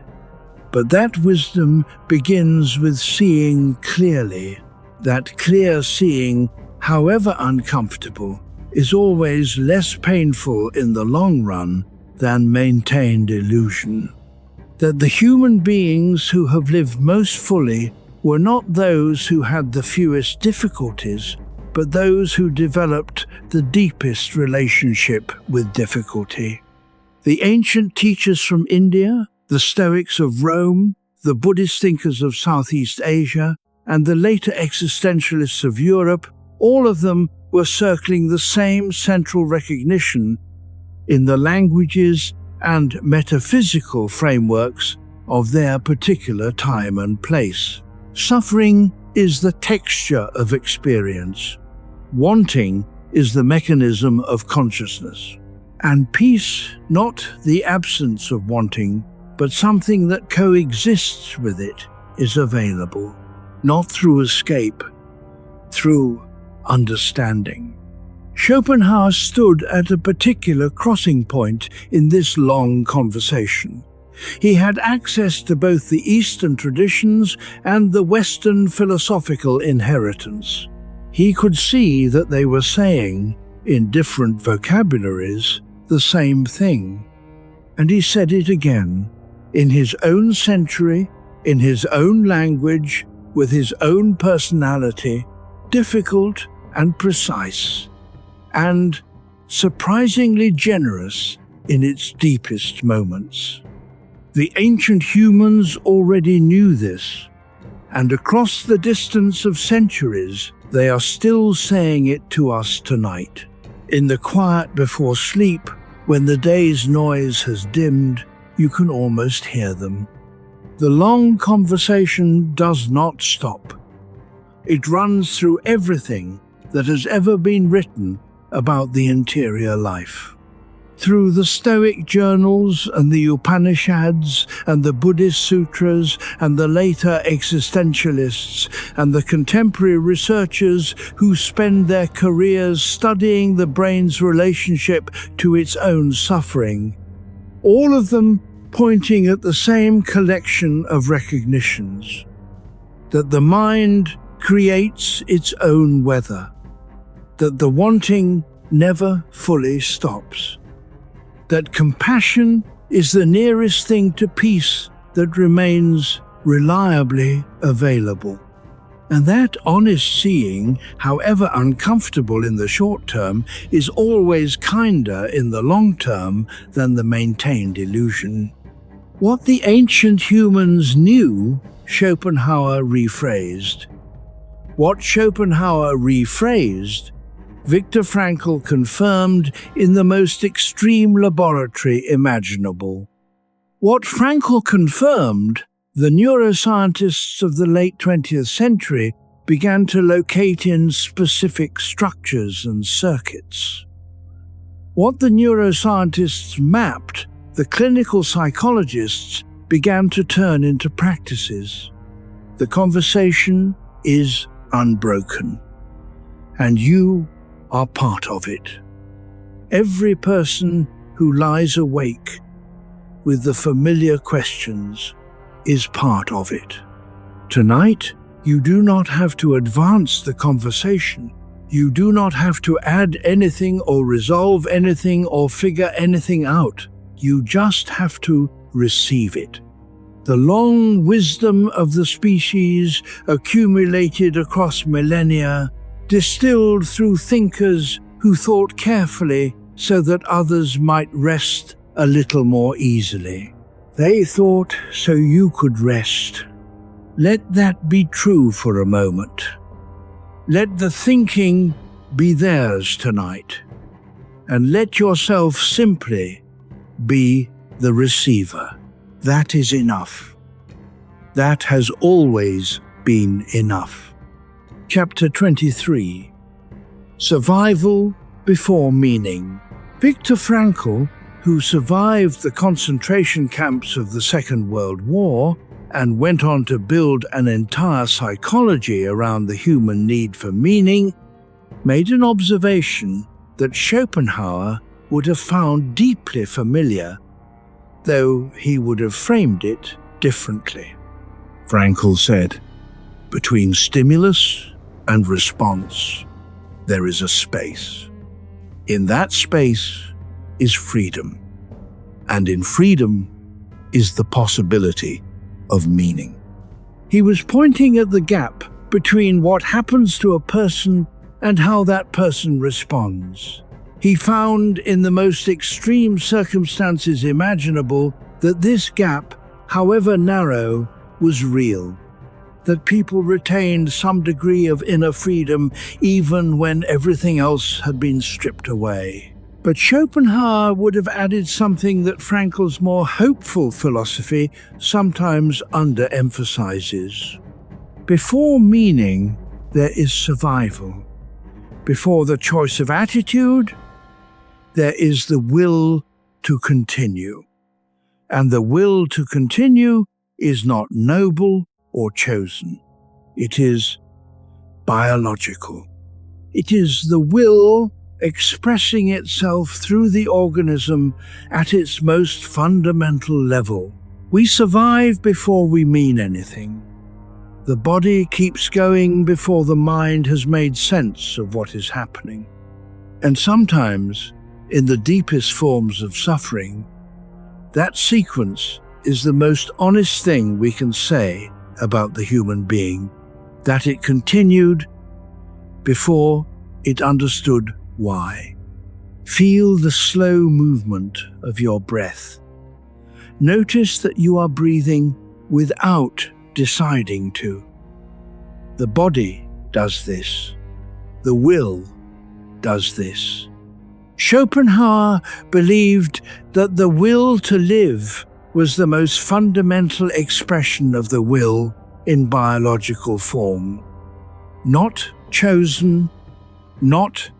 but that wisdom begins with seeing clearly. That clear seeing, however uncomfortable, is always less painful in the long run than maintained illusion. That the human beings who have lived most fully were not those who had the fewest difficulties, but those who developed the deepest relationship with difficulty. The ancient teachers from India, the Stoics of Rome, the Buddhist thinkers of Southeast Asia, and the later existentialists of Europe, all of them were circling the same central recognition in the languages and metaphysical frameworks of their particular time and place. Suffering is the texture of experience. Wanting is the mechanism of consciousness. And peace, not the absence of wanting, but something that coexists with it, is available. Not through escape, through understanding. Schopenhauer stood at a particular crossing point in this long conversation. He had access to both the Eastern traditions and the Western philosophical inheritance. He could see that they were saying, in different vocabularies, the same thing. And he said it again, in his own century, in his own language, with his own personality, difficult and precise, and surprisingly generous in its deepest moments. The ancient humans already knew this, and across the distance of centuries, they are still saying it to us tonight. In the quiet before sleep, when the day's noise has dimmed, you can almost hear them. The long conversation does not stop. It runs through everything that has ever been written about the interior life. Through the Stoic journals and the Upanishads and the Buddhist sutras and the later existentialists and the contemporary researchers who spend their careers studying the brain's relationship to its own suffering, all of them pointing at the same collection of recognitions, that the mind creates its own weather, that the wanting never fully stops, that compassion is the nearest thing to peace that remains reliably available, and that honest seeing, however uncomfortable in the short term, is always kinder in the long term than the maintained illusion. What the ancient humans knew, Schopenhauer rephrased. What Schopenhauer rephrased, Viktor Frankl confirmed in the most extreme laboratory imaginable. What Frankl confirmed, the neuroscientists of the late 20th century began to locate in specific structures and circuits. What the neuroscientists mapped, the clinical psychologists began to turn into practices. The conversation is unbroken, and you are part of it. Every person who lies awake with the familiar questions is part of it. Tonight, you do not have to advance the conversation. You do not have to add anything or resolve anything or figure anything out. You just have to receive it. The long wisdom of the species, accumulated across millennia, distilled through thinkers who thought carefully so that others might rest a little more easily. They thought so you could rest. Let that be true for a moment. Let the thinking be theirs tonight, and let yourself simply be the receiver. That is enough. That has always been enough. Chapter 23. Survival before meaning. Viktor Frankl, who survived the concentration camps of the Second World War and went on to build an entire psychology around the human need for meaning, made an observation that Schopenhauer would have found deeply familiar, though he would have framed it differently. Frankl said, "Between stimulus and response, there is a space. In that space is freedom, and in freedom is the possibility of meaning." He was pointing at the gap between what happens to a person and how that person responds. He found in the most extreme circumstances imaginable that this gap, however narrow, was real, that people retained some degree of inner freedom even when everything else had been stripped away. But Schopenhauer would have added something that Frankl's more hopeful philosophy sometimes underemphasizes. Before meaning, there is survival. Before the choice of attitude, there is the will to continue. And the will to continue is not noble or chosen. It is biological. It is the will expressing itself through the organism at its most fundamental level. We survive before we mean anything. The body keeps going before the mind has made sense of what is happening. And sometimes, in the deepest forms of suffering, that sequence is the most honest thing we can say about the human being, that it continued before it understood why. Feel the slow movement of your breath. Notice that you are breathing without deciding to. The body does this. The will does this. Schopenhauer believed that the will to live was the most fundamental expression of the will in biological form. Not chosen, not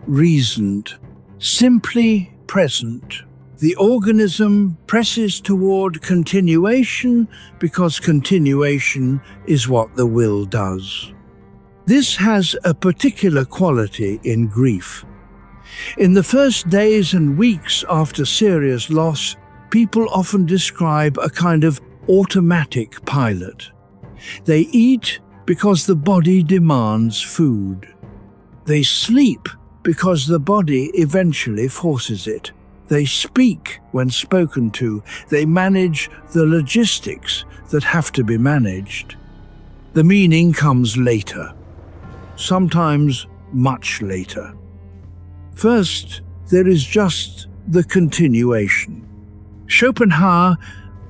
reasoned, simply present. The organism presses toward continuation because continuation is what the will does. This has a particular quality in grief. In the first days and weeks after serious loss, people often describe a kind of automatic pilot. They eat because the body demands food. They sleep because the body eventually forces it. They speak when spoken to. They manage the logistics that have to be managed. The meaning comes later, sometimes much later. First, there is just the continuation. Schopenhauer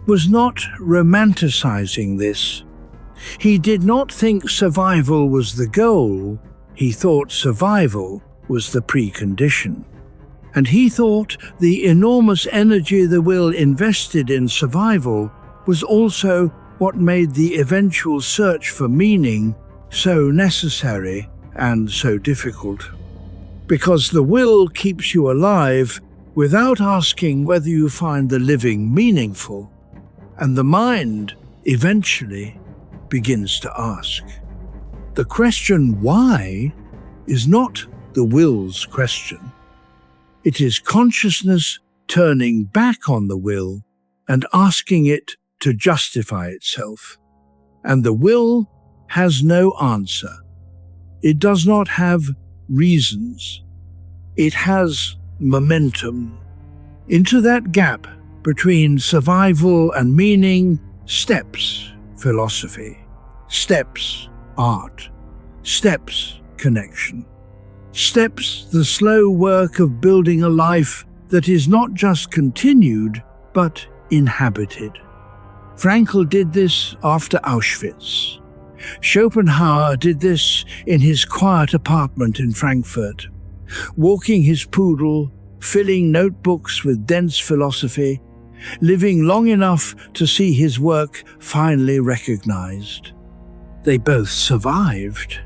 was not romanticizing this. He did not think survival was the goal. He thought survival was the precondition. And he thought the enormous energy the will invested in survival was also what made the eventual search for meaning so necessary and so difficult. Because the will keeps you alive without asking whether you find the living meaningful, and the mind eventually begins to ask. The question why is not the will's question. It is consciousness turning back on the will and asking it to justify itself. And the will has no answer. It does not have reasons. It has momentum. Into that gap between survival and meaning steps philosophy, steps art, steps connection. Steps the slow work of building a life that is not just continued, but inhabited. Frankl did this after Auschwitz. Schopenhauer did this in his quiet apartment in Frankfurt, walking his poodle, filling notebooks with dense philosophy, living long enough to see his work finally recognized. They both survived,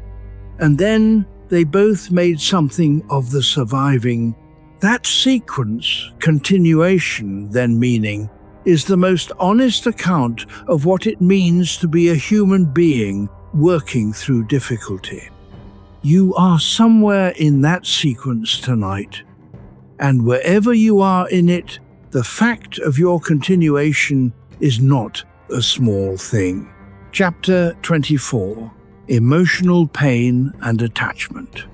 and then they both made something of the surviving. That sequence, continuation, then meaning, is the most honest account of what it means to be a human being working through difficulty. You are somewhere in that sequence tonight, and wherever you are in it, the fact of your continuation is not a small thing. Chapter 24. Emotional pain and attachment.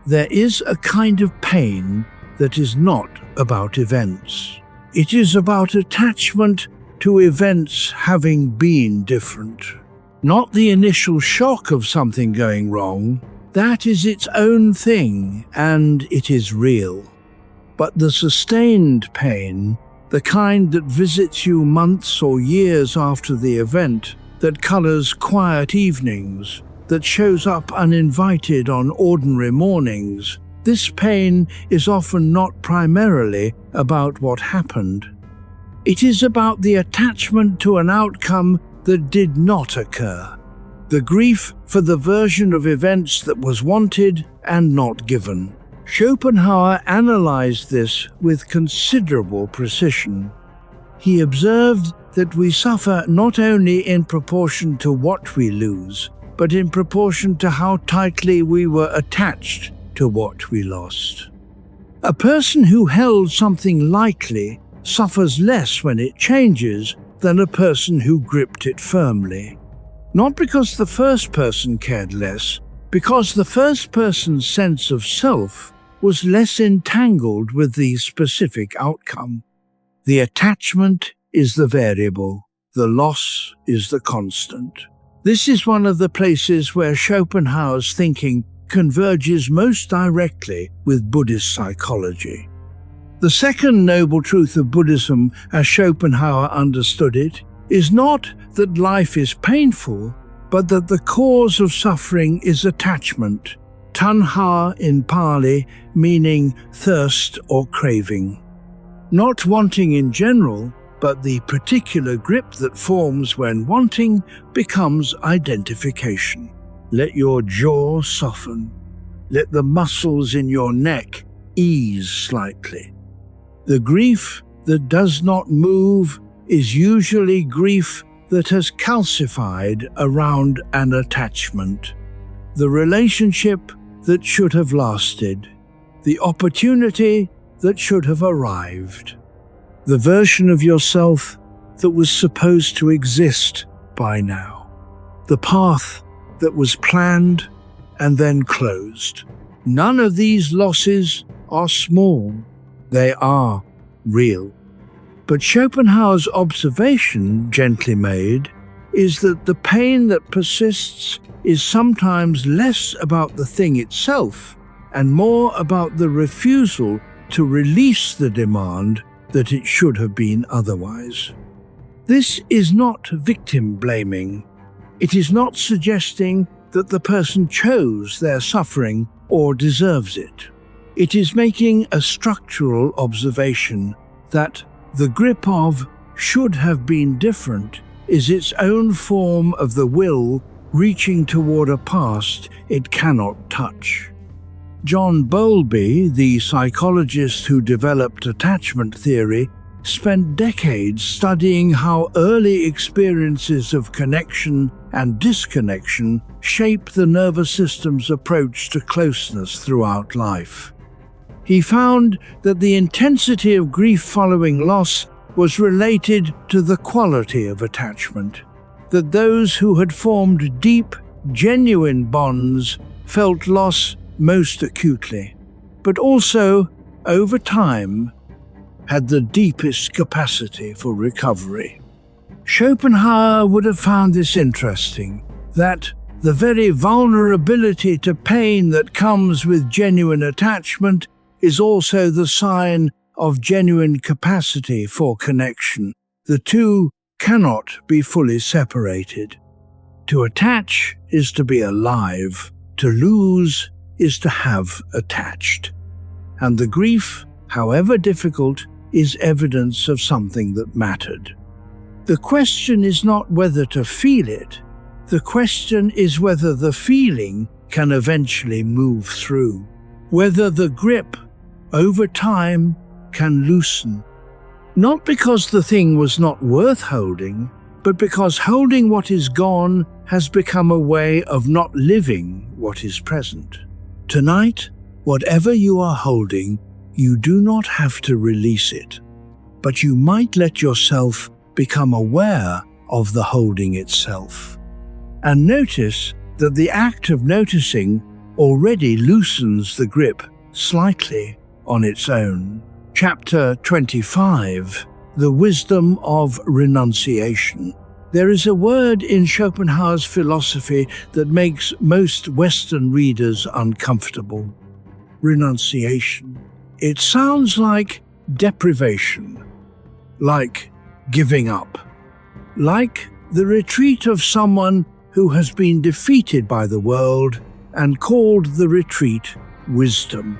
There is a kind of pain that is not about events. It is about attachment to events having been different. Not the initial shock of something going wrong. That is its own thing, and it is real. But the sustained pain, the kind that visits you months or years after the event, that colors quiet evenings, that shows up uninvited on ordinary mornings, this pain is often not primarily about what happened. It is about the attachment to an outcome that did not occur, the grief for the version of events that was wanted and not given. Schopenhauer analyzed this with considerable precision. He observed that we suffer not only in proportion to what we lose, but in proportion to how tightly we were attached to what we lost. A person who held something lightly suffers less when it changes than a person who gripped it firmly. Not because the first person cared less, because the first person's sense of self was less entangled with the specific outcome. The attachment is the variable, the loss is the constant. This is one of the places where Schopenhauer's thinking converges most directly with Buddhist psychology. The second noble truth of Buddhism, as Schopenhauer understood it, is not that life is painful, but that the cause of suffering is attachment, tanha in Pali, meaning thirst or craving. Not wanting in general, but the particular grip that forms when wanting becomes identification. Let your jaw soften. Let the muscles in your neck ease slightly. The grief that does not move is usually grief that has calcified around an attachment. The relationship that should have lasted. The opportunity that should have arrived. The version of yourself that was supposed to exist by now. The path that was planned and then closed. None of these losses are small. They are real. But Schopenhauer's observation, gently made, is that the pain that persists is sometimes less about the thing itself and more about the refusal to release the demand that it should have been otherwise. This is not victim blaming. It is not suggesting that the person chose their suffering or deserves it. It is making a structural observation that the grip of should have been different is its own form of the will reaching toward a past it cannot touch. John Bowlby, the psychologist who developed attachment theory, spent decades studying how early experiences of connection and disconnection shape the nervous system's approach to closeness throughout life. He found that the intensity of grief following loss was related to the quality of attachment, that those who had formed deep, genuine bonds felt loss most acutely, but also, over time, had the deepest capacity for recovery. Schopenhauer would have found this interesting, that the very vulnerability to pain that comes with genuine attachment is also the sign of genuine capacity for connection. The two cannot be fully separated. To attach is to be alive. To lose is to have attached. And the grief, however difficult, is evidence of something that mattered. The question is not whether to feel it. The question is whether the feeling can eventually move through. Whether the grip, over time, can loosen. Not because the thing was not worth holding, but because holding what is gone has become a way of not living what is present. Tonight, whatever you are holding, you do not have to release it, but you might let yourself become aware of the holding itself. And notice that the act of noticing already loosens the grip slightly on its own. Chapter 25, The Wisdom of Renunciation. There is a word in Schopenhauer's philosophy that makes most Western readers uncomfortable. Renunciation. It sounds like deprivation, like giving up, like the retreat of someone who has been defeated by the world and called the retreat wisdom.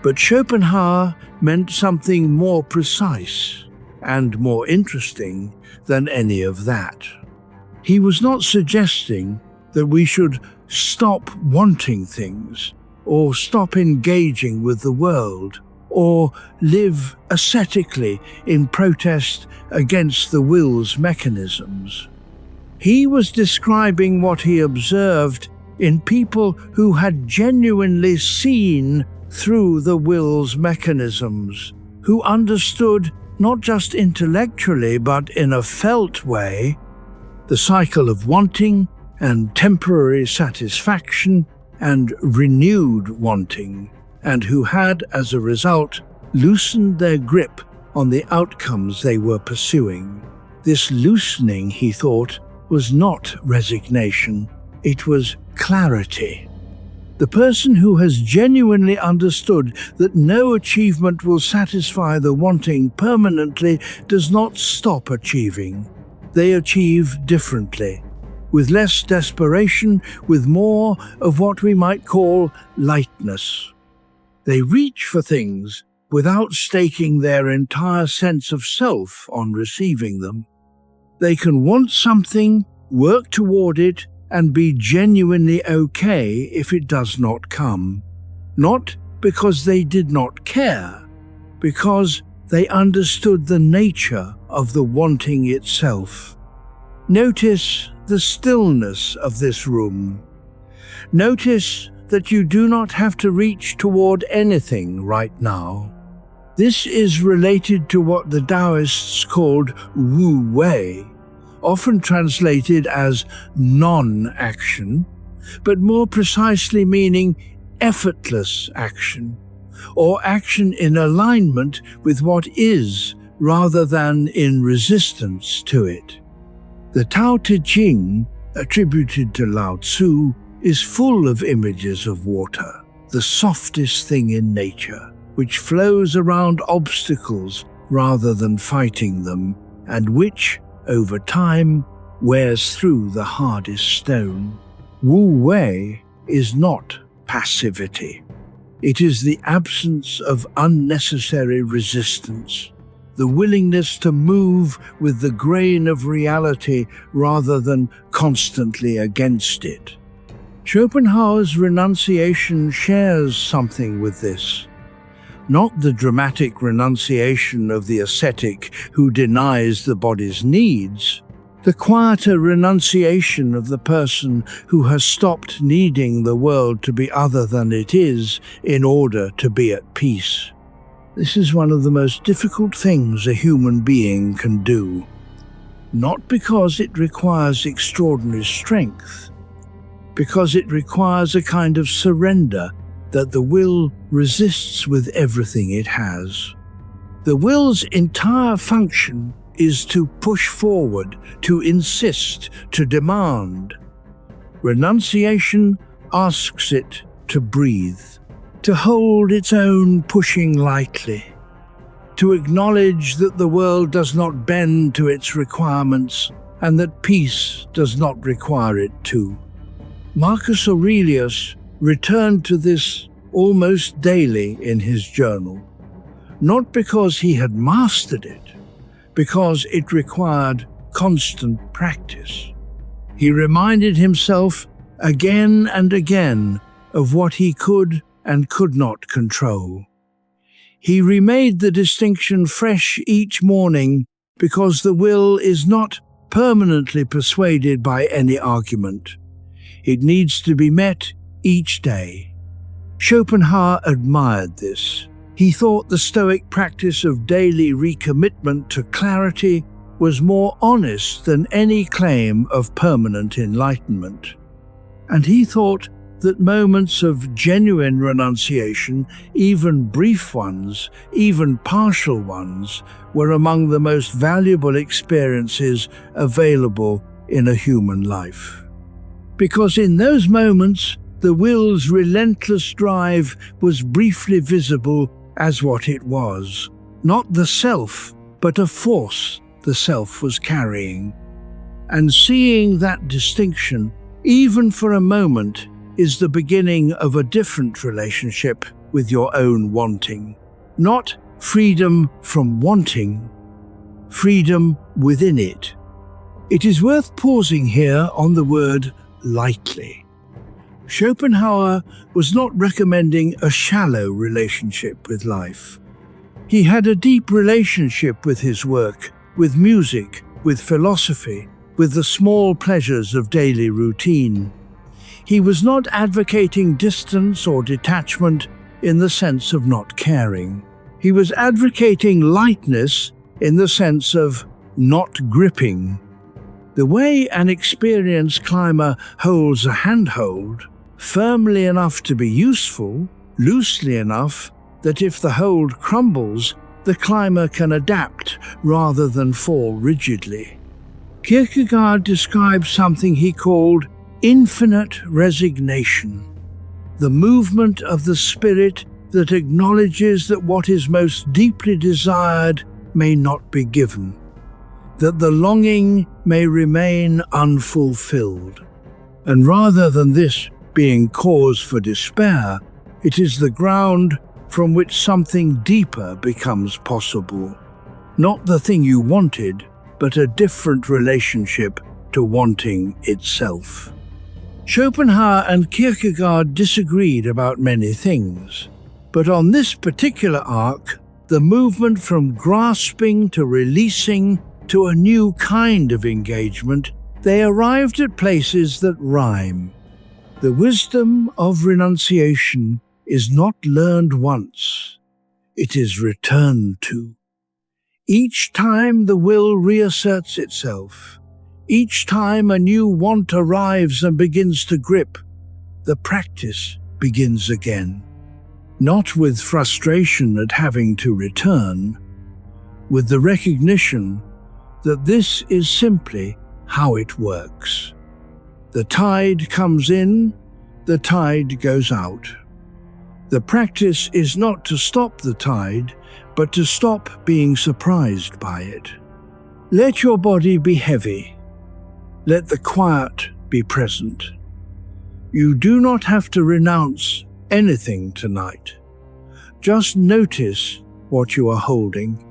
But Schopenhauer meant something more precise and more interesting than any of that. He was not suggesting that we should stop wanting things, or stop engaging with the world, or live ascetically in protest against the will's mechanisms. He was describing what he observed in people who had genuinely seen through the will's mechanisms, who understood, not just intellectually but in a felt way, the cycle of wanting and temporary satisfaction and renewed wanting, and who had, as a result, loosened their grip on the outcomes they were pursuing. This loosening, he thought, was not resignation, it was clarity. The person who has genuinely understood that no achievement will satisfy the wanting permanently does not stop achieving. They achieve differently, with less desperation, with more of what we might call lightness. They reach for things without staking their entire sense of self on receiving them. They can want something, work toward it, and be genuinely okay if it does not come. Not because they did not care, because they understood the nature of the wanting itself. Notice the stillness of this room. Notice that you do not have to reach toward anything right now. This is related to what the Taoists called Wu Wei, often translated as non-action, but more precisely meaning effortless action, or action in alignment with what is rather than in resistance to it. The Tao Te Ching, attributed to Lao Tzu, is full of images of water, the softest thing in nature, which flows around obstacles rather than fighting them, and which, over time, wears through the hardest stone. Wu Wei is not passivity. It is the absence of unnecessary resistance, the willingness to move with the grain of reality rather than constantly against it. Schopenhauer's renunciation shares something with this. Not the dramatic renunciation of the ascetic who denies the body's needs, the quieter renunciation of the person who has stopped needing the world to be other than it is in order to be at peace. This is one of the most difficult things a human being can do, not because it requires extraordinary strength, because it requires a kind of surrender that the will resists with everything it has. The will's entire function is to push forward, to insist, to demand. Renunciation asks it to breathe, to hold its own pushing lightly, to acknowledge that the world does not bend to its requirements and that peace does not require it to. Marcus Aurelius returned to this almost daily in his journal, not because he had mastered it, because it required constant practice. He reminded himself again and again of what he could and could not control. He remade the distinction fresh each morning because the will is not permanently persuaded by any argument. It needs to be met each day. Schopenhauer admired this. He thought the Stoic practice of daily recommitment to clarity was more honest than any claim of permanent enlightenment. And he thought that moments of genuine renunciation, even brief ones, even partial ones, were among the most valuable experiences available in a human life. Because in those moments, the will's relentless drive was briefly visible as what it was, not the self, but a force the self was carrying. And seeing that distinction, even for a moment, is the beginning of a different relationship with your own wanting. Not freedom from wanting, freedom within it. It is worth pausing here on the word lightly. Schopenhauer was not recommending a shallow relationship with life. He had a deep relationship with his work, with music, with philosophy, with the small pleasures of daily routine. He was not advocating distance or detachment, in the sense of not caring. He was advocating lightness in the sense of not gripping. The way an experienced climber holds a handhold, firmly enough to be useful, loosely enough that if the hold crumbles, the climber can adapt rather than fall rigidly. Kierkegaard describes something he called infinite resignation, the movement of the spirit that acknowledges that what is most deeply desired may not be given, that the longing may remain unfulfilled. And rather than this being cause for despair, it is the ground from which something deeper becomes possible. Not the thing you wanted, but a different relationship to wanting itself. Schopenhauer and Kierkegaard disagreed about many things, but on this particular arc, the movement from grasping to releasing to a new kind of engagement, they arrived at places that rhyme. The wisdom of renunciation is not learned once, it is returned to. Each time the will reasserts itself, each time a new want arrives and begins to grip, the practice begins again. Not with frustration at having to return, with the recognition that this is simply how it works. The tide comes in, the tide goes out. The practice is not to stop the tide, but to stop being surprised by it. Let your body be heavy. Let the quiet be present. You do not have to renounce anything tonight. Just notice what you are holding,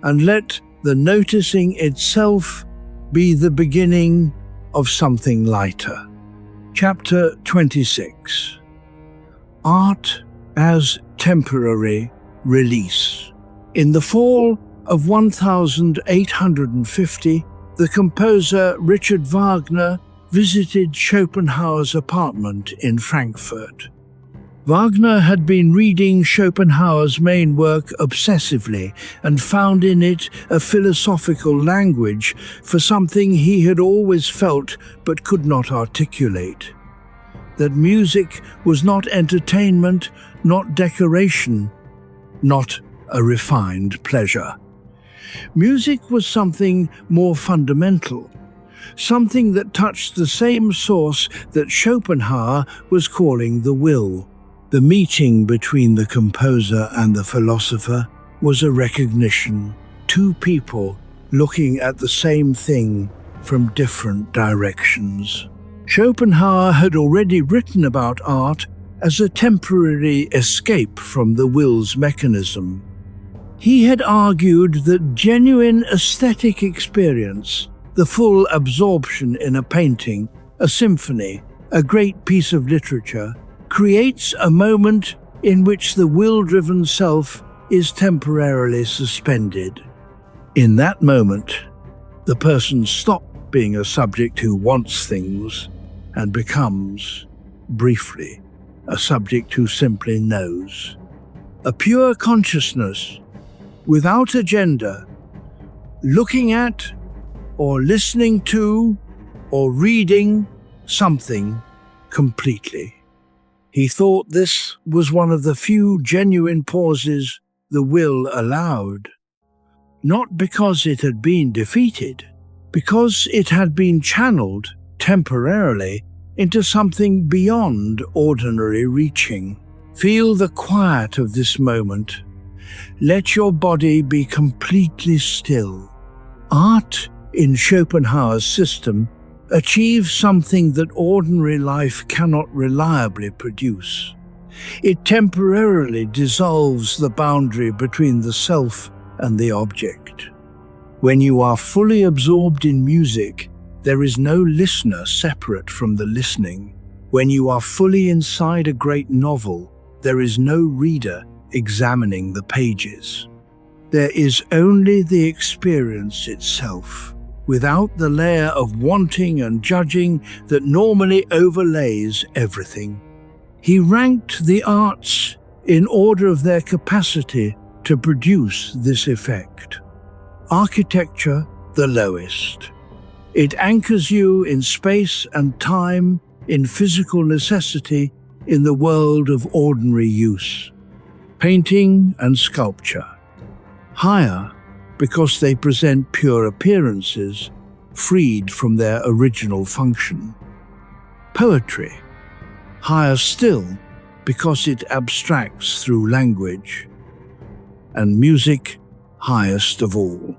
and let the noticing itself be the beginning of something lighter. Chapter 26. Art as temporary release. In the fall of 1850, the composer Richard Wagner visited Schopenhauer's apartment in Frankfurt. Wagner had been reading Schopenhauer's main work obsessively and found in it a philosophical language for something he had always felt but could not articulate. That music was not entertainment, not decoration, not a refined pleasure. Music was something more fundamental, something that touched the same source that Schopenhauer was calling the will. The meeting between the composer and the philosopher was a recognition, two people looking at the same thing from different directions. Schopenhauer had already written about art as a temporary escape from the will's mechanism. He had argued that genuine aesthetic experience, the full absorption in a painting, a symphony, a great piece of literature, creates a moment in which the will-driven self is temporarily suspended. In that moment, the person stops being a subject who wants things and becomes, briefly, a subject who simply knows. A pure consciousness, without agenda, looking at or listening to or reading something completely. He thought this was one of the few genuine pauses the will allowed, not because it had been defeated, because it had been channeled temporarily into something beyond ordinary reaching. Feel the quiet of this moment. Let your body be completely still. Art, in Schopenhauer's system, achieves something that ordinary life cannot reliably produce. It temporarily dissolves the boundary between the self and the object. When you are fully absorbed in music, there is no listener separate from the listening. When you are fully inside a great novel, there is no reader examining the pages. There is only the experience itself, without the layer of wanting and judging that normally overlays everything. He ranked the arts in order of their capacity to produce this effect. Architecture, the lowest. It anchors you in space and time, in physical necessity, in the world of ordinary use. Painting and sculpture. Higher, because they present pure appearances, freed from their original function. Poetry. Higher still, because it abstracts through language. And music, highest of all.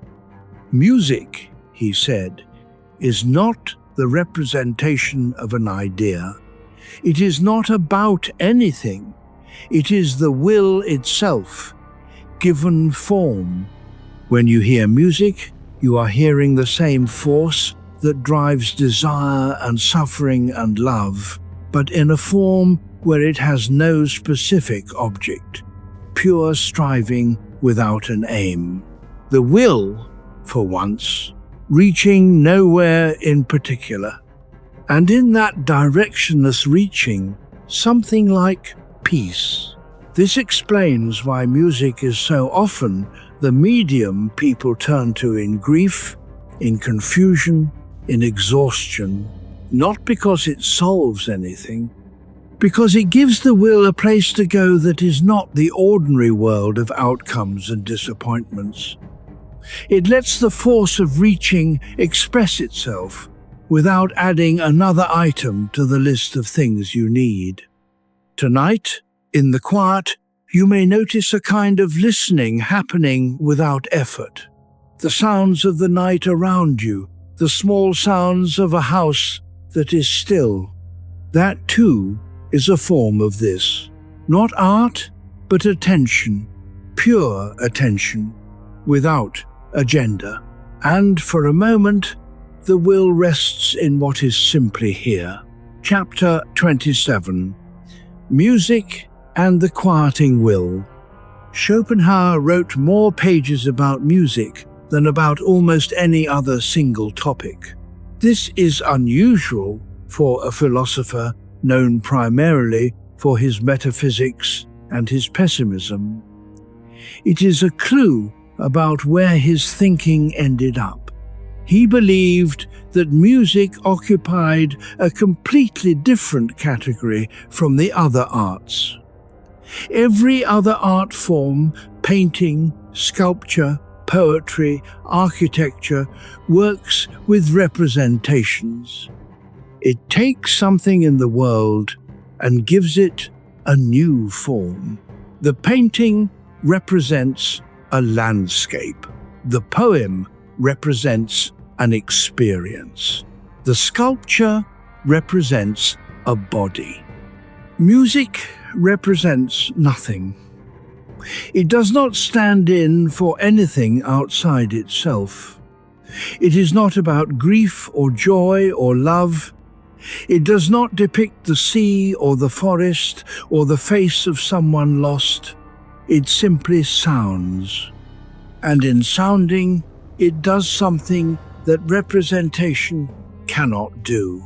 Music, he said, is not the representation of an idea. It is not about anything. It is the will itself, given form. When you hear music, you are hearing the same force that drives desire and suffering and love, but in a form where it has no specific object, pure striving without an aim. The will, for once, reaching nowhere in particular. And in that directionless reaching, something like peace. This explains why music is so often the medium people turn to in grief, in confusion, in exhaustion, not because it solves anything, because it gives the will a place to go that is not the ordinary world of outcomes and disappointments. It lets the force of reaching express itself without adding another item to the list of things you need. Tonight, in the quiet, you may notice a kind of listening happening without effort. The sounds of the night around you, the small sounds of a house that is still. That too is a form of this. Not art, but attention, pure attention, without agenda. And for a moment, the will rests in what is simply here. Chapter 27. Music and the Quieting Will. Schopenhauer wrote more pages about music than about almost any other single topic. This is unusual for a philosopher known primarily for his metaphysics and his pessimism. It is a clue about where his thinking ended up. He believed that music occupied a completely different category from the other arts. Every other art form, painting, sculpture, poetry, architecture, works with representations. It takes something in the world and gives it a new form. The painting represents a landscape. The poem represents an experience. The sculpture represents a body. Music represents nothing. It does not stand in for anything outside itself. It is not about grief or joy or love. It does not depict the sea or the forest or the face of someone lost. It simply sounds. And in sounding, it does something that representation cannot do.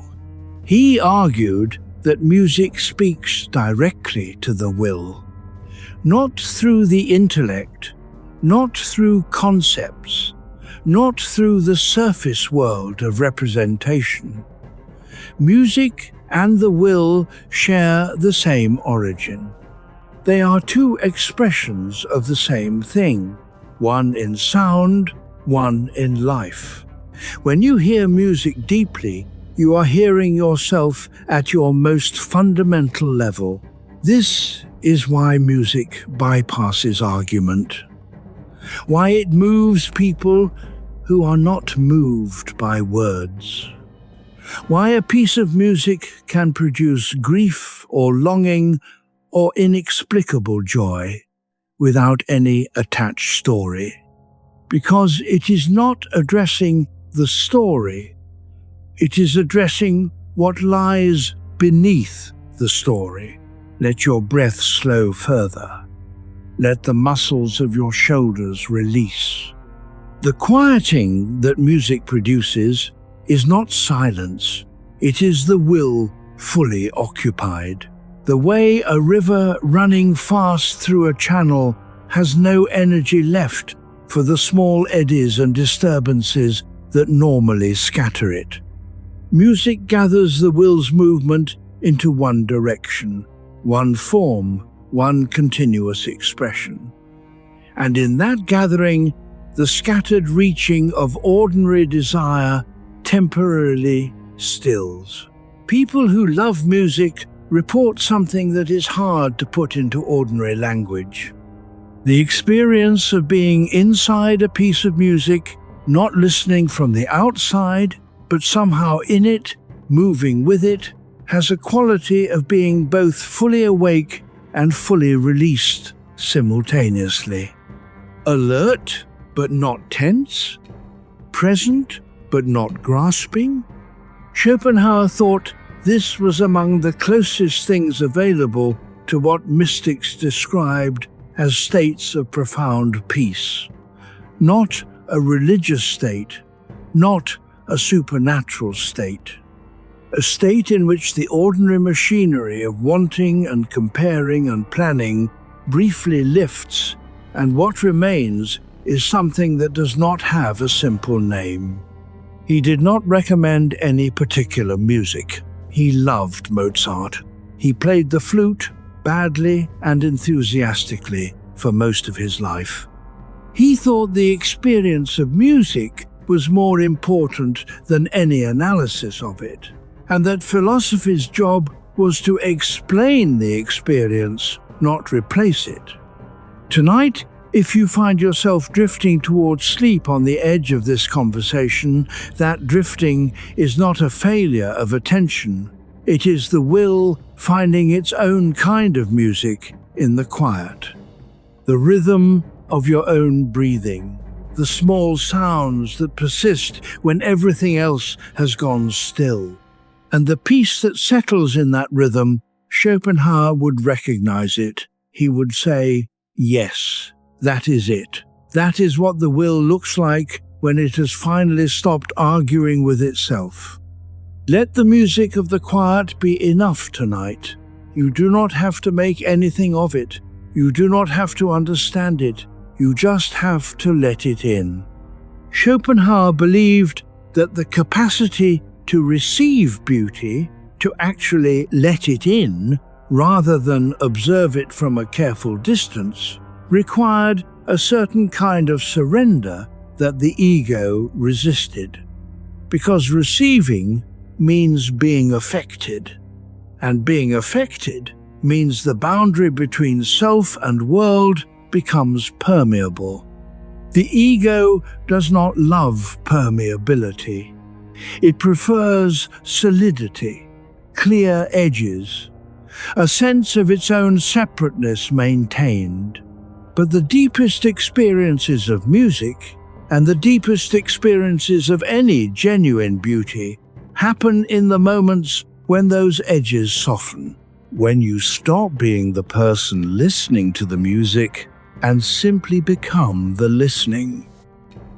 He argued that music speaks directly to the will, not through the intellect, not through concepts, not through the surface world of representation. Music and the will share the same origin. They are two expressions of the same thing, one in sound, one in life. When you hear music deeply, you are hearing yourself at your most fundamental level. This is why music bypasses argument, why it moves people who are not moved by words, why a piece of music can produce grief or longing or inexplicable joy without any attached story. Because it is not addressing the story, it is addressing what lies beneath the story. Let your breath slow further. Let the muscles of your shoulders release. The quieting that music produces is not silence, it is the will fully occupied. The way a river running fast through a channel has no energy left for the small eddies and disturbances that normally scatter it. Music gathers the will's movement into one direction, one form, one continuous expression. And in that gathering, the scattered reaching of ordinary desire temporarily stills. People who love music report something that is hard to put into ordinary language. The experience of being inside a piece of music, not listening from the outside, but somehow in it, moving with it, has a quality of being both fully awake and fully released simultaneously. Alert, but not tense. Present, but not grasping. Schopenhauer thought this was among the closest things available to what mystics described as states of profound peace. Not a religious state, not a supernatural state. A state in which the ordinary machinery of wanting and comparing and planning briefly lifts, and what remains is something that does not have a simple name. He did not recommend any particular music. He loved Mozart. He played the flute badly and enthusiastically for most of his life. He thought the experience of music was more important than any analysis of it, and that philosophy's job was to explain the experience, not replace it. Tonight, if you find yourself drifting towards sleep on the edge of this conversation, that drifting is not a failure of attention. It is the will finding its own kind of music in the quiet. The rhythm of your own breathing, the small sounds that persist when everything else has gone still. And the peace that settles in that rhythm, Schopenhauer would recognize it. He would say, yes, that is it. That is what the will looks like when it has finally stopped arguing with itself. Let the music of the quiet be enough tonight. You do not have to make anything of it. You do not have to understand it. You just have to let it in. Schopenhauer believed that the capacity to receive beauty, to actually let it in, rather than observe it from a careful distance, required a certain kind of surrender that the ego resisted. Because receiving means being affected, and being affected means the boundary between self and world becomes permeable. The ego does not love permeability. It prefers solidity, clear edges, a sense of its own separateness maintained. But the deepest experiences of music, and the deepest experiences of any genuine beauty, happen in the moments when those edges soften, when you stop being the person listening to the music and simply become the listening.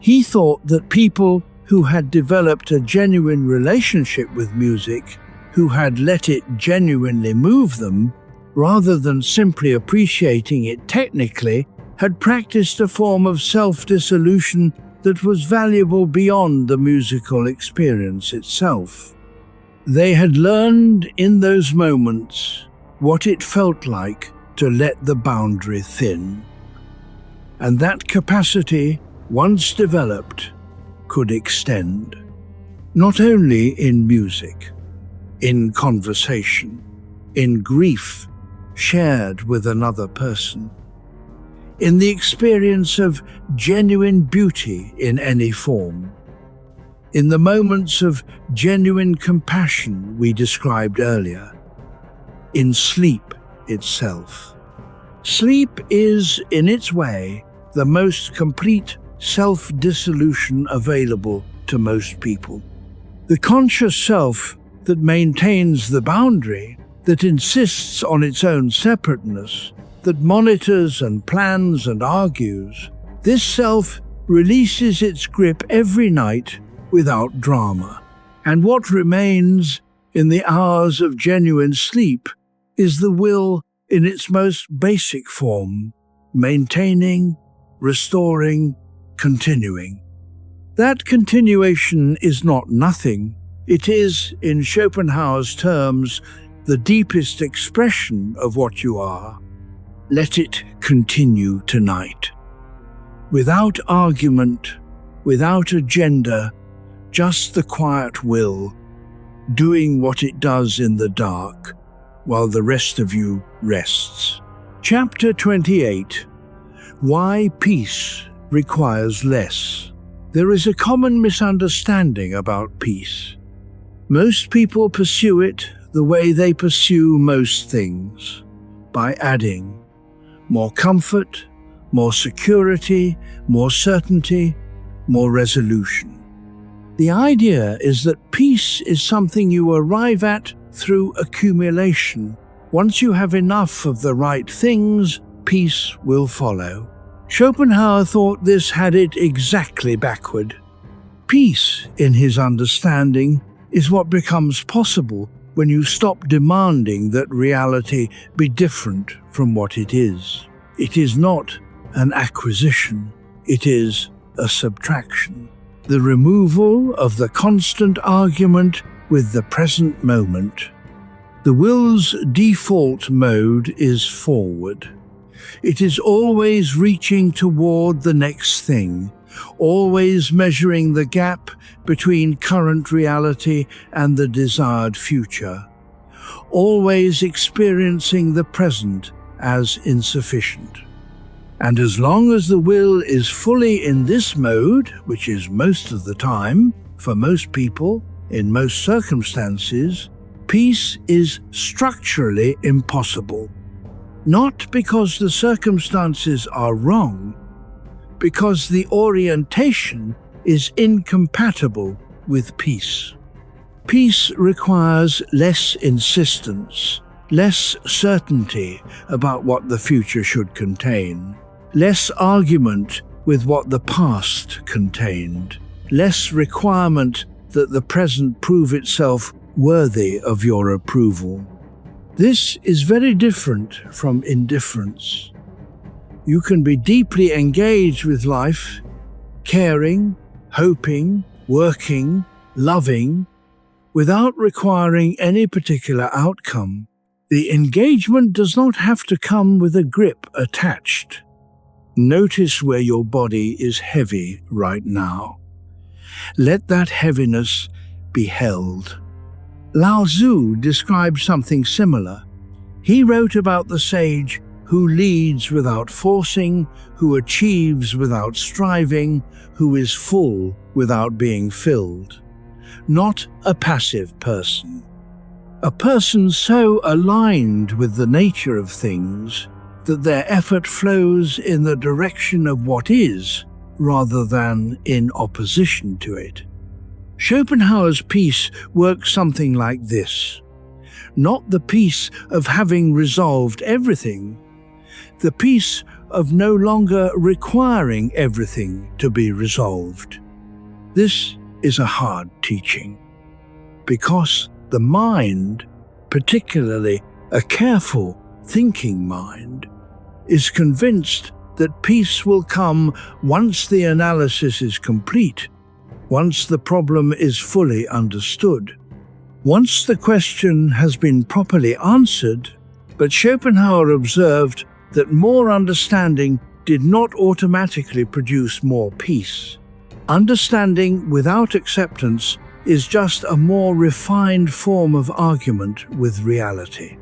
He thought that people who had developed a genuine relationship with music, who had let it genuinely move them, rather than simply appreciating it technically, had practiced a form of self-dissolution that was valuable beyond the musical experience itself. They had learned in those moments what it felt like to let the boundary thin. And that capacity, once developed, could extend, not only in music, in conversation, in grief shared with another person, in the experience of genuine beauty in any form, in the moments of genuine compassion we described earlier, in sleep itself. Sleep is, in its way, the most complete self-dissolution available to most people. The conscious self that maintains the boundary, that insists on its own separateness, that monitors and plans and argues, this self releases its grip every night without drama. And what remains in the hours of genuine sleep is the will in its most basic form, maintaining, restoring, continuing. That continuation is not nothing. It is, in Schopenhauer's terms, the deepest expression of what you are. Let it continue tonight. Without argument, without agenda, just the quiet will, doing what it does in the dark, while the rest of you rests. Chapter 28. Why Peace Requires Less. There is a common misunderstanding about peace. Most people pursue it the way they pursue most things, by adding more comfort, more security, more certainty, more resolution. The idea is that peace is something you arrive at through accumulation. Once you have enough of the right things, peace will follow. Schopenhauer thought this had it exactly backward. Peace, in his understanding, is what becomes possible when you stop demanding that reality be different from what it is. It is not an acquisition, it is a subtraction. The removal of the constant argument with the present moment. The will's default mode is forward. It is always reaching toward the next thing, always measuring the gap between current reality and the desired future, always experiencing the present as insufficient. And as long as the will is fully in this mode, which is most of the time, for most people, in most circumstances, peace is structurally impossible. Not because the circumstances are wrong, because the orientation is incompatible with peace. Peace requires less insistence, less certainty about what the future should contain, less argument with what the past contained, less requirement that the present prove itself worthy of your approval. This is very different from indifference. You can be deeply engaged with life, caring, hoping, working, loving, without requiring any particular outcome. The engagement does not have to come with a grip attached. Notice where your body is heavy right now. Let that heaviness be held. Lao Tzu described something similar. He wrote about the sage who leads without forcing, who achieves without striving, who is full without being filled. Not a passive person. A person so aligned with the nature of things that their effort flows in the direction of what is, rather than in opposition to it. Schopenhauer's peace works something like this. Not the peace of having resolved everything, the peace of no longer requiring everything to be resolved. This is a hard teaching, because the mind, particularly a careful, thinking mind, is convinced that peace will come once the analysis is complete, once the problem is fully understood, once the question has been properly answered. But Schopenhauer observed that more understanding did not automatically produce more peace. Understanding without acceptance is just a more refined form of argument with reality.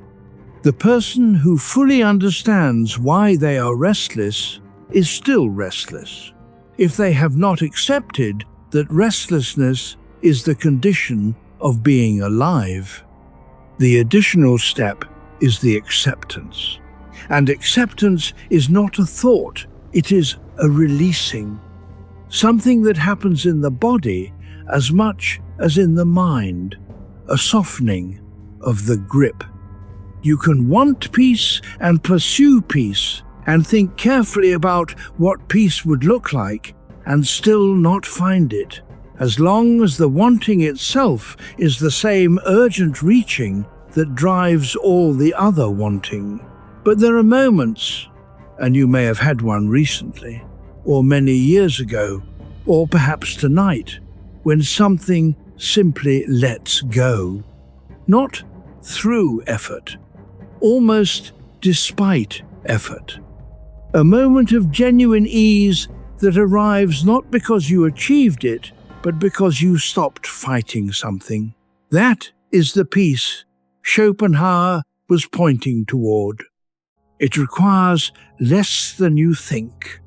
The person who fully understands why they are restless is still restless, if they have not accepted that restlessness is the condition of being alive. The additional step is the acceptance. And acceptance is not a thought, it is a releasing. Something that happens in the body as much as in the mind, a softening of the grip. You can want peace and pursue peace and think carefully about what peace would look like and still not find it, as long as the wanting itself is the same urgent reaching that drives all the other wanting. But there are moments, and you may have had one recently, or many years ago, or perhaps tonight, when something simply lets go. Not through effort, almost despite effort. A moment of genuine ease that arrives not because you achieved it, but because you stopped fighting something. That is the peace Schopenhauer was pointing toward. It requires less than you think,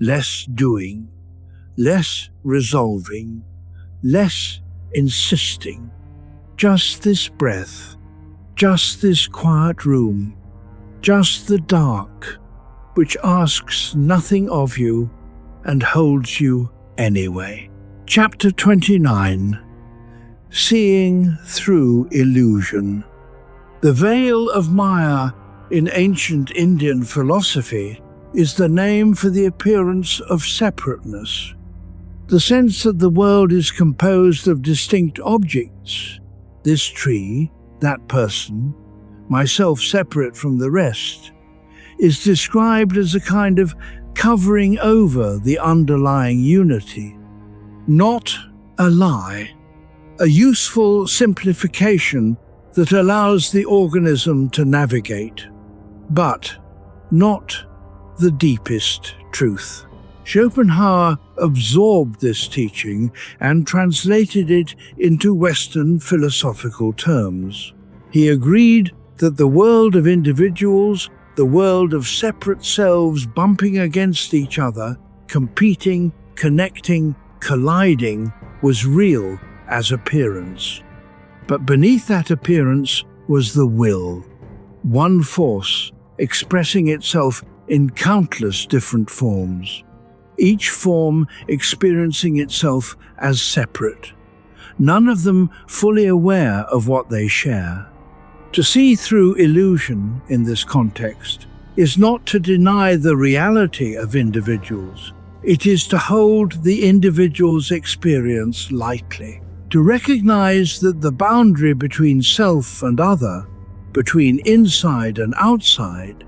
less doing, less resolving, less insisting. Just this breath, just this quiet room, just the dark, which asks nothing of you and holds you anyway. Chapter 29. Seeing Through Illusion. The veil of Maya in ancient Indian philosophy is the name for the appearance of separateness. The sense that the world is composed of distinct objects, this tree, that person, myself separate from the rest, is described as a kind of covering over the underlying unity. Not a lie, a useful simplification that allows the organism to navigate, but not the deepest truth. Schopenhauer absorbed this teaching and translated it into Western philosophical terms. He agreed that the world of individuals, the world of separate selves bumping against each other, competing, connecting, colliding, was real as appearance. But beneath that appearance was the will, one force expressing itself in countless different forms, each form experiencing itself as separate, none of them fully aware of what they share. To see through illusion in this context is not to deny the reality of individuals. It is to hold the individual's experience lightly, to recognize that the boundary between self and other, between inside and outside,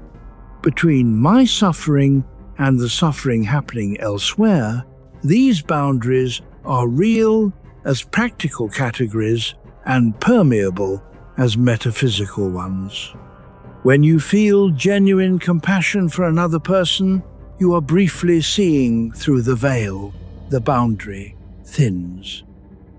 between my suffering and the suffering happening elsewhere, these boundaries are real as practical categories and permeable as metaphysical ones. When you feel genuine compassion for another person, you are briefly seeing through the veil. The boundary thins.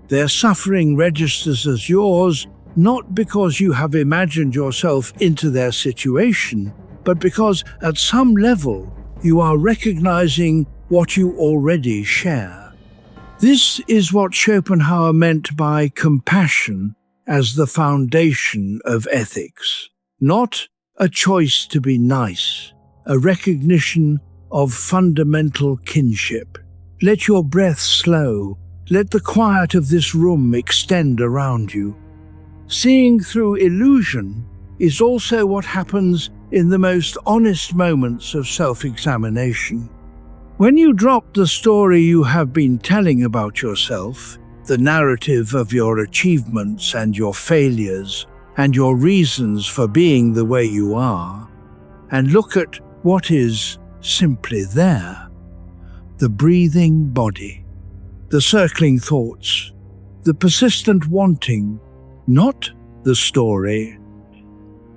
Their suffering registers as yours, not because you have imagined yourself into their situation, but because at some level you are recognizing what you already share. This is what Schopenhauer meant by compassion as the foundation of ethics. Not a choice to be nice, a recognition of fundamental kinship. Let your breath slow. Let the quiet of this room extend around you. Seeing through illusion is also what happens in the most honest moments of self-examination. When you drop the story you have been telling about yourself, the narrative of your achievements and your failures and your reasons for being the way you are, and look at what is simply there, the breathing body, the circling thoughts, the persistent wanting, not the story,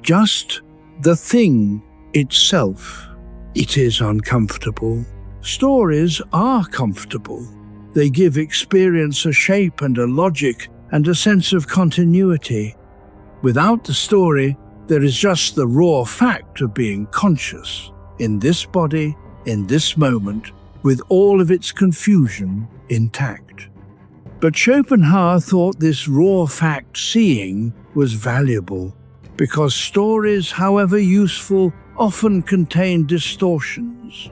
just the thing itself. It is uncomfortable. Stories are comfortable. They give experience a shape and a logic and a sense of continuity. Without the story, there is just the raw fact of being conscious, in this body, in this moment, with all of its confusion intact. But Schopenhauer thought this raw fact seeing was valuable, because stories, however useful, often contain distortions.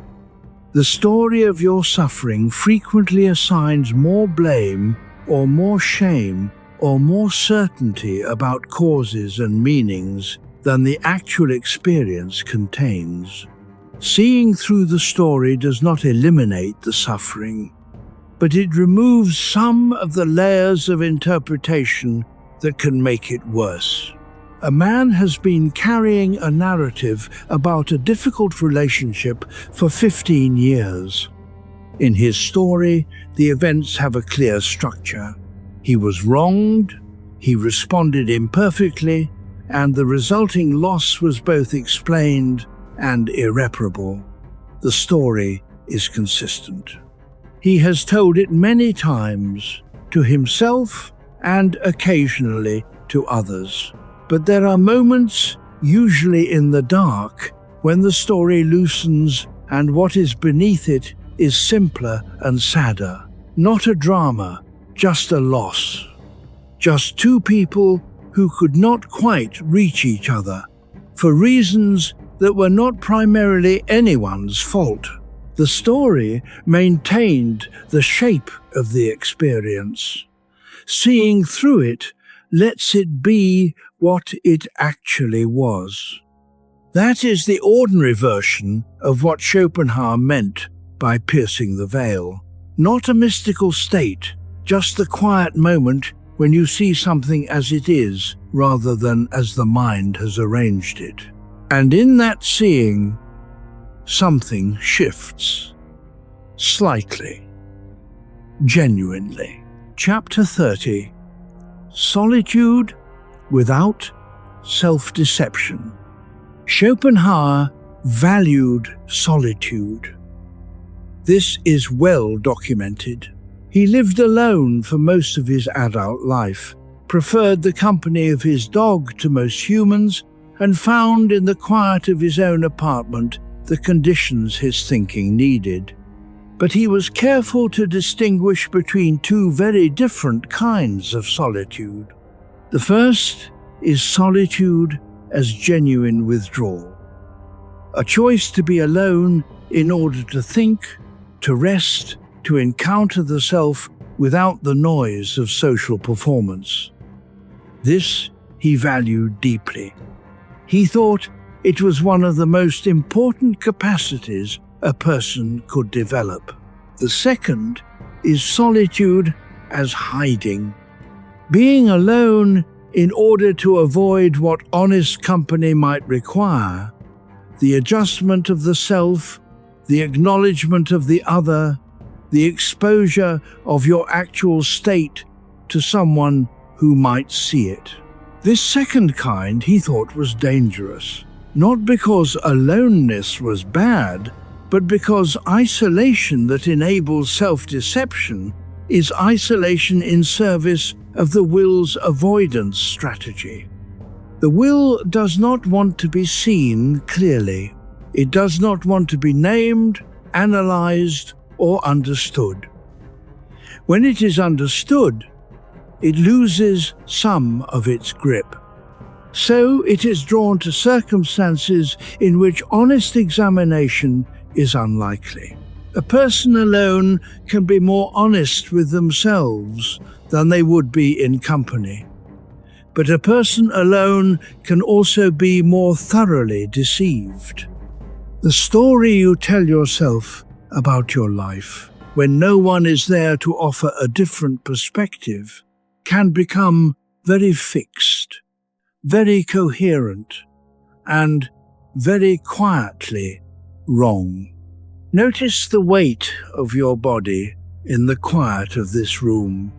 The story of your suffering frequently assigns more blame or more shame or more certainty about causes and meanings than the actual experience contains. Seeing through the story does not eliminate the suffering, but it removes some of the layers of interpretation that can make it worse. A man has been carrying a narrative about a difficult relationship for 15 years. In his story, the events have a clear structure. He was wronged, he responded imperfectly, and the resulting loss was both explained and irreparable. The story is consistent. He has told it many times, to himself and occasionally to others. But there are moments, usually in the dark, when the story loosens and what is beneath it is simpler and sadder. Not a drama, just a loss. Just two people who could not quite reach each other, for reasons that were not primarily anyone's fault. The story maintained the shape of the experience. Seeing through it lets it be what it actually was. That is the ordinary version of what Schopenhauer meant by piercing the veil. Not a mystical state, just the quiet moment when you see something as it is, rather than as the mind has arranged it. And in that seeing, something shifts. Slightly. Genuinely. Chapter 30. Solitude without self-deception. Schopenhauer valued solitude. This is well documented. He lived alone for most of his adult life, preferred the company of his dog to most humans, and found in the quiet of his own apartment the conditions his thinking needed. But he was careful to distinguish between two very different kinds of solitude. The first is solitude as genuine withdrawal, a choice to be alone in order to think, to rest, to encounter the self without the noise of social performance. This he valued deeply. He thought it was one of the most important capacities a person could develop. The second is solitude as hiding. Being alone in order to avoid what honest company might require, the adjustment of the self, the acknowledgement of the other, the exposure of your actual state to someone who might see it. This second kind he thought was dangerous, not because aloneness was bad, but because isolation that enables self-deception is isolation in service of the will's avoidance strategy. The will does not want to be seen clearly. It does not want to be named, analyzed, or understood. When it is understood, it loses some of its grip. So it is drawn to circumstances in which honest examination is unlikely. A person alone can be more honest with themselves than they would be in company. But a person alone can also be more thoroughly deceived. The story you tell yourself about your life, when no one is there to offer a different perspective, can become very fixed, very coherent, and very quietly wrong. Notice the weight of your body in the quiet of this room.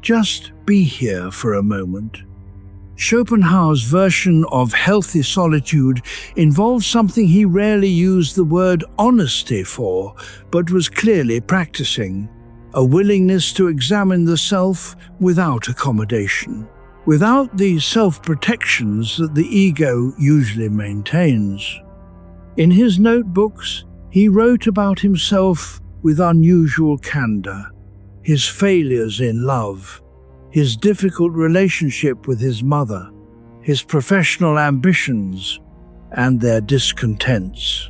Just be here for a moment. Schopenhauer's version of healthy solitude involves something he rarely used the word honesty for, but was clearly practicing: a willingness to examine the self without accommodation, without the self-protections that the ego usually maintains. In his notebooks, he wrote about himself with unusual candor: his failures in love, his difficult relationship with his mother, his professional ambitions and their discontents,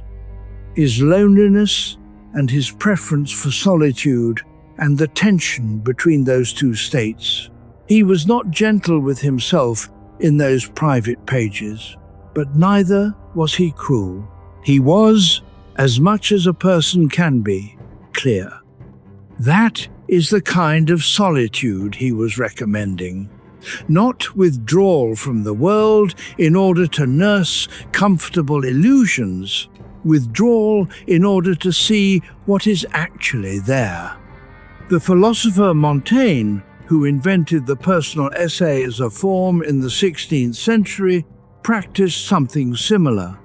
his loneliness and his preference for solitude, and the tension between those two states. He was not gentle with himself in those private pages, but neither was he cruel. He was, as much as a person can be, clear. That is the kind of solitude he was recommending. Not withdrawal from the world in order to nurse comfortable illusions, withdrawal in order to see what is actually there. The philosopher Montaigne, who invented the personal essay as a form in the 16th century, practiced something similar.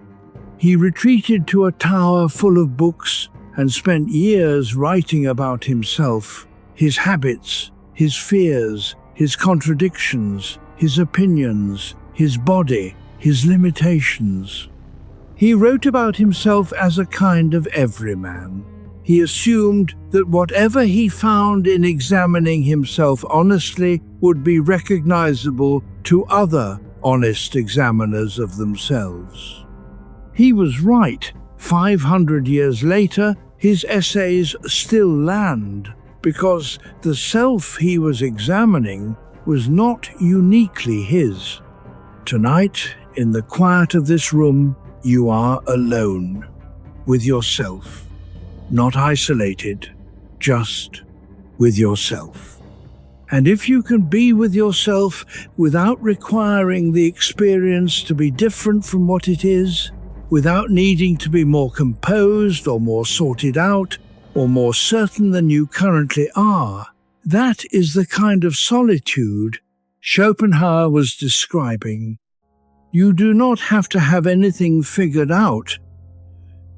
He retreated to a tower full of books and spent years writing about himself, his habits, his fears, his contradictions, his opinions, his body, his limitations. He wrote about himself as a kind of everyman. He assumed that whatever he found in examining himself honestly would be recognizable to other honest examiners of themselves. He was right. 500 years later, his essays still land, because the self he was examining was not uniquely his. Tonight, in the quiet of this room, you are alone with yourself, not isolated, just with yourself. And if you can be with yourself without requiring the experience to be different from what it is, without needing to be more composed or more sorted out, or more certain than you currently are, that is the kind of solitude Schopenhauer was describing. You do not have to have anything figured out.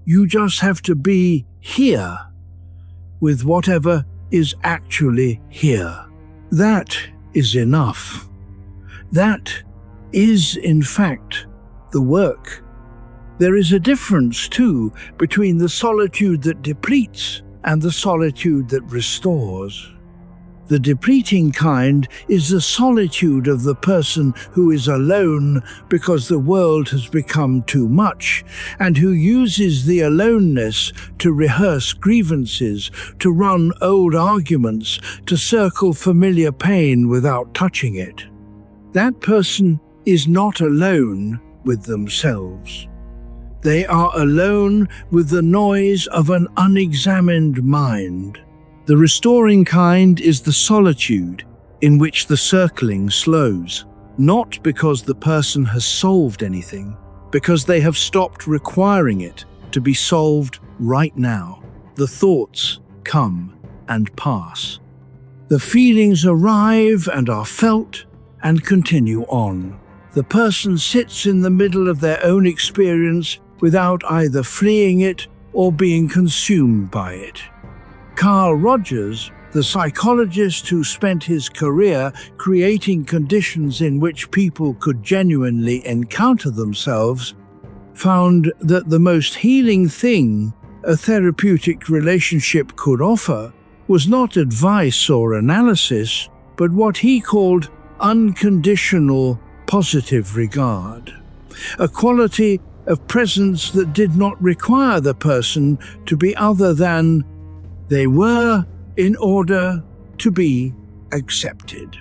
You just have to be here with whatever is actually here. That is enough. That is, in fact, the work. There is a difference, too, between the solitude that depletes and the solitude that restores. The depleting kind is the solitude of the person who is alone because the world has become too much, and who uses the aloneness to rehearse grievances, to run old arguments, to circle familiar pain without touching it. That person is not alone with themselves. They are alone with the noise of an unexamined mind. The restoring kind is the solitude in which the circling slows, not because the person has solved anything, because they have stopped requiring it to be solved right now. The thoughts come and pass. The feelings arrive and are felt and continue on. The person sits in the middle of their own experience without either fleeing it or being consumed by it. Carl Rogers, the psychologist who spent his career creating conditions in which people could genuinely encounter themselves, found that the most healing thing a therapeutic relationship could offer was not advice or analysis, but what he called unconditional positive regard, a quality of presence that did not require the person to be other than they were in order to be accepted.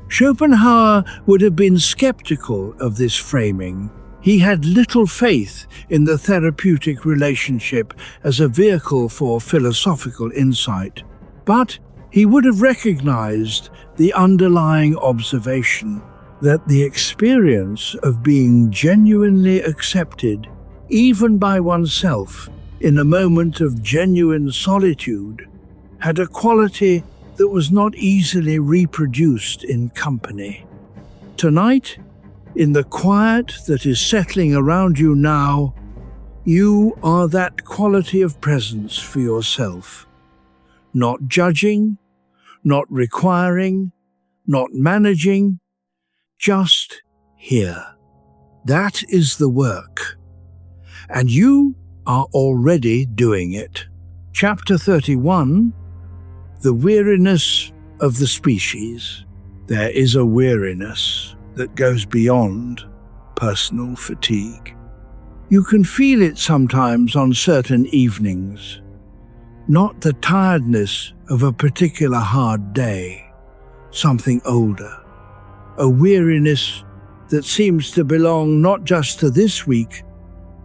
Schopenhauer would have been skeptical of this framing. He had little faith in the therapeutic relationship as a vehicle for philosophical insight, but he would have recognized the underlying observation that the experience of being genuinely accepted, even by oneself, in a moment of genuine solitude, had a quality that was not easily reproduced in company. Tonight, in the quiet that is settling around you now, you are that quality of presence for yourself. Not judging, not requiring, not managing, just here. That is the work. And you are already doing it. Chapter 31, The Weariness of the Species. There is a weariness that goes beyond personal fatigue. You can feel it sometimes on certain evenings. Not the tiredness of a particular hard day, something older. A weariness that seems to belong not just to this week,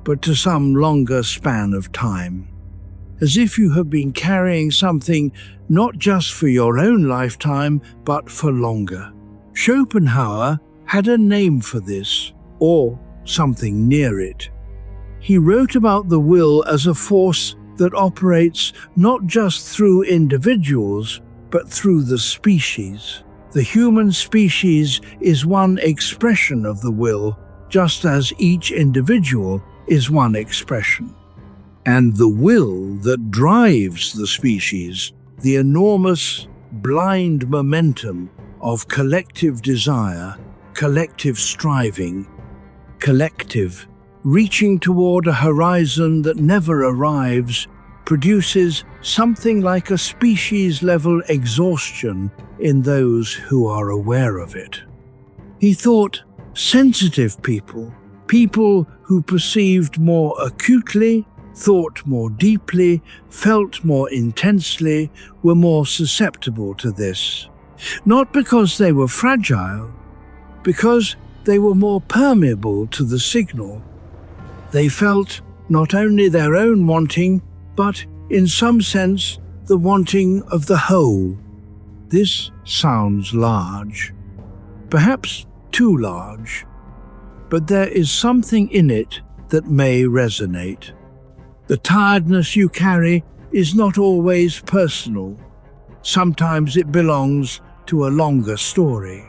but to some longer span of time. As if you have been carrying something not just for your own lifetime, but for longer. Schopenhauer had a name for this, or something near it. He wrote about the will as a force that operates not just through individuals, but through the species. The human species is one expression of the will, just as each individual is one expression. And the will that drives the species, the enormous, blind momentum of collective desire, collective striving, collective reaching toward a horizon that never arrives, produces something like a species-level exhaustion in those who are aware of it. He thought sensitive people, people who perceived more acutely, thought more deeply, felt more intensely, were more susceptible to this. Not because they were fragile, because they were more permeable to the signal. They felt not only their own wanting, but, in some sense, the wanting of the whole. This sounds large, perhaps too large, but there is something in it that may resonate. The tiredness you carry is not always personal. Sometimes it belongs to a longer story.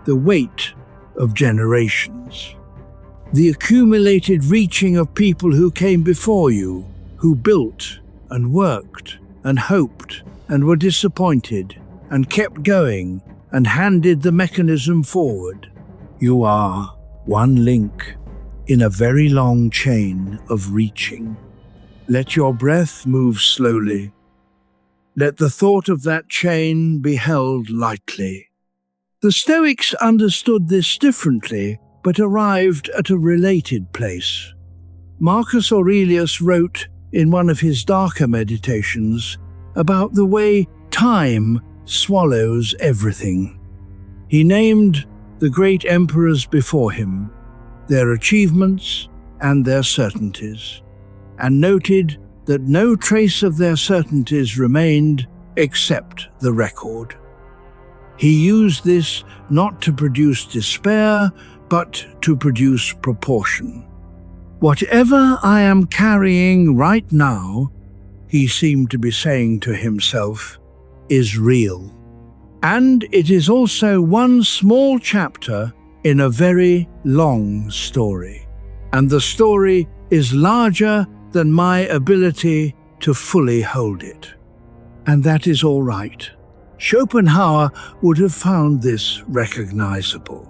The weight of generations. The accumulated reaching of people who came before you, who built and worked and hoped and were disappointed and kept going and handed the mechanism forward. You are one link in a very long chain of reaching. Let your breath move slowly. Let the thought of that chain be held lightly. The Stoics understood this differently, but arrived at a related place. Marcus Aurelius wrote in one of his darker meditations about the way time swallows everything. He named the great emperors before him, their achievements and their certainties, and noted that no trace of their certainties remained except the record. He used this not to produce despair, but to produce proportion. Whatever I am carrying right now, he seemed to be saying to himself, is real. And it is also one small chapter in a very long story. And the story is larger than my ability to fully hold it. And that is all right. Schopenhauer would have found this recognizable.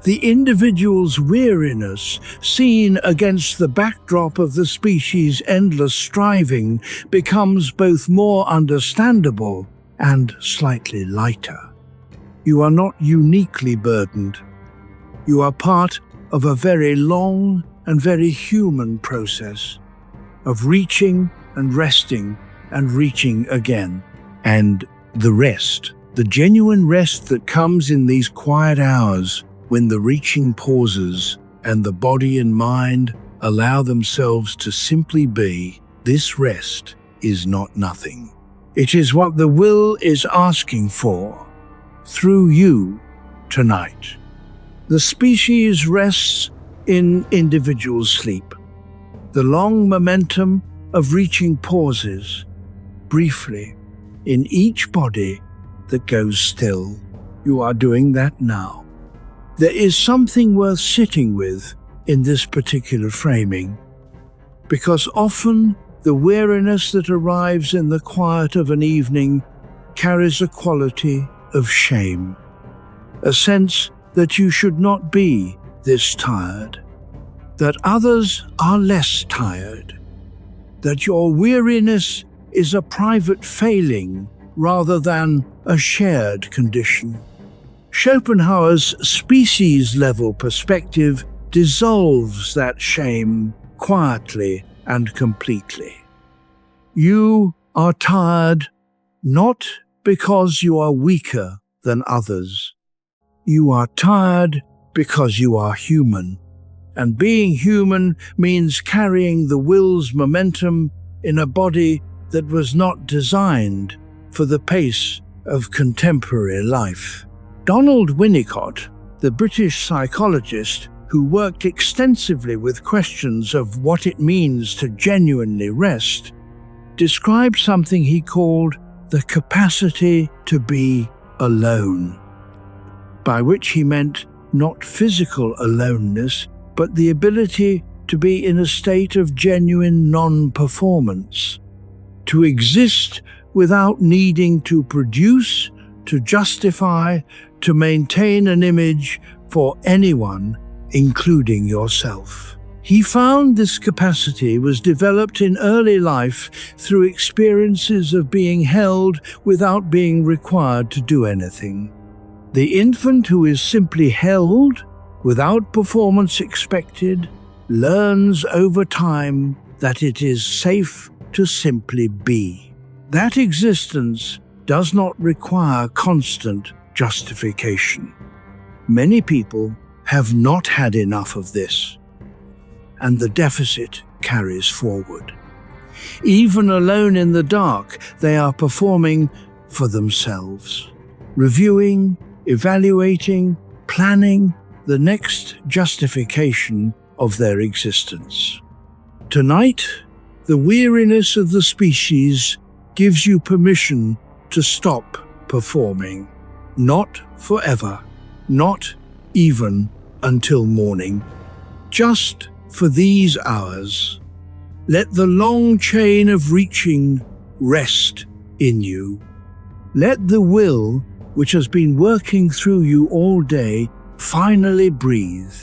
The individual's weariness, seen against the backdrop of the species' endless striving, becomes both more understandable and slightly lighter. You are not uniquely burdened. You are part of a very long and very human process of reaching and resting and reaching again. And the rest, the genuine rest that comes in these quiet hours when the reaching pauses and the body and mind allow themselves to simply be, this rest is not nothing. It is what the will is asking for through you tonight. The species rests in individual sleep. The long momentum of reaching pauses, briefly, in each body that goes still. You are doing that now. There is something worth sitting with in this particular framing, because often the weariness that arrives in the quiet of an evening carries a quality of shame, a sense that you should not be this tired, that others are less tired, that your weariness is a private failing rather than a shared condition. Schopenhauer's species-level perspective dissolves that shame quietly and completely. You are tired not because you are weaker than others. You are tired because you are human, and being human means carrying the will's momentum in a body that was not designed for the pace of contemporary life. Donald Winnicott, the British psychologist who worked extensively with questions of what it means to genuinely rest, described something he called the capacity to be alone, by which he meant not physical aloneness, but the ability to be in a state of genuine non-performance, to exist without needing to produce, to justify, to maintain an image for anyone, including yourself. He found this capacity was developed in early life through experiences of being held without being required to do anything. The infant who is simply held, without performance expected, learns over time that it is safe to simply be. That existence does not require constant justification. Many people have not had enough of this, and the deficit carries forward. Even alone in the dark, they are performing for themselves, reviewing, evaluating, planning the next justification of their existence. Tonight, the weariness of the species gives you permission to stop performing. Not forever, not even until morning. Just for these hours, let the long chain of reaching rest in you. Let the will, which has been working through you all day, finally breathe.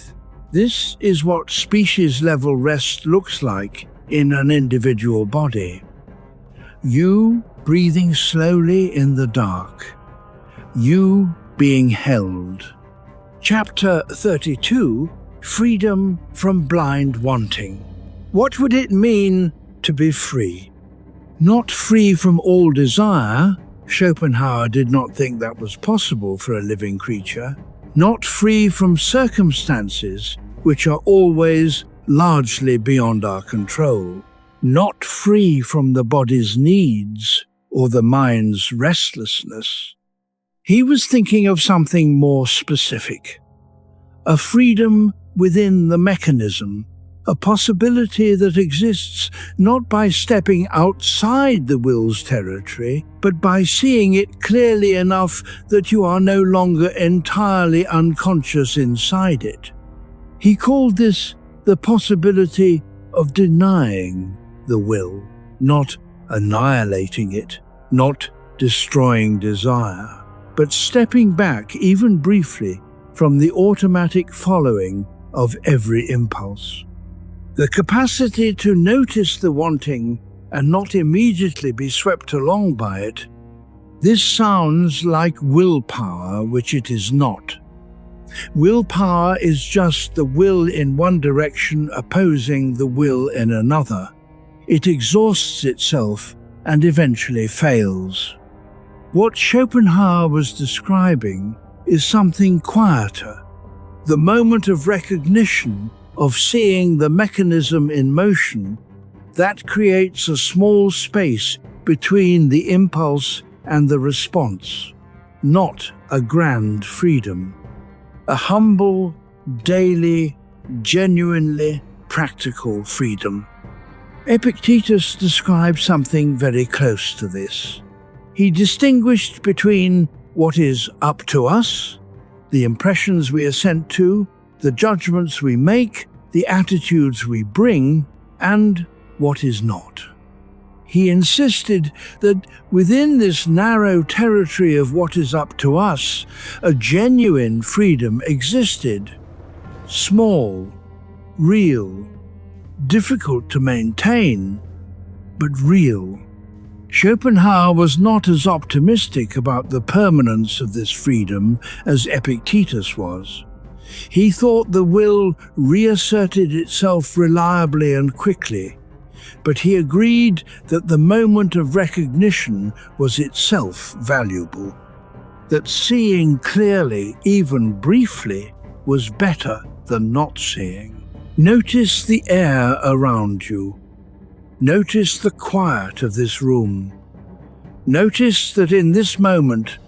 This is what species-level rest looks like in an individual body. You breathing slowly in the dark. You being held. Chapter 32, Freedom from Blind Wanting. What would it mean to be free? Not free from all desire. Schopenhauer did not think that was possible for a living creature. Not free from circumstances, which are always largely beyond our control. Not free from the body's needs or the mind's restlessness. He was thinking of something more specific. A freedom within the mechanism, a possibility that exists not by stepping outside the will's territory, but by seeing it clearly enough that you are no longer entirely unconscious inside it. He called this the possibility of denying the will, not annihilating it, not destroying desire, but stepping back even briefly from the automatic following of every impulse. The capacity to notice the wanting and not immediately be swept along by it. This sounds like willpower, which it is not. Willpower is just the will in one direction opposing the will in another. It exhausts itself and eventually fails. What Schopenhauer was describing is something quieter, the moment of recognition, of seeing the mechanism in motion, that creates a small space between the impulse and the response, not a grand freedom. A humble, daily, genuinely practical freedom. Epictetus described something very close to this. He distinguished between what is up to us, the impressions we assent to, the judgments we make, the attitudes we bring, and what is not. He insisted that within this narrow territory of what is up to us, a genuine freedom existed. Small, real, difficult to maintain, but real. Schopenhauer was not as optimistic about the permanence of this freedom as Epictetus was. He thought the will reasserted itself reliably and quickly, but he agreed that the moment of recognition was itself valuable, that seeing clearly, even briefly, was better than not seeing. Notice the air around you. Notice the quiet of this room. Notice that in this moment,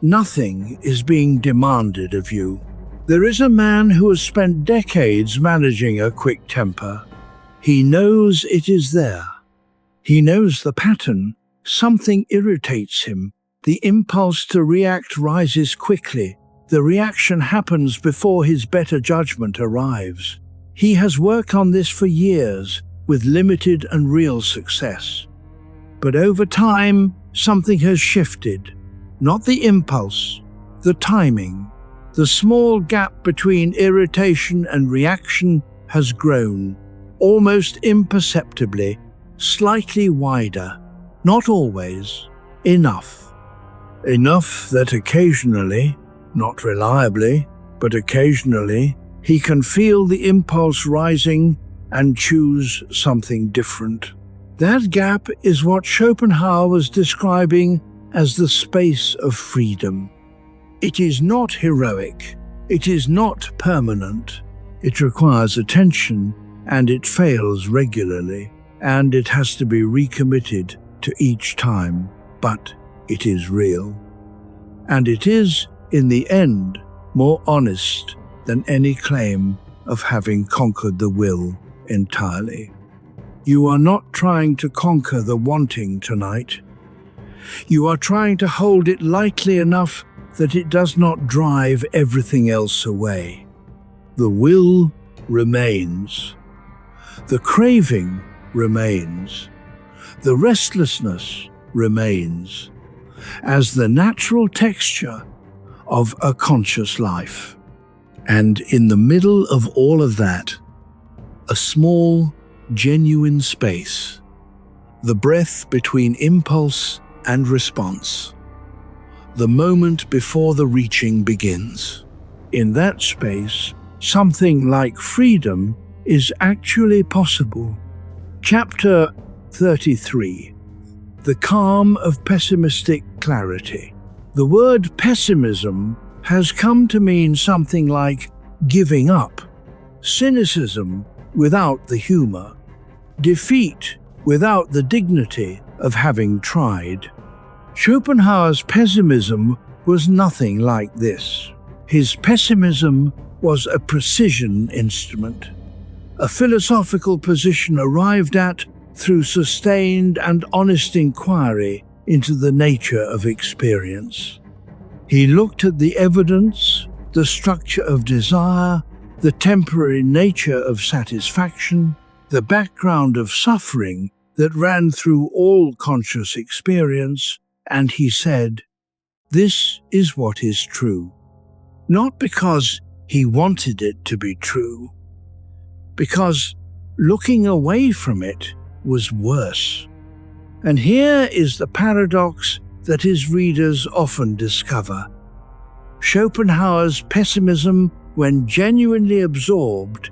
Nothing is being demanded of you. There is a man who has spent decades managing a quick temper. He knows it is there. He knows the pattern. Something irritates him. The impulse to react rises quickly. The reaction happens before his better judgment arrives. He has worked on this for years, with limited and real success. But over time, something has shifted. Not the impulse, the timing. The small gap between irritation and reaction has grown, almost imperceptibly, slightly wider. Not always. Enough. Enough that occasionally, not reliably, but occasionally, he can feel the impulse rising and choose something different. That gap is what Schopenhauer was describing as the space of freedom. It is not heroic. It is not permanent. It requires attention, and it fails regularly, and it has to be recommitted to each time, but it is real. And it is, in the end, more honest than any claim of having conquered the will entirely. You are not trying to conquer the wanting tonight. You are trying to hold it lightly enough that it does not drive everything else away. The will remains. The craving remains. The restlessness remains as the natural texture of a conscious life. And in the middle of all of that, a small, genuine space, the breath between impulse and response, the moment before the reaching begins. In that space, something like freedom is actually possible. Chapter 33. The calm of pessimistic clarity. The word pessimism has come to mean something like giving up, cynicism without the humor, defeat without the dignity of having tried. Schopenhauer's pessimism was nothing like this. His pessimism was a precision instrument, a philosophical position arrived at through sustained and honest inquiry into the nature of experience. He looked at the evidence, the structure of desire, the temporary nature of satisfaction, the background of suffering that ran through all conscious experience, and he said, "This is what is true." Not because he wanted it to be true, because looking away from it was worse. And here is the paradox that his readers often discover. Schopenhauer's pessimism, when genuinely absorbed,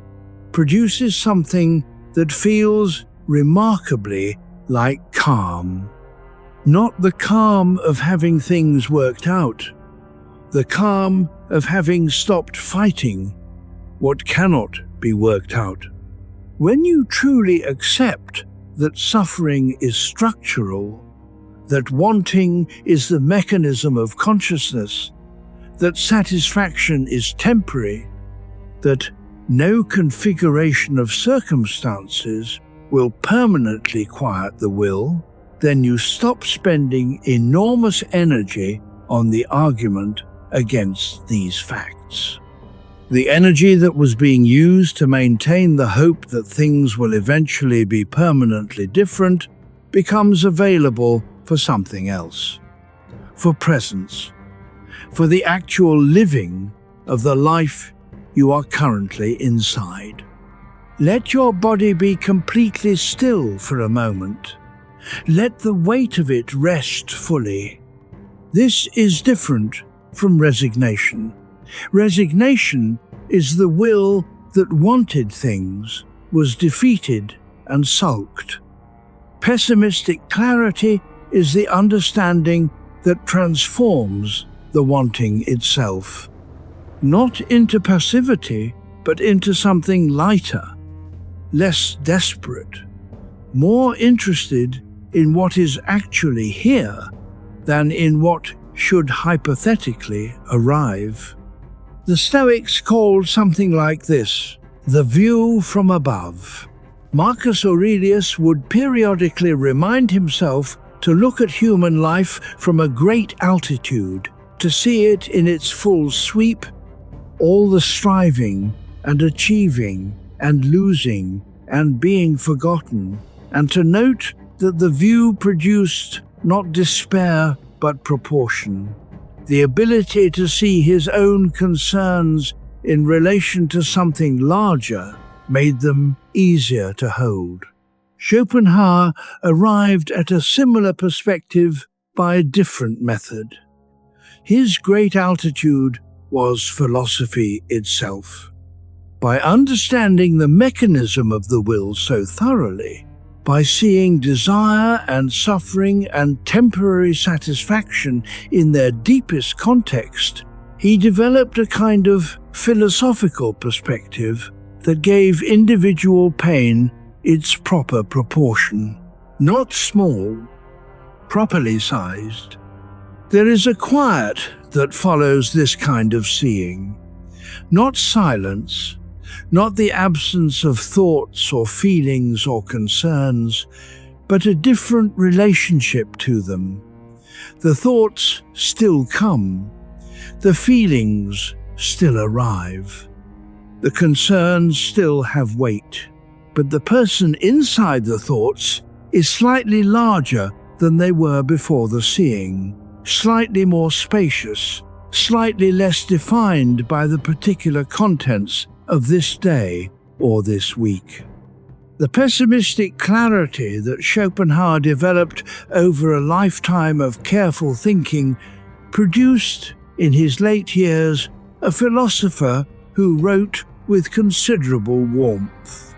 produces something that feels remarkably like calm. Not the calm of having things worked out, the calm of having stopped fighting what cannot be worked out. When you truly accept that suffering is structural, that wanting is the mechanism of consciousness, that satisfaction is temporary, that no configuration of circumstances will permanently quiet the will, then you stop spending enormous energy on the argument against these facts. The energy that was being used to maintain the hope that things will eventually be permanently different becomes available for something else, for presence, for the actual living of the life you are currently inside. Let your body be completely still for a moment. Let the weight of it rest fully. This is different from resignation. Resignation is the will that wanted things, was defeated and sulked. Pessimistic clarity is the understanding that transforms the wanting itself, not into passivity, but into something lighter, less desperate, more interested in what is actually here than in what should hypothetically arrive. The Stoics called something like this the view from above. Marcus Aurelius would periodically remind himself to look at human life from a great altitude, to see it in its full sweep, all the striving and achieving and losing and being forgotten, and to note that the view produced not despair but proportion, the ability to see his own concerns in relation to something larger made them easier to hold. Schopenhauer arrived at a similar perspective by a different method. His great altitude was philosophy itself. By understanding the mechanism of the will so thoroughly, by seeing desire and suffering and temporary satisfaction in their deepest context, he developed a kind of philosophical perspective that gave individual pain its proper proportion. Not small, properly sized. There is a quiet that follows this kind of seeing. Not silence, not the absence of thoughts or feelings or concerns, but a different relationship to them. The thoughts still come, the feelings still arrive, the concerns still have weight, but the person inside the thoughts is slightly larger than they were before the seeing, slightly more spacious, slightly less defined by the particular contents of this day or this week. The pessimistic clarity that Schopenhauer developed over a lifetime of careful thinking produced, in his late years, a philosopher who wrote with considerable warmth,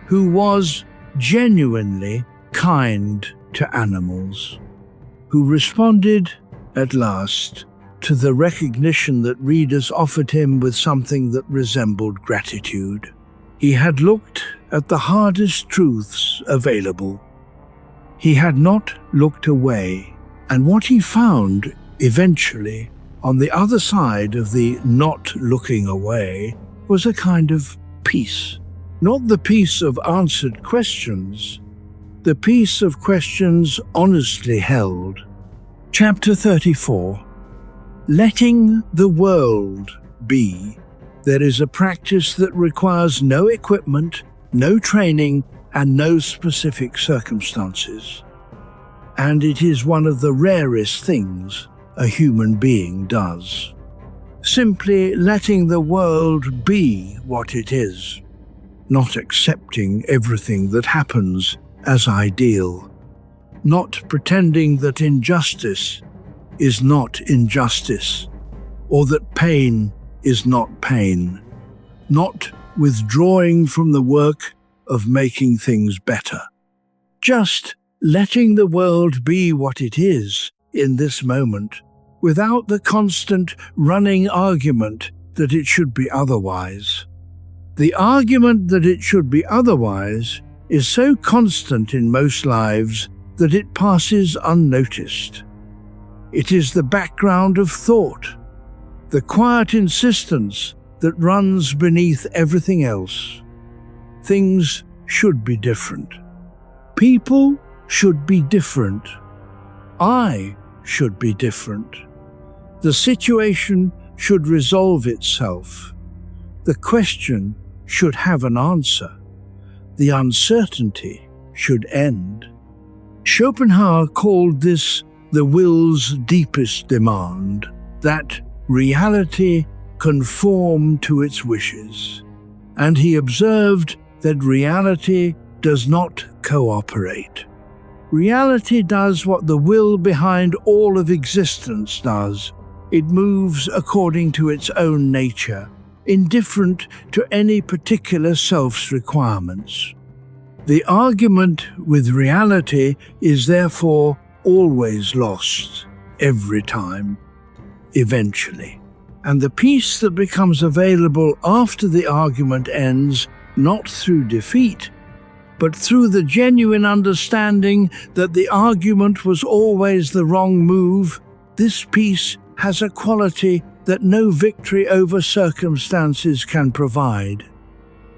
who was genuinely kind to animals, who responded, at last, to the recognition that readers offered him with something that resembled gratitude. He had looked at the hardest truths available. He had not looked away, and what he found, eventually, on the other side of the not looking away, was a kind of peace. Not the peace of answered questions, the peace of questions honestly held. Chapter 34. Letting the world be. There is a practice that requires no equipment, no training, and no specific circumstances. And it is one of the rarest things a human being does. Simply letting the world be what it is, not accepting everything that happens as ideal, not pretending that injustice is not injustice, or that pain is not pain, not withdrawing from the work of making things better. Just letting the world be what it is in this moment, without the constant running argument that it should be otherwise. The argument that it should be otherwise is so constant in most lives that it passes unnoticed. It is the background of thought, the quiet insistence that runs beneath everything else. Things should be different. People should be different. I should be different. The situation should resolve itself. The question should have an answer. The uncertainty should end. Schopenhauer called this the will's deepest demand, that reality conform to its wishes. And he observed that reality does not cooperate. Reality does what the will behind all of existence does. It moves according to its own nature, indifferent to any particular self's requirements. The argument with reality is therefore always lost, every time, eventually. And the peace that becomes available after the argument ends, not through defeat, but through the genuine understanding that the argument was always the wrong move, This peace has a quality that no victory over circumstances can provide.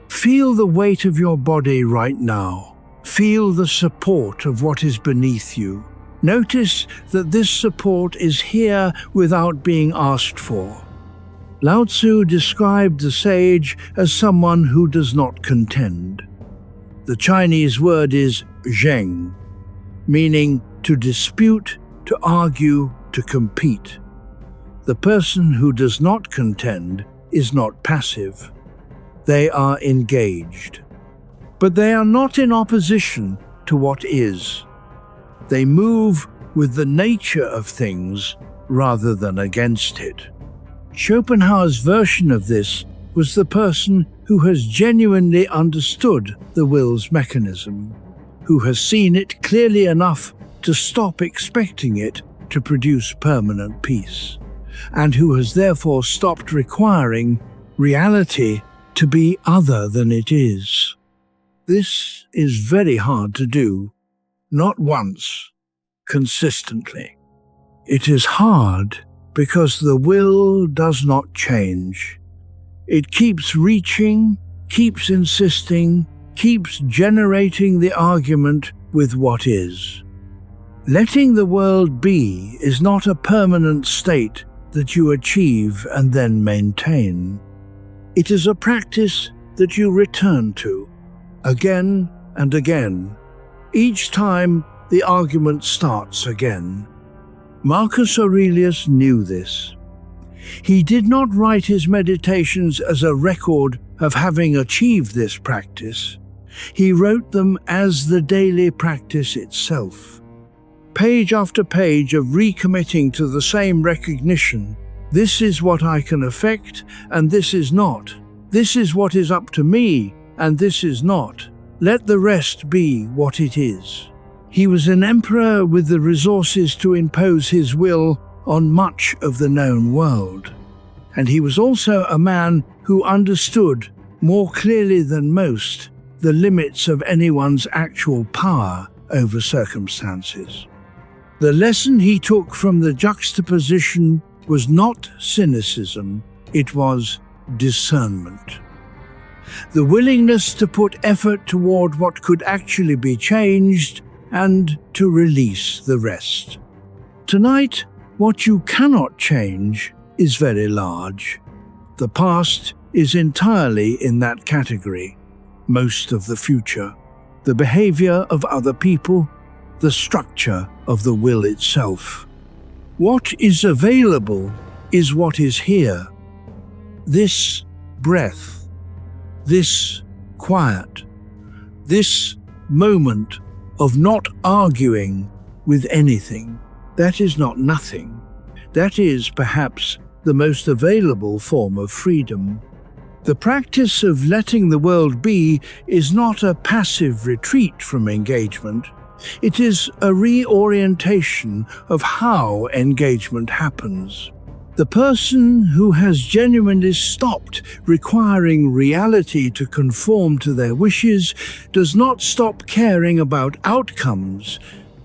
Feel the weight of your body right now. Feel the support of what is beneath you. Notice that this support is here without being asked for. Lao Tzu described the sage as someone who does not contend. The Chinese word is zheng, meaning to dispute, to argue, to compete. The person who does not contend is not passive. They are engaged. But they are not in opposition to what is. They move with the nature of things rather than against it. Schopenhauer's version of this was the person who has genuinely understood the will's mechanism, who has seen it clearly enough to stop expecting it to produce permanent peace, and who has therefore stopped requiring reality to be other than it is. This is very hard to do, not once, consistently. It is hard because the will does not change. It keeps reaching, keeps insisting, keeps generating the argument with what is. Letting the world be is not a permanent state that you achieve and then maintain. It is a practice that you return to, again and again. Each time the argument starts again. Marcus Aurelius knew this. He did not write his meditations as a record of having achieved this practice. He wrote them as the daily practice itself. Page after page of recommitting to the same recognition. This is what I can affect, and this is not. This is what is up to me, and this is not. Let the rest be what it is. He was an emperor with the resources to impose his will on much of the known world. And he was also a man who understood, more clearly than most, the limits of anyone's actual power over circumstances. The lesson he took from the juxtaposition was not cynicism, it was discernment. The willingness to put effort toward what could actually be changed and to release the rest. Tonight, what you cannot change is very large. The past is entirely in that category, most of the future, the behavior of other people, the structure of the will itself. What is available is what is here. This breath, this quiet, this moment of not arguing with anything, that is not nothing. That is perhaps the most available form of freedom. The practice of letting the world be is not a passive retreat from engagement. It is a reorientation of how engagement happens. The person who has genuinely stopped requiring reality to conform to their wishes does not stop caring about outcomes.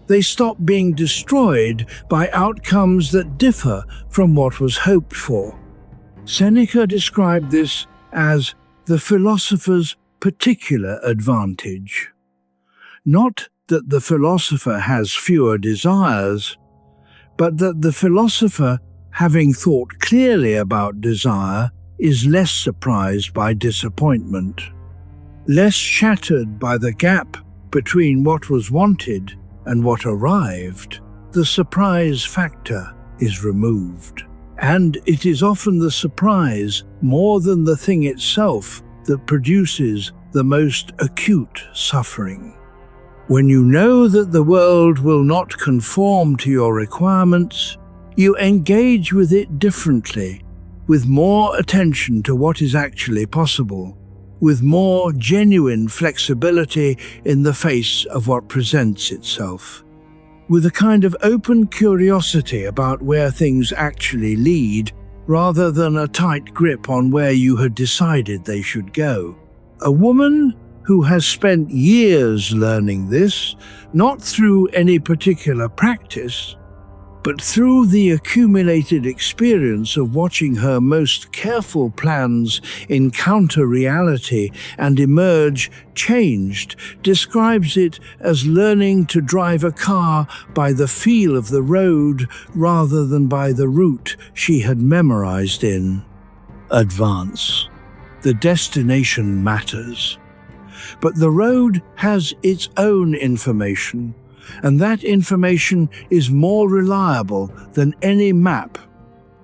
They stop being destroyed by outcomes that differ from what was hoped for. Seneca described this as the philosopher's particular advantage. Not that the philosopher has fewer desires, but that the philosopher, having thought clearly about desire, is less surprised by disappointment, less shattered by the gap between what was wanted and what arrived. The surprise factor is removed. And it is often the surprise, more than the thing itself, that produces the most acute suffering. When you know that the world will not conform to your requirements, you engage with it differently, with more attention to what is actually possible, with more genuine flexibility in the face of what presents itself, with a kind of open curiosity about where things actually lead, rather than a tight grip on where you had decided they should go. A woman who has spent years learning this, not through any particular practice, But through the accumulated experience of watching her most careful plans encounter reality and emerge changed, describes it as learning to drive a car by the feel of the road rather than by the route she had memorized in advance. The destination matters, but the road has its own information, and that information is more reliable than any map.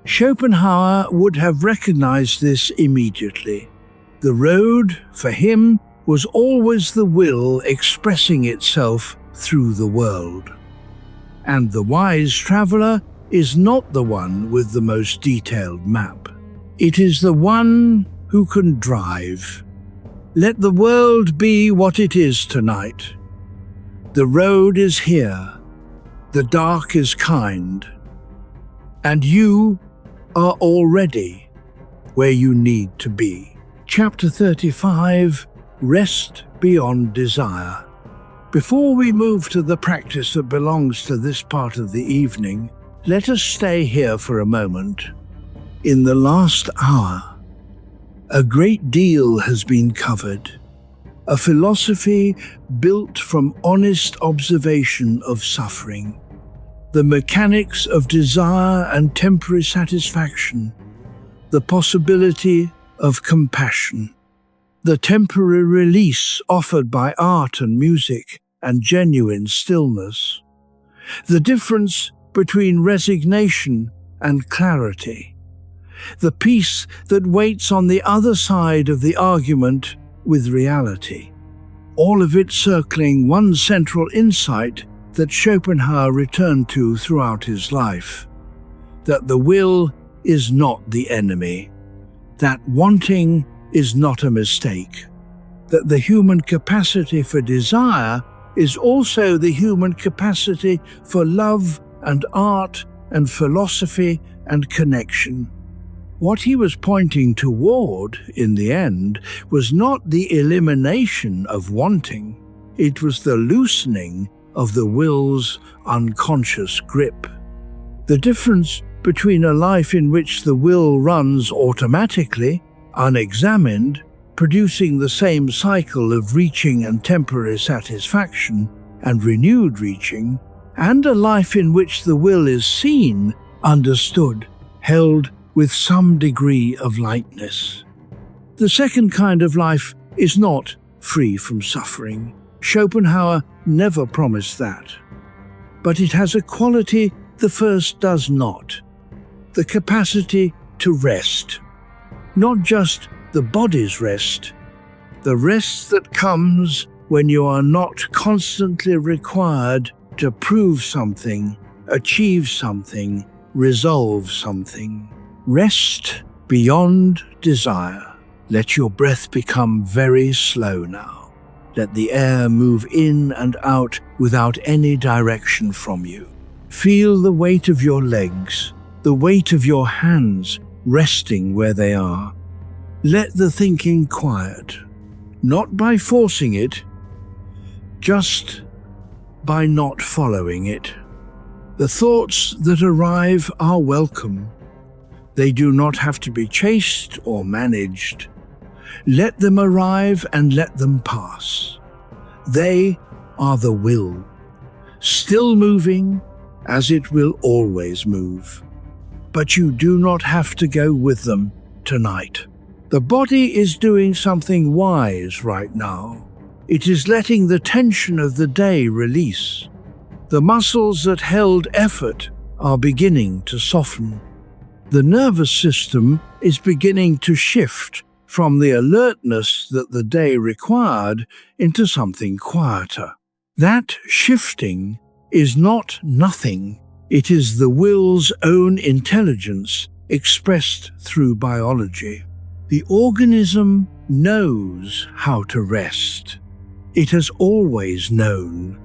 Schopenhauer would have recognized this immediately. The road, for him, was always the will expressing itself through the world. And the wise traveler is not the one with the most detailed map. It is the one who can drive. Let the world be what it is tonight. The road is here, the dark is kind, and you are already where you need to be. Chapter 35, Rest Beyond Desire. Before we move to the practice that belongs to this part of the evening, let us stay here for a moment. In the last hour, a great deal has been covered. A philosophy built from honest observation of suffering, the mechanics of desire and temporary satisfaction, the possibility of compassion, the temporary release offered by art and music and genuine stillness, the difference between resignation and clarity, the peace that waits on the other side of the argument with reality, all of it circling one central insight that Schopenhauer returned to throughout his life: that the will is not the enemy, that wanting is not a mistake, that the human capacity for desire is also the human capacity for love and art and philosophy and connection. What he was pointing toward, in the end, was not the elimination of wanting. It was the loosening of the will's unconscious grip. The difference between a life in which the will runs automatically, unexamined, producing the same cycle of reaching and temporary satisfaction and renewed reaching, and a life in which the will is seen, understood, held with some degree of lightness. The second kind of life is not free from suffering. Schopenhauer never promised that. But it has a quality the first does not: the capacity to rest. Not just the body's rest, the rest that comes when you are not constantly required to prove something, achieve something, resolve something. Rest beyond desire. Let your breath become very slow now. Let the air move in and out without any direction from you. Feel the weight of your legs, the weight of your hands resting where they are. Let the thinking quiet, not by forcing it, just by not following it. The thoughts that arrive are welcome. They do not have to be chased or managed. Let them arrive and let them pass. They are the will, still moving as it will always move. But you do not have to go with them tonight. The body is doing something wise right now. It is letting the tension of the day release. The muscles that held effort are beginning to soften. The nervous system is beginning to shift from the alertness that the day required into something quieter. That shifting is not nothing. It is the will's own intelligence expressed through biology. The organism knows how to rest. It has always known.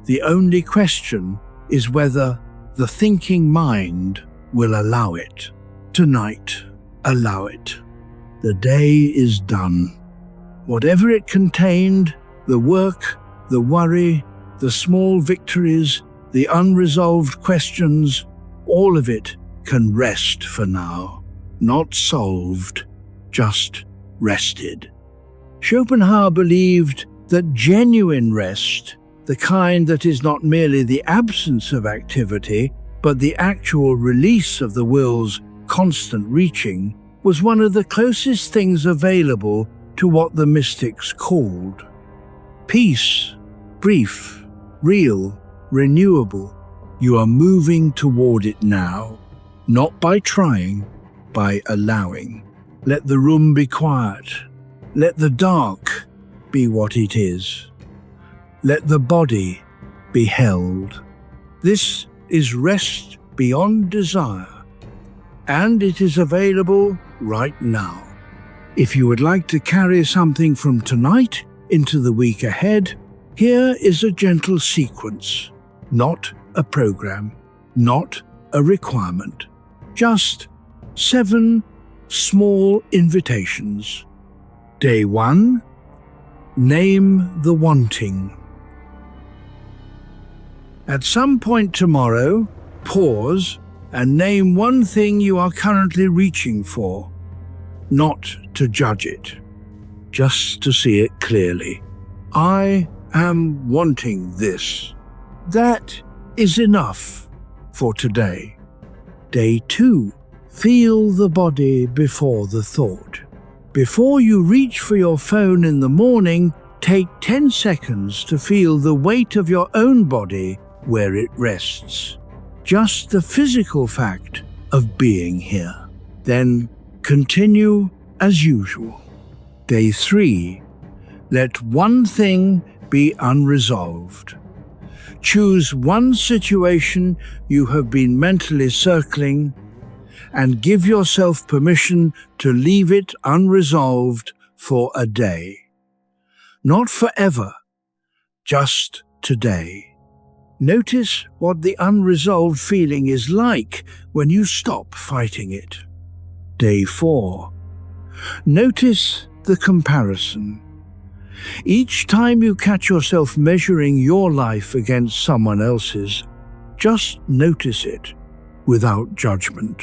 The only question is whether the thinking mind will allow it. Tonight, allow it. The day is done. Whatever it contained, the work, the worry, the small victories, the unresolved questions, all of it can rest for now. Not solved, just rested. Schopenhauer believed that genuine rest, the kind that is not merely the absence of activity, but the actual release of the will's constant reaching, was one of the closest things available to what the mystics called peace, brief, real, renewable. You are moving toward it now, not by trying, by allowing. Let the room be quiet. Let the dark be what it is. Let the body be held. This is rest beyond desire, and it is available right now. If you would like to carry something from tonight into the week ahead, here is a gentle sequence, not a program, not a requirement, just 7 small invitations. Day 1, name the wanting. At some point tomorrow, pause and name one thing you are currently reaching for, not to judge it, just to see it clearly. I am wanting this. That is enough for today. Day 2, feel the body before the thought. Before you reach for your phone in the morning, take 10 seconds to feel the weight of your own body where it rests. Just the physical fact of being here. Then continue as usual. Day 3, let one thing be unresolved. Choose one situation you have been mentally circling and give yourself permission to leave it unresolved for a day. Not forever, just today. Notice what the unresolved feeling is like when you stop fighting it. Day 4. Notice the comparison. Each time you catch yourself measuring your life against someone else's, just notice it without judgment.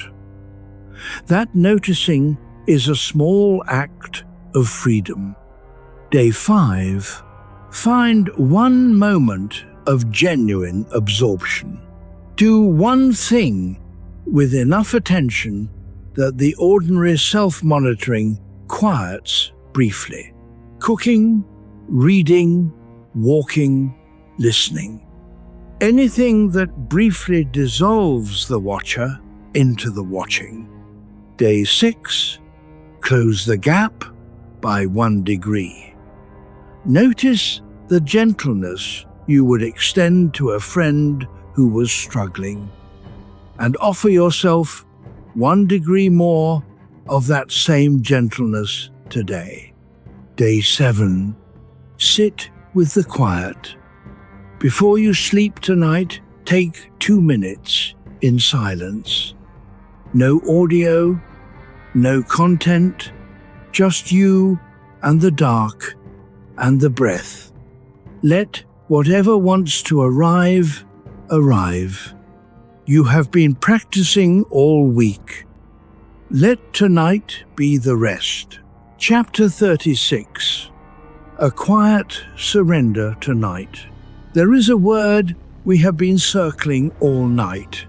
That noticing is a small act of freedom. Day 5. Find one moment of genuine absorption. Do one thing with enough attention that the ordinary self-monitoring quiets briefly. Cooking, reading, walking, listening. Anything that briefly dissolves the watcher into the watching. Day 6. Close the gap by 1 degree. Notice the gentleness you would extend to a friend who was struggling, and offer yourself 1 degree more of that same gentleness today. Day 7. Sit with the quiet. Before you sleep tonight, take 2 minutes in silence. No audio, no content, just you and the dark and the breath. Let whatever wants to arrive, arrive. You have been practicing all week. Let tonight be the rest. Chapter 36. A quiet surrender tonight. There is a word we have been circling all night,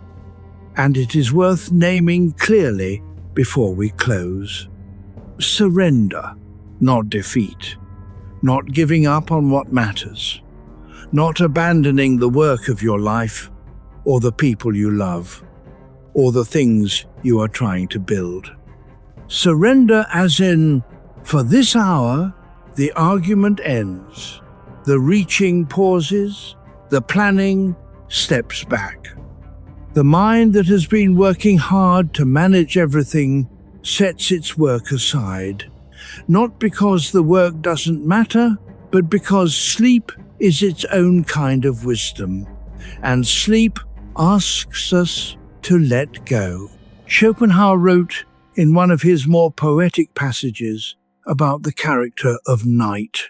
and it is worth naming clearly before we close. Surrender, not defeat. Not giving up on what matters. Not abandoning the work of your life, or the people you love, or the things you are trying to build. Surrender as in, for this hour, the argument ends. The reaching pauses, the planning steps back. The mind that has been working hard to manage everything sets its work aside, not because the work doesn't matter, but because sleep is its own kind of wisdom, and sleep asks us to let go. Schopenhauer wrote in one of his more poetic passages about the character of night.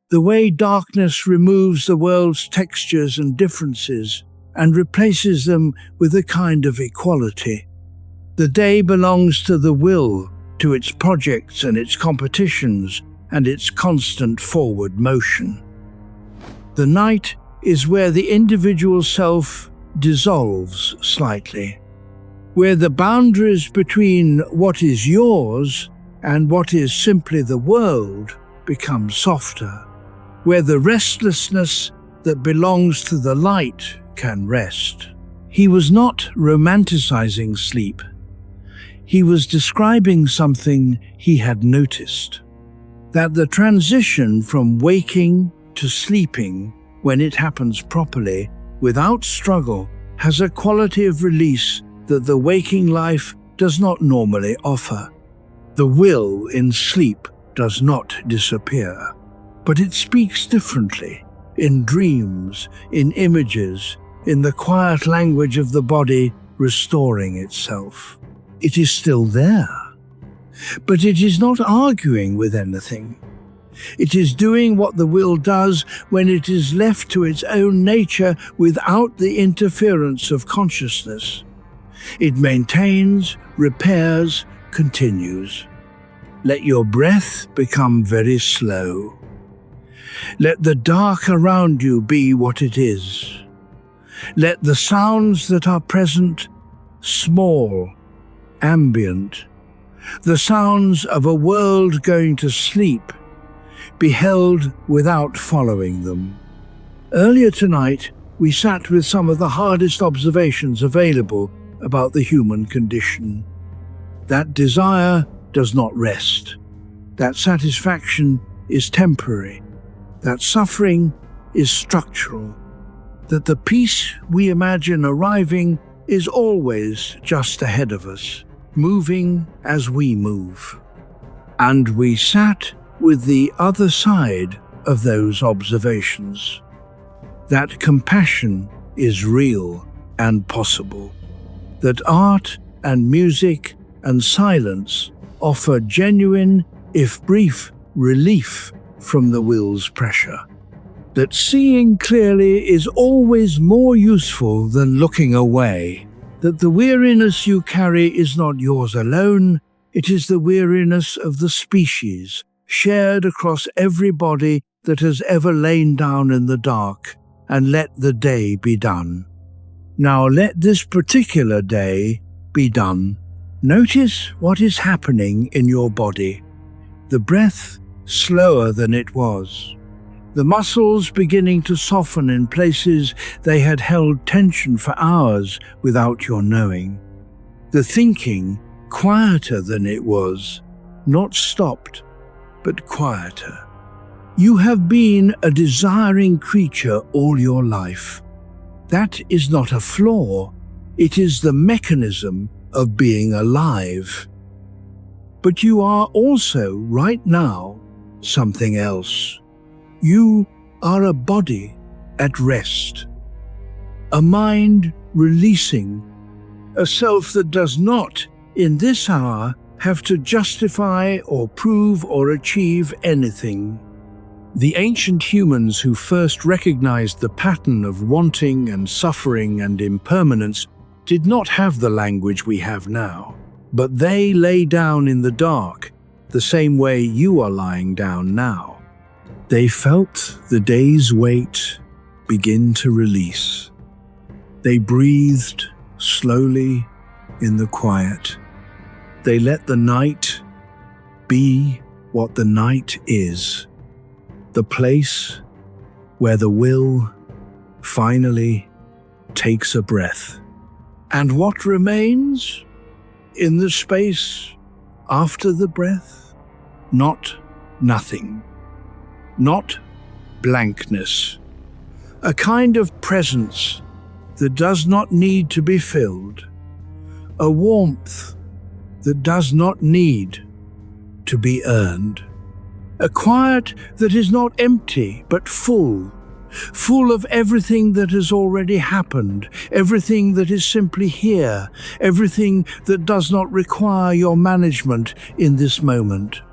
The way darkness removes the world's textures and differences and replaces them with a kind of equality. The day belongs to the will, to its projects and its competitions and its constant forward motion. The night is where the individual self dissolves slightly, where the boundaries between what is yours and what is simply the world become softer, where the restlessness that belongs to the light can rest. He was not romanticizing sleep. He was describing something he had noticed, that the transition from waking to sleeping, when it happens properly, without struggle, has a quality of release that the waking life does not normally offer. The will in sleep does not disappear, but it speaks differently, in dreams, in images, in the quiet language of the body restoring itself. It is still there, but it is not arguing with anything. It is doing what the will does when it is left to its own nature without the interference of consciousness. It maintains, repairs, continues. Let your breath become very slow. Let the dark around you be what it is. Let the sounds that are present, small, ambient, the sounds of a world going to sleep, be held without following them. Earlier tonight, we sat with some of the hardest observations available about the human condition. That desire does not rest. That satisfaction is temporary. That suffering is structural. That the peace we imagine arriving is always just ahead of us, moving as we move. And we sat with the other side of those observations. That compassion is real and possible. That art and music and silence offer genuine, if brief, relief from the will's pressure. That seeing clearly is always more useful than looking away. That the weariness you carry is not yours alone, it is the weariness of the species, shared across every body that has ever lain down in the dark, and let the day be done. Now let this particular day be done. Notice what is happening in your body. The breath slower than it was. The muscles beginning to soften in places they had held tension for hours without your knowing. The thinking quieter than it was, not stopped, but quieter. You have been a desiring creature all your life. That is not a flaw, it is the mechanism of being alive. But you are also, right now, something else. You are a body at rest, a mind releasing, a self that does not, in this hour, have to justify or prove or achieve anything. The ancient humans who first recognized the pattern of wanting and suffering and impermanence did not have the language we have now, but they lay down in the dark the same way you are lying down now. They felt the day's weight begin to release. They breathed slowly in the quiet. They let the night be what the night is, the place where the will finally takes a breath. And what remains in the space after the breath? Not nothing. Not blankness, a kind of presence that does not need to be filled, a warmth that does not need to be earned, a quiet that is not empty but full of everything that has already happened, everything that is simply here, everything that does not require your management in this moment.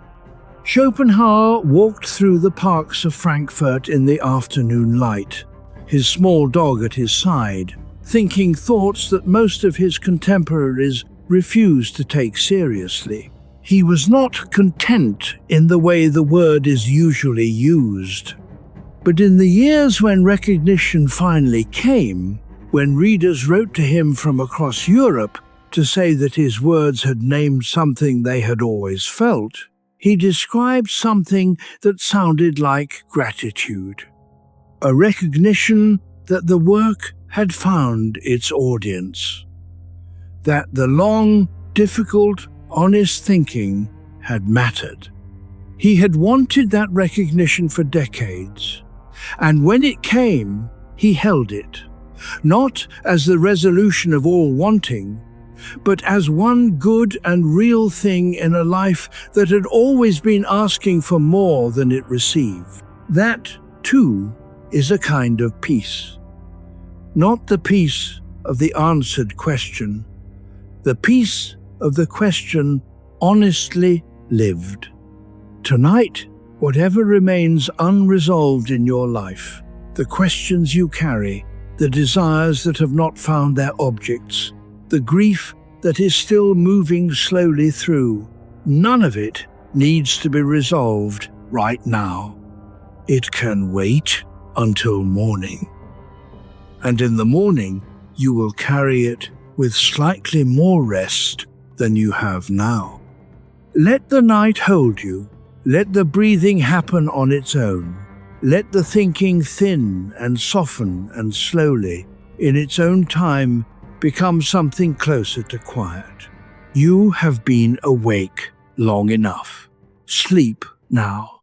Schopenhauer walked through the parks of Frankfurt in the afternoon light, his small dog at his side, thinking thoughts that most of his contemporaries refused to take seriously. He was not content in the way the word is usually used. But in the years when recognition finally came, when readers wrote to him from across Europe to say that his words had named something they had always felt, he described something that sounded like gratitude. A recognition that the work had found its audience. That the long, difficult, honest thinking had mattered. He had wanted that recognition for decades, and when it came, he held it, not as the resolution of all wanting, but as one good and real thing in a life that had always been asking for more than it received. That, too, is a kind of peace. Not the peace of the answered question, the peace of the question honestly lived. Tonight, whatever remains unresolved in your life, the questions you carry, the desires that have not found their objects, the grief that is still moving slowly through, none of it needs to be resolved right now. It can wait until morning. And in the morning, you will carry it with slightly more rest than you have now. Let the night hold you. Let the breathing happen on its own. Let the thinking thin and soften and slowly, in its own time, become something closer to quiet. You have been awake long enough. Sleep now.